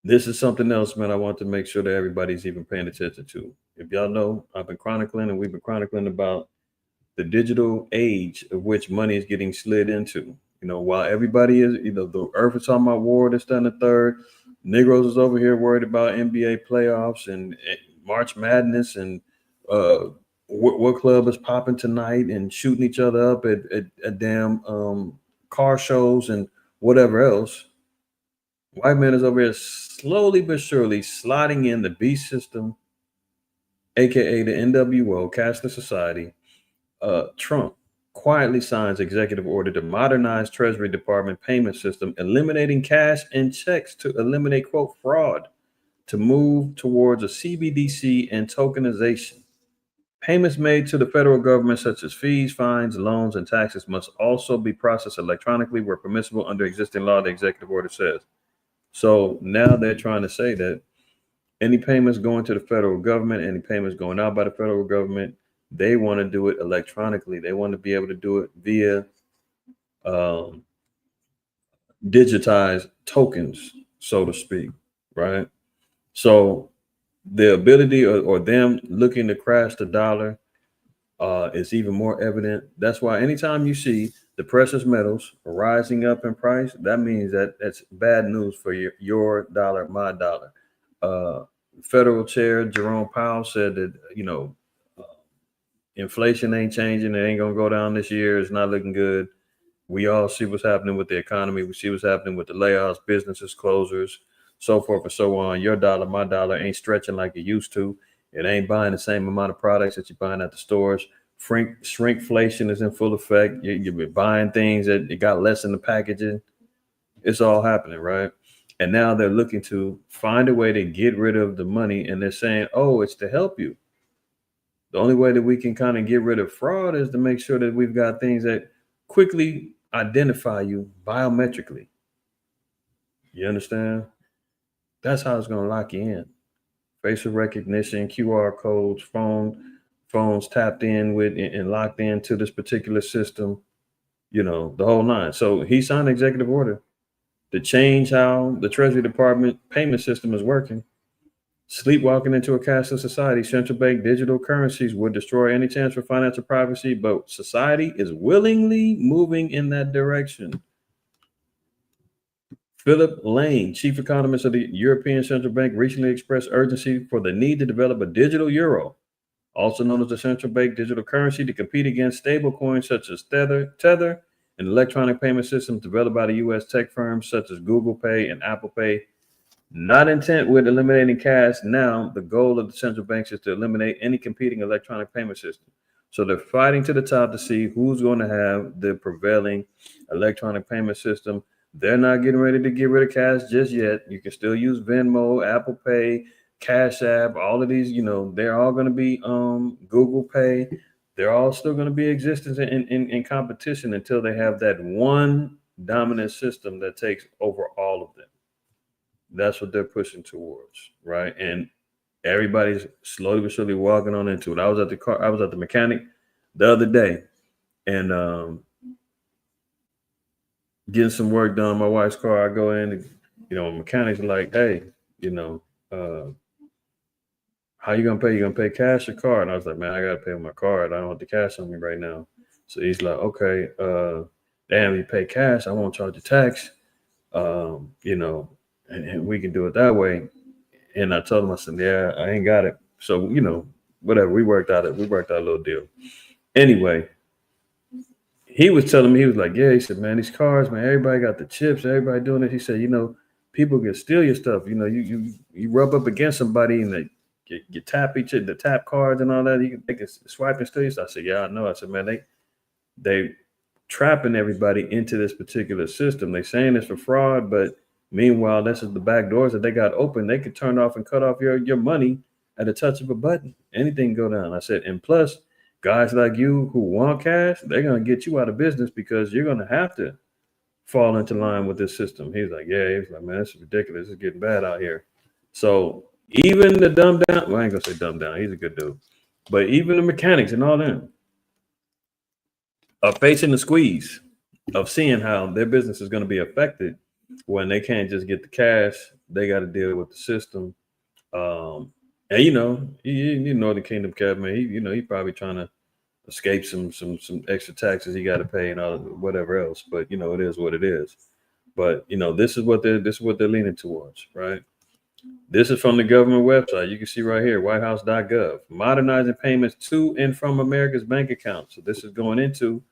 S2: This is something else, man, I want to make sure that everybody's even paying attention to. If y'all know, I've been chronicling and we've been chronicling about the digital age of which money is getting slid into. You know, while everybody is, the earth is talking about war, this, that, and the third. Negroes is over here worried about NBA playoffs and March Madness and what club is popping tonight and shooting each other up at damn car shows and whatever else. White man is over here slowly but surely sliding in the beast system, aka the NWO, cashless society. Trump quietly signs executive order to modernize Treasury Department payment system, eliminating cash and checks to eliminate, quote, fraud, to move towards a CBDC and tokenization. Payments made to the federal government, such as fees, fines, loans, and taxes, must also be processed electronically where permissible under existing law, the executive order says. So now they're trying to say that any payments going to the federal government, any payments going out by the federal government, they want to do it electronically. They want to be able to do it via digitized tokens, so to speak, right? So the ability or them looking to crash the dollar is even more evident. That's why anytime you see the precious metals rising up in price, that means that that's bad news for your dollar, my dollar. Federal Chair Jerome Powell said that, inflation ain't changing. It ain't going to go down this year. It's not looking good. We all see what's happening with the economy. We see what's happening with the layoffs, businesses, closures, so forth and so on. Your dollar, my dollar ain't stretching like it used to. It ain't buying the same amount of products that you're buying at the stores. Shrinkflation is in full effect. You've been buying things that it got less in the packaging. It's all happening, right? And now they're looking to find a way to get rid of the money. And they're saying, oh, it's to help you. The only way that we can kind of get rid of fraud is to make sure that we've got things that quickly identify you biometrically. You understand? That's how it's going to lock you in. Facial recognition, QR codes, phones tapped in with and locked into this particular system, the whole nine. So he signed an executive order to change how the Treasury Department payment system is working. Sleepwalking into a cashless society, central bank digital currencies would destroy any chance for financial privacy, but society is willingly moving in that direction. Philip Lane, chief economist of the European Central Bank, recently expressed urgency for the need to develop a digital euro, also known as the central bank digital currency, to compete against stablecoins such as Tether and electronic payment systems developed by the U.S. tech firms such as Google Pay and Apple Pay. Not intent with eliminating cash. Now, the goal of the central banks is to eliminate any competing electronic payment system. So they're fighting to the top to see who's going to have the prevailing electronic payment system. They're not getting ready to get rid of cash just yet. You can still use Venmo, Apple Pay, Cash App, all of these, they're all going to be Google Pay. They're all still going to be existence in competition until they have that one dominant system that takes over all of them. That's what they're pushing towards, right? And everybody's slowly but surely walking on into it. I was at the mechanic the other day and getting some work done on my wife's car. I go in, mechanics are like, hey, how you gonna pay? You gonna pay cash or card? And I was like, man, I gotta pay with my card. I don't want the cash on me right now. So he's like, okay, damn, you pay cash, I won't charge you tax. And we can do it that way. And I told him, I said, yeah, I ain't got it. So, whatever. We worked out a little deal. Anyway, he was telling me, he was like, yeah, he said, man, these cars, man, everybody got the chips, everybody doing it. He said, you know, people can steal your stuff. You know, you rub up against somebody and you tap the tap cards and all that. They can swipe and steal your stuff. I said, yeah, I know. I said, man, they trapping everybody into this particular system. They saying it's for fraud, but meanwhile, this is the back doors that they got open. They could turn off and cut off your money at a touch of a button. Anything go down. I said, and plus, guys like you who want cash, they're gonna get you out of business because you're gonna have to fall into line with this system. He's like, yeah, he's like, man, this is ridiculous. It's getting bad out here. So even the dumb down, well, I ain't gonna say dumb down, he's a good dude. But even the mechanics and all them are facing the squeeze of seeing how their business is going to be affected when they can't just get the cash. They got to deal with the system. And you know the Kingdom Cap, man, he probably trying to escape some extra taxes he got to pay and all whatever else. But you know, it is what it is. But you know, this is what they're leaning towards, right? This is from the government website. You can see right here, whitehouse.gov, modernizing payments to and from America's bank accounts. So this is going into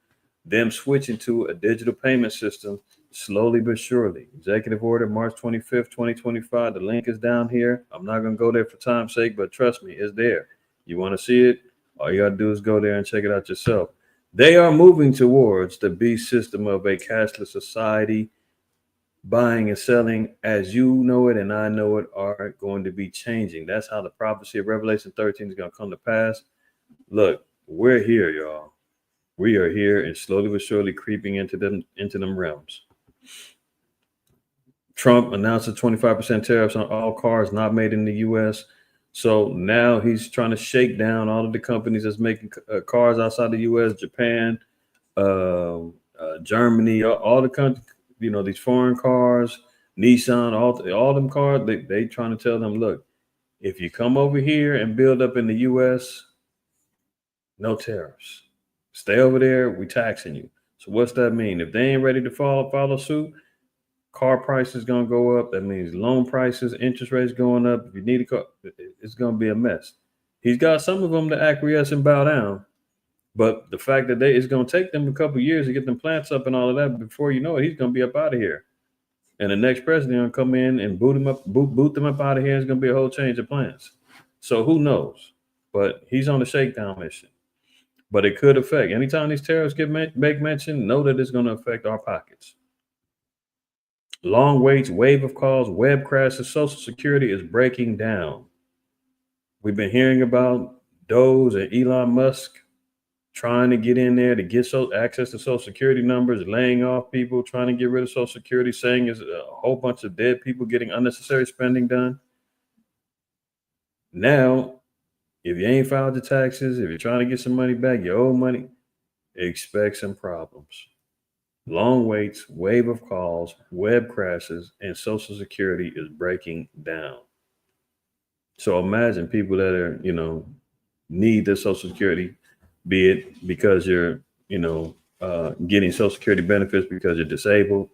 S2: them switching to a digital payment system slowly but surely. Executive order, March 25th, 2025. The link is down here. I'm not going to go there for time's sake, but trust me, it's there. You want to see it? All you got to do is go there and check it out yourself. They are moving towards the beast system of a cashless society. Buying and selling as you know it and I know it are going to be changing. That's how the prophecy of Revelation 13 is going to come to pass. Look, we're here, y'all. We are here and slowly but surely creeping into them realms. Trump announced a 25% tariffs on all cars not made in the U.S. So now he's trying to shake down all of the companies that's making cars outside the U.S., Japan, Germany, all the countries. You know, these foreign cars, Nissan, all them cars, they trying to tell them, look, if you come over here and build up in the U.S., no tariffs. Stay over there, we taxing you. So what's that mean? If they ain't ready to follow suit, car prices going to go up. That means loan prices, interest rates going up. If you need a car, it's going to be a mess. He's got some of them to acquiesce and bow down. But the fact that it's going to take them a couple of years to get them plants up and all of that, before you know it, he's going to be up out of here. And the next president will come in and boot them up out of here. It's going to be a whole change of plans. So who knows? But he's on a shakedown mission. But it could affect. Anytime these tariffs get make mention, know that it's going to affect our pockets. Long waits, wave of calls, web crashes, Social Security is breaking down. We've been hearing about Doge and Elon Musk trying to get in there to get access to Social Security numbers, laying off people, trying to get rid of Social Security, saying it's a whole bunch of dead people getting unnecessary spending done. Now, if you ain't filed your taxes, if you're trying to get some money back, your old money, expect some problems. Long waits, wave of calls, web crashes, and Social Security is breaking down. So imagine people that are, need the Social Security, be it because you're, getting Social Security benefits because you're disabled,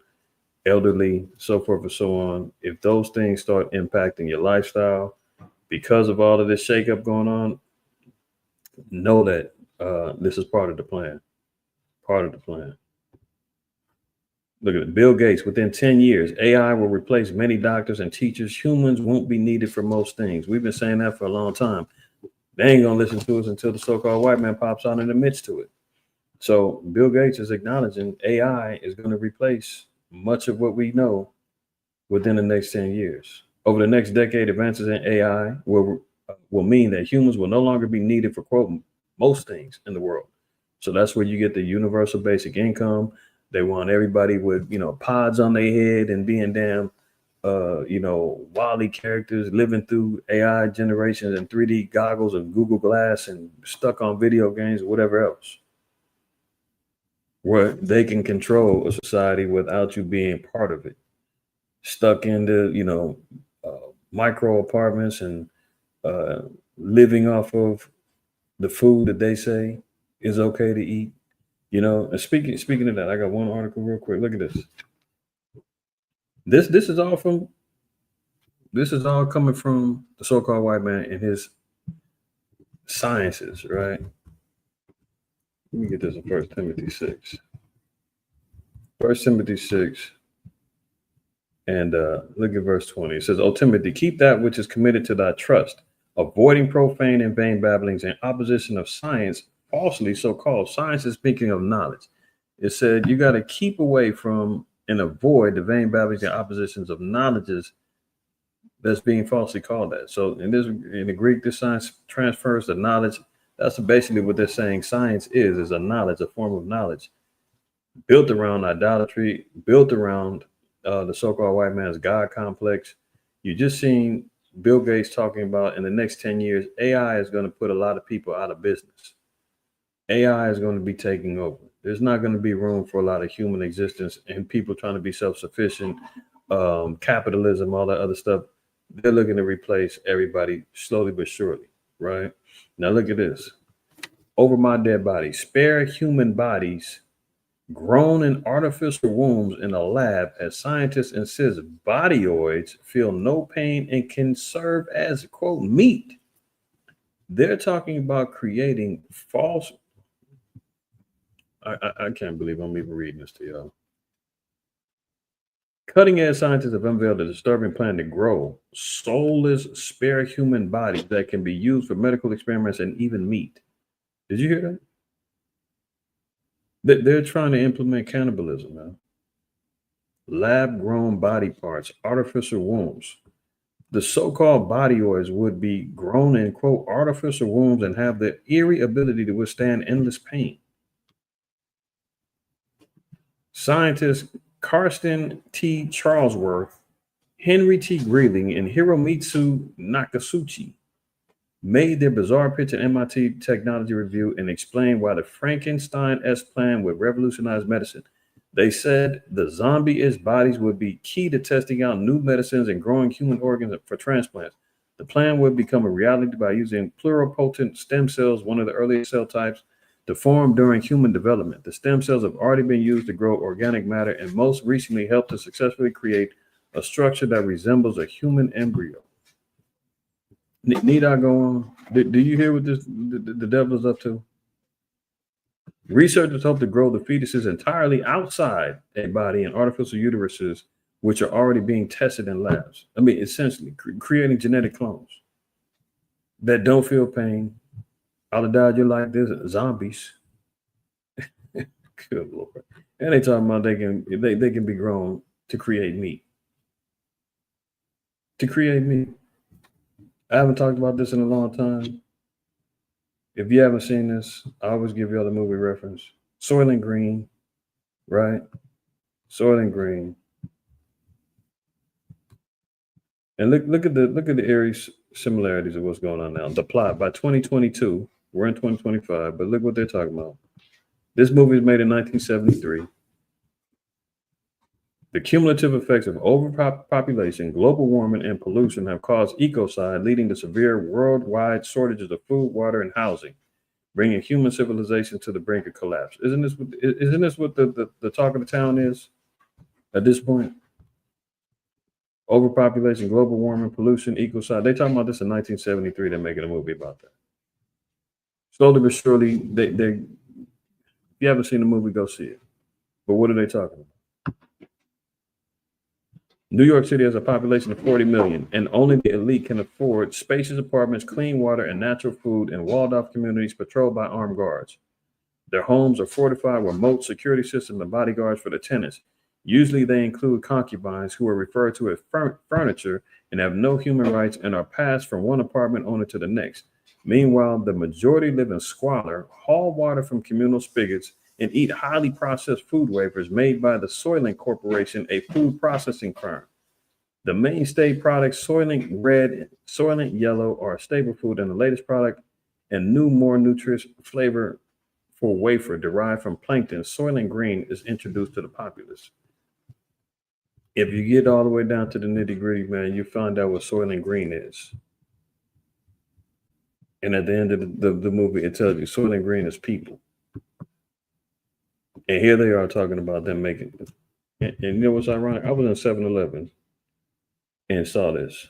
S2: elderly, so forth and so on. If those things start impacting your lifestyle because of all of this shakeup going on, know that this is part of the plan. Part of the plan. Look at it. Bill Gates, within 10 years, AI will replace many doctors and teachers. Humans won't be needed for most things. We've been saying that for a long time. They ain't going to listen to us until the so-called white man pops out in the midst to it. So Bill Gates is acknowledging AI is going to replace much of what we know within the next 10 years. Over the next decade, advances in AI will mean that humans will no longer be needed for, quote, most things in the world. So that's where you get the universal basic income. They want everybody with, pods on their head and being damn Wall-E characters living through AI generations and 3D goggles and Google Glass and stuck on video games or whatever else, where they can control a society without you being part of it, stuck into, micro apartments and living off of the food that they say is okay to eat. And speaking of that, I got one article real quick. Look at this. This is all coming from the so-called white man in his sciences, right? Let me get this in 1 Timothy 6. 1 Timothy 6, and look at verse 20. It says, O Timothy, keep that which is committed to thy trust, avoiding profane and vain babblings and opposition of science, falsely so called. Science is speaking of knowledge. It said you got to keep away from and avoid the vain babblings and oppositions of knowledges that's being falsely called that. So in the Greek, this science transfers the knowledge. That's basically what they're saying. Science is a knowledge, a form of knowledge built around idolatry, built around the so-called white man's God complex. You just seen Bill Gates talking about in the next 10 years, AI is going to put a lot of people out of business. AI is going to be taking over. There's not going to be room for a lot of human existence and people trying to be self-sufficient, capitalism, all that other stuff. They're looking to replace everybody slowly but surely, right? Now look at this. Over my dead body, spare human bodies grown in artificial wombs in a lab, as scientists insist bodyoids feel no pain and can serve as, quote, meat. They're talking about creating false. I can't believe I'm even reading this to y'all. Cutting-edge scientists have unveiled a disturbing plan to grow soulless, spare human bodies that can be used for medical experiments and even meat. Did you hear that? They're trying to implement cannibalism now. Lab-grown body parts, artificial wombs. The so-called bodyoids would be grown in, quote, artificial wombs and have the eerie ability to withstand endless pain. Scientists Karsten T. Charlesworth, Henry T. Greeling, and Hiromitsu Nakasuchi made their bizarre pitch at MIT Technology Review and explained why the Frankenstein-esque plan would revolutionize medicine. They said the zombie-ish bodies would be key to testing out new medicines and growing human organs for transplants. The plan would become a reality by using pluripotent stem cells, one of the earliest cell types, to form during human development. The stem cells have already been used to grow organic matter and most recently helped to successfully create a structure that resembles a human embryo. Need I go on? Do you hear what the devil is up to? Researchers hope to grow the fetuses entirely outside a body in artificial uteruses, which are already being tested in labs. I mean, essentially creating genetic clones that don't feel pain. I'll have died, you're like this, zombies. Good Lord. And they talking about they can be grown to create meat. To create meat. I haven't talked about this in a long time. If you haven't seen this, I always give you all the movie reference. Soylent Green, right? Soylent Green. And look at the eerie similarities of what's going on now. The plot by 2022, we're in 2025, but look what they're talking about. This movie was made in 1973. The cumulative effects of overpopulation, global warming, and pollution have caused ecocide, leading to severe worldwide shortages of food, water, and housing, bringing human civilization to the brink of collapse. Isn't this what the talk of the town is at this point? Overpopulation, global warming, pollution, ecocide. They talking about this in 1973. They're making a movie about that. Slowly but surely, they if you haven't seen the movie, go see it. But what are they talking about? New York City has a population of 40 million, and only the elite can afford spacious apartments, clean water, and natural food in walled-off communities patrolled by armed guards. Their homes are fortified with moat, security systems, and bodyguards for the tenants. Usually they include concubines who are referred to as furniture and have no human rights and are passed from one apartment owner to the next. Meanwhile, the majority live in squalor, haul water from communal spigots, and eat highly processed food wafers made by the Soylent Corporation, a food processing firm. The mainstay products, Soylent Red, Soylent Yellow, are a staple food, and the latest product and new, more nutritious flavor for wafer derived from plankton, Soylent Green, is introduced to the populace. If you get all the way down to the nitty-gritty, man, you find out what Soylent Green is. And at the end of the movie, it tells you Soylent Green is people. And here they are talking about them making it. And you know what's ironic? I was in 7-Eleven and saw this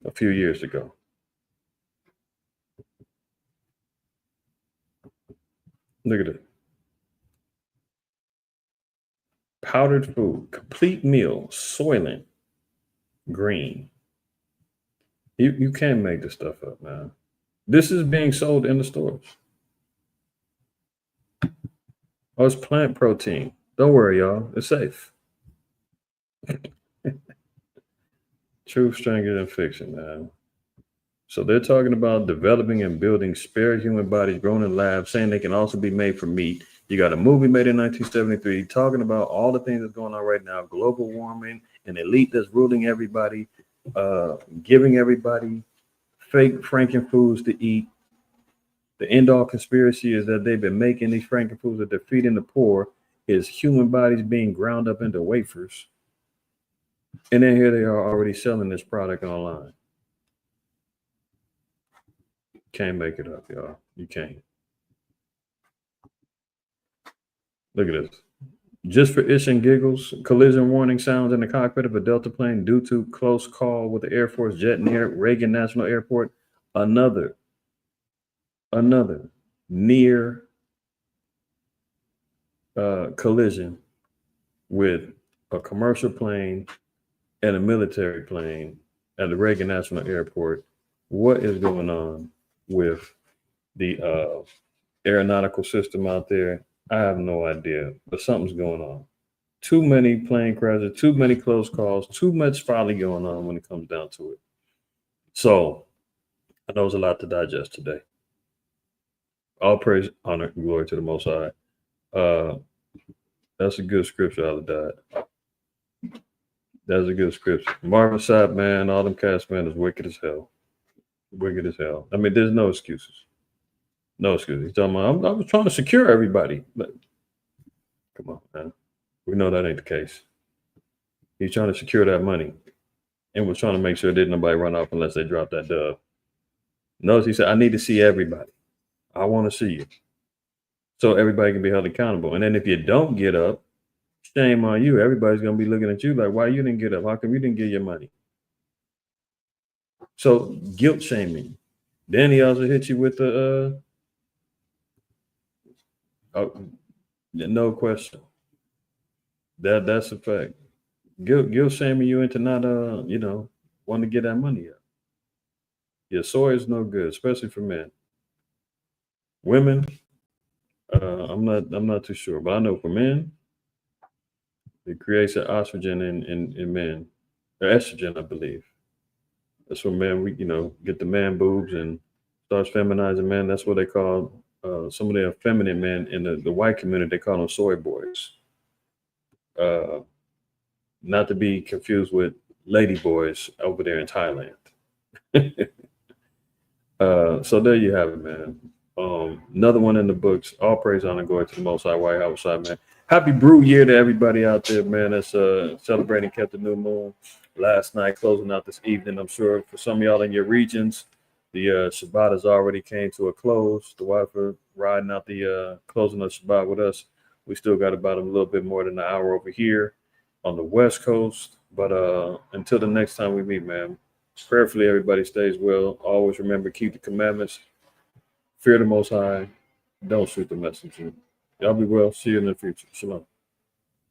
S2: a few years ago. Look at it. Powdered food, complete meal, Soylent Green. You can't make this stuff up, man. This is being sold in the stores. Oh, it's plant protein. Don't worry, y'all. It's safe. Truth stranger than fiction, man. So they're talking about developing and building spare human bodies grown in labs, saying they can also be made from meat. You got a movie made in 1973 talking about all the things that's going on right now, global warming, an elite that's ruling everybody, giving everybody fake frankenfoods to eat. The end-all conspiracy is that they've been making these frankenfoods that they're feeding the poor is human bodies being ground up into wafers. And then here they are already selling this product online. Can't make it up, y'all. You can't. Look at this. Just for ish and giggles, collision warning sounds in the cockpit of a Delta plane due to close call with the Air Force jet near Reagan National Airport. Another near collision with a commercial plane and a military plane at the Reagan National Airport. What is going on with the aeronautical system out there? I have no idea, but something's going on. Too many plane crashes, too many close calls, too much folly going on when it comes down to it. So I know it's a lot to digest today. All praise, honor, and glory to the Most High. That's a good scripture out of that. That's a good scripture. Marvin Sapp, man, all them cast, man, is wicked as hell. Wicked as hell. I mean, there's no excuses. No excuses. He's talking about, I was trying to secure everybody. But, come on, man. We know that ain't the case. He's trying to secure that money and was trying to make sure didn't nobody run off unless they dropped that dove. Notice he said, I need to see everybody. I want to see you. So everybody can be held accountable. And then if you don't get up, shame on you. Everybody's going to be looking at you like, why you didn't get up? How come you didn't get your money? So guilt shaming. Then he also hit you with the, no question. That's a fact. Guilt shaming you into not, wanting to get that money up. Your soy is no good, especially for men. Women, I'm not too sure, but I know for men, it creates an estrogen in men, or estrogen, I believe. That's when men, we get the man boobs and starts feminizing men. That's what they call some of the effeminate men in the white community. They call them soy boys. Not to be confused with lady boys over there in Thailand. So there you have it, man. Another one in the books. All praise, honor, glory to the Most High, White House side, man. Happy brew year to everybody out there, man. That's celebrating kept the new moon last night, closing out this evening. I'm sure for some of y'all in your regions, the Shabbat has already came to a close. The wife are riding out the closing of Shabbat with us. We still got about a little bit more than an hour over here on the West Coast. But until the next time we meet, man, prayerfully everybody stays well. Always remember, keep the commandments. Fear the Most High. Don't shoot the messenger. Y'all be well. See you in the future. Shalom.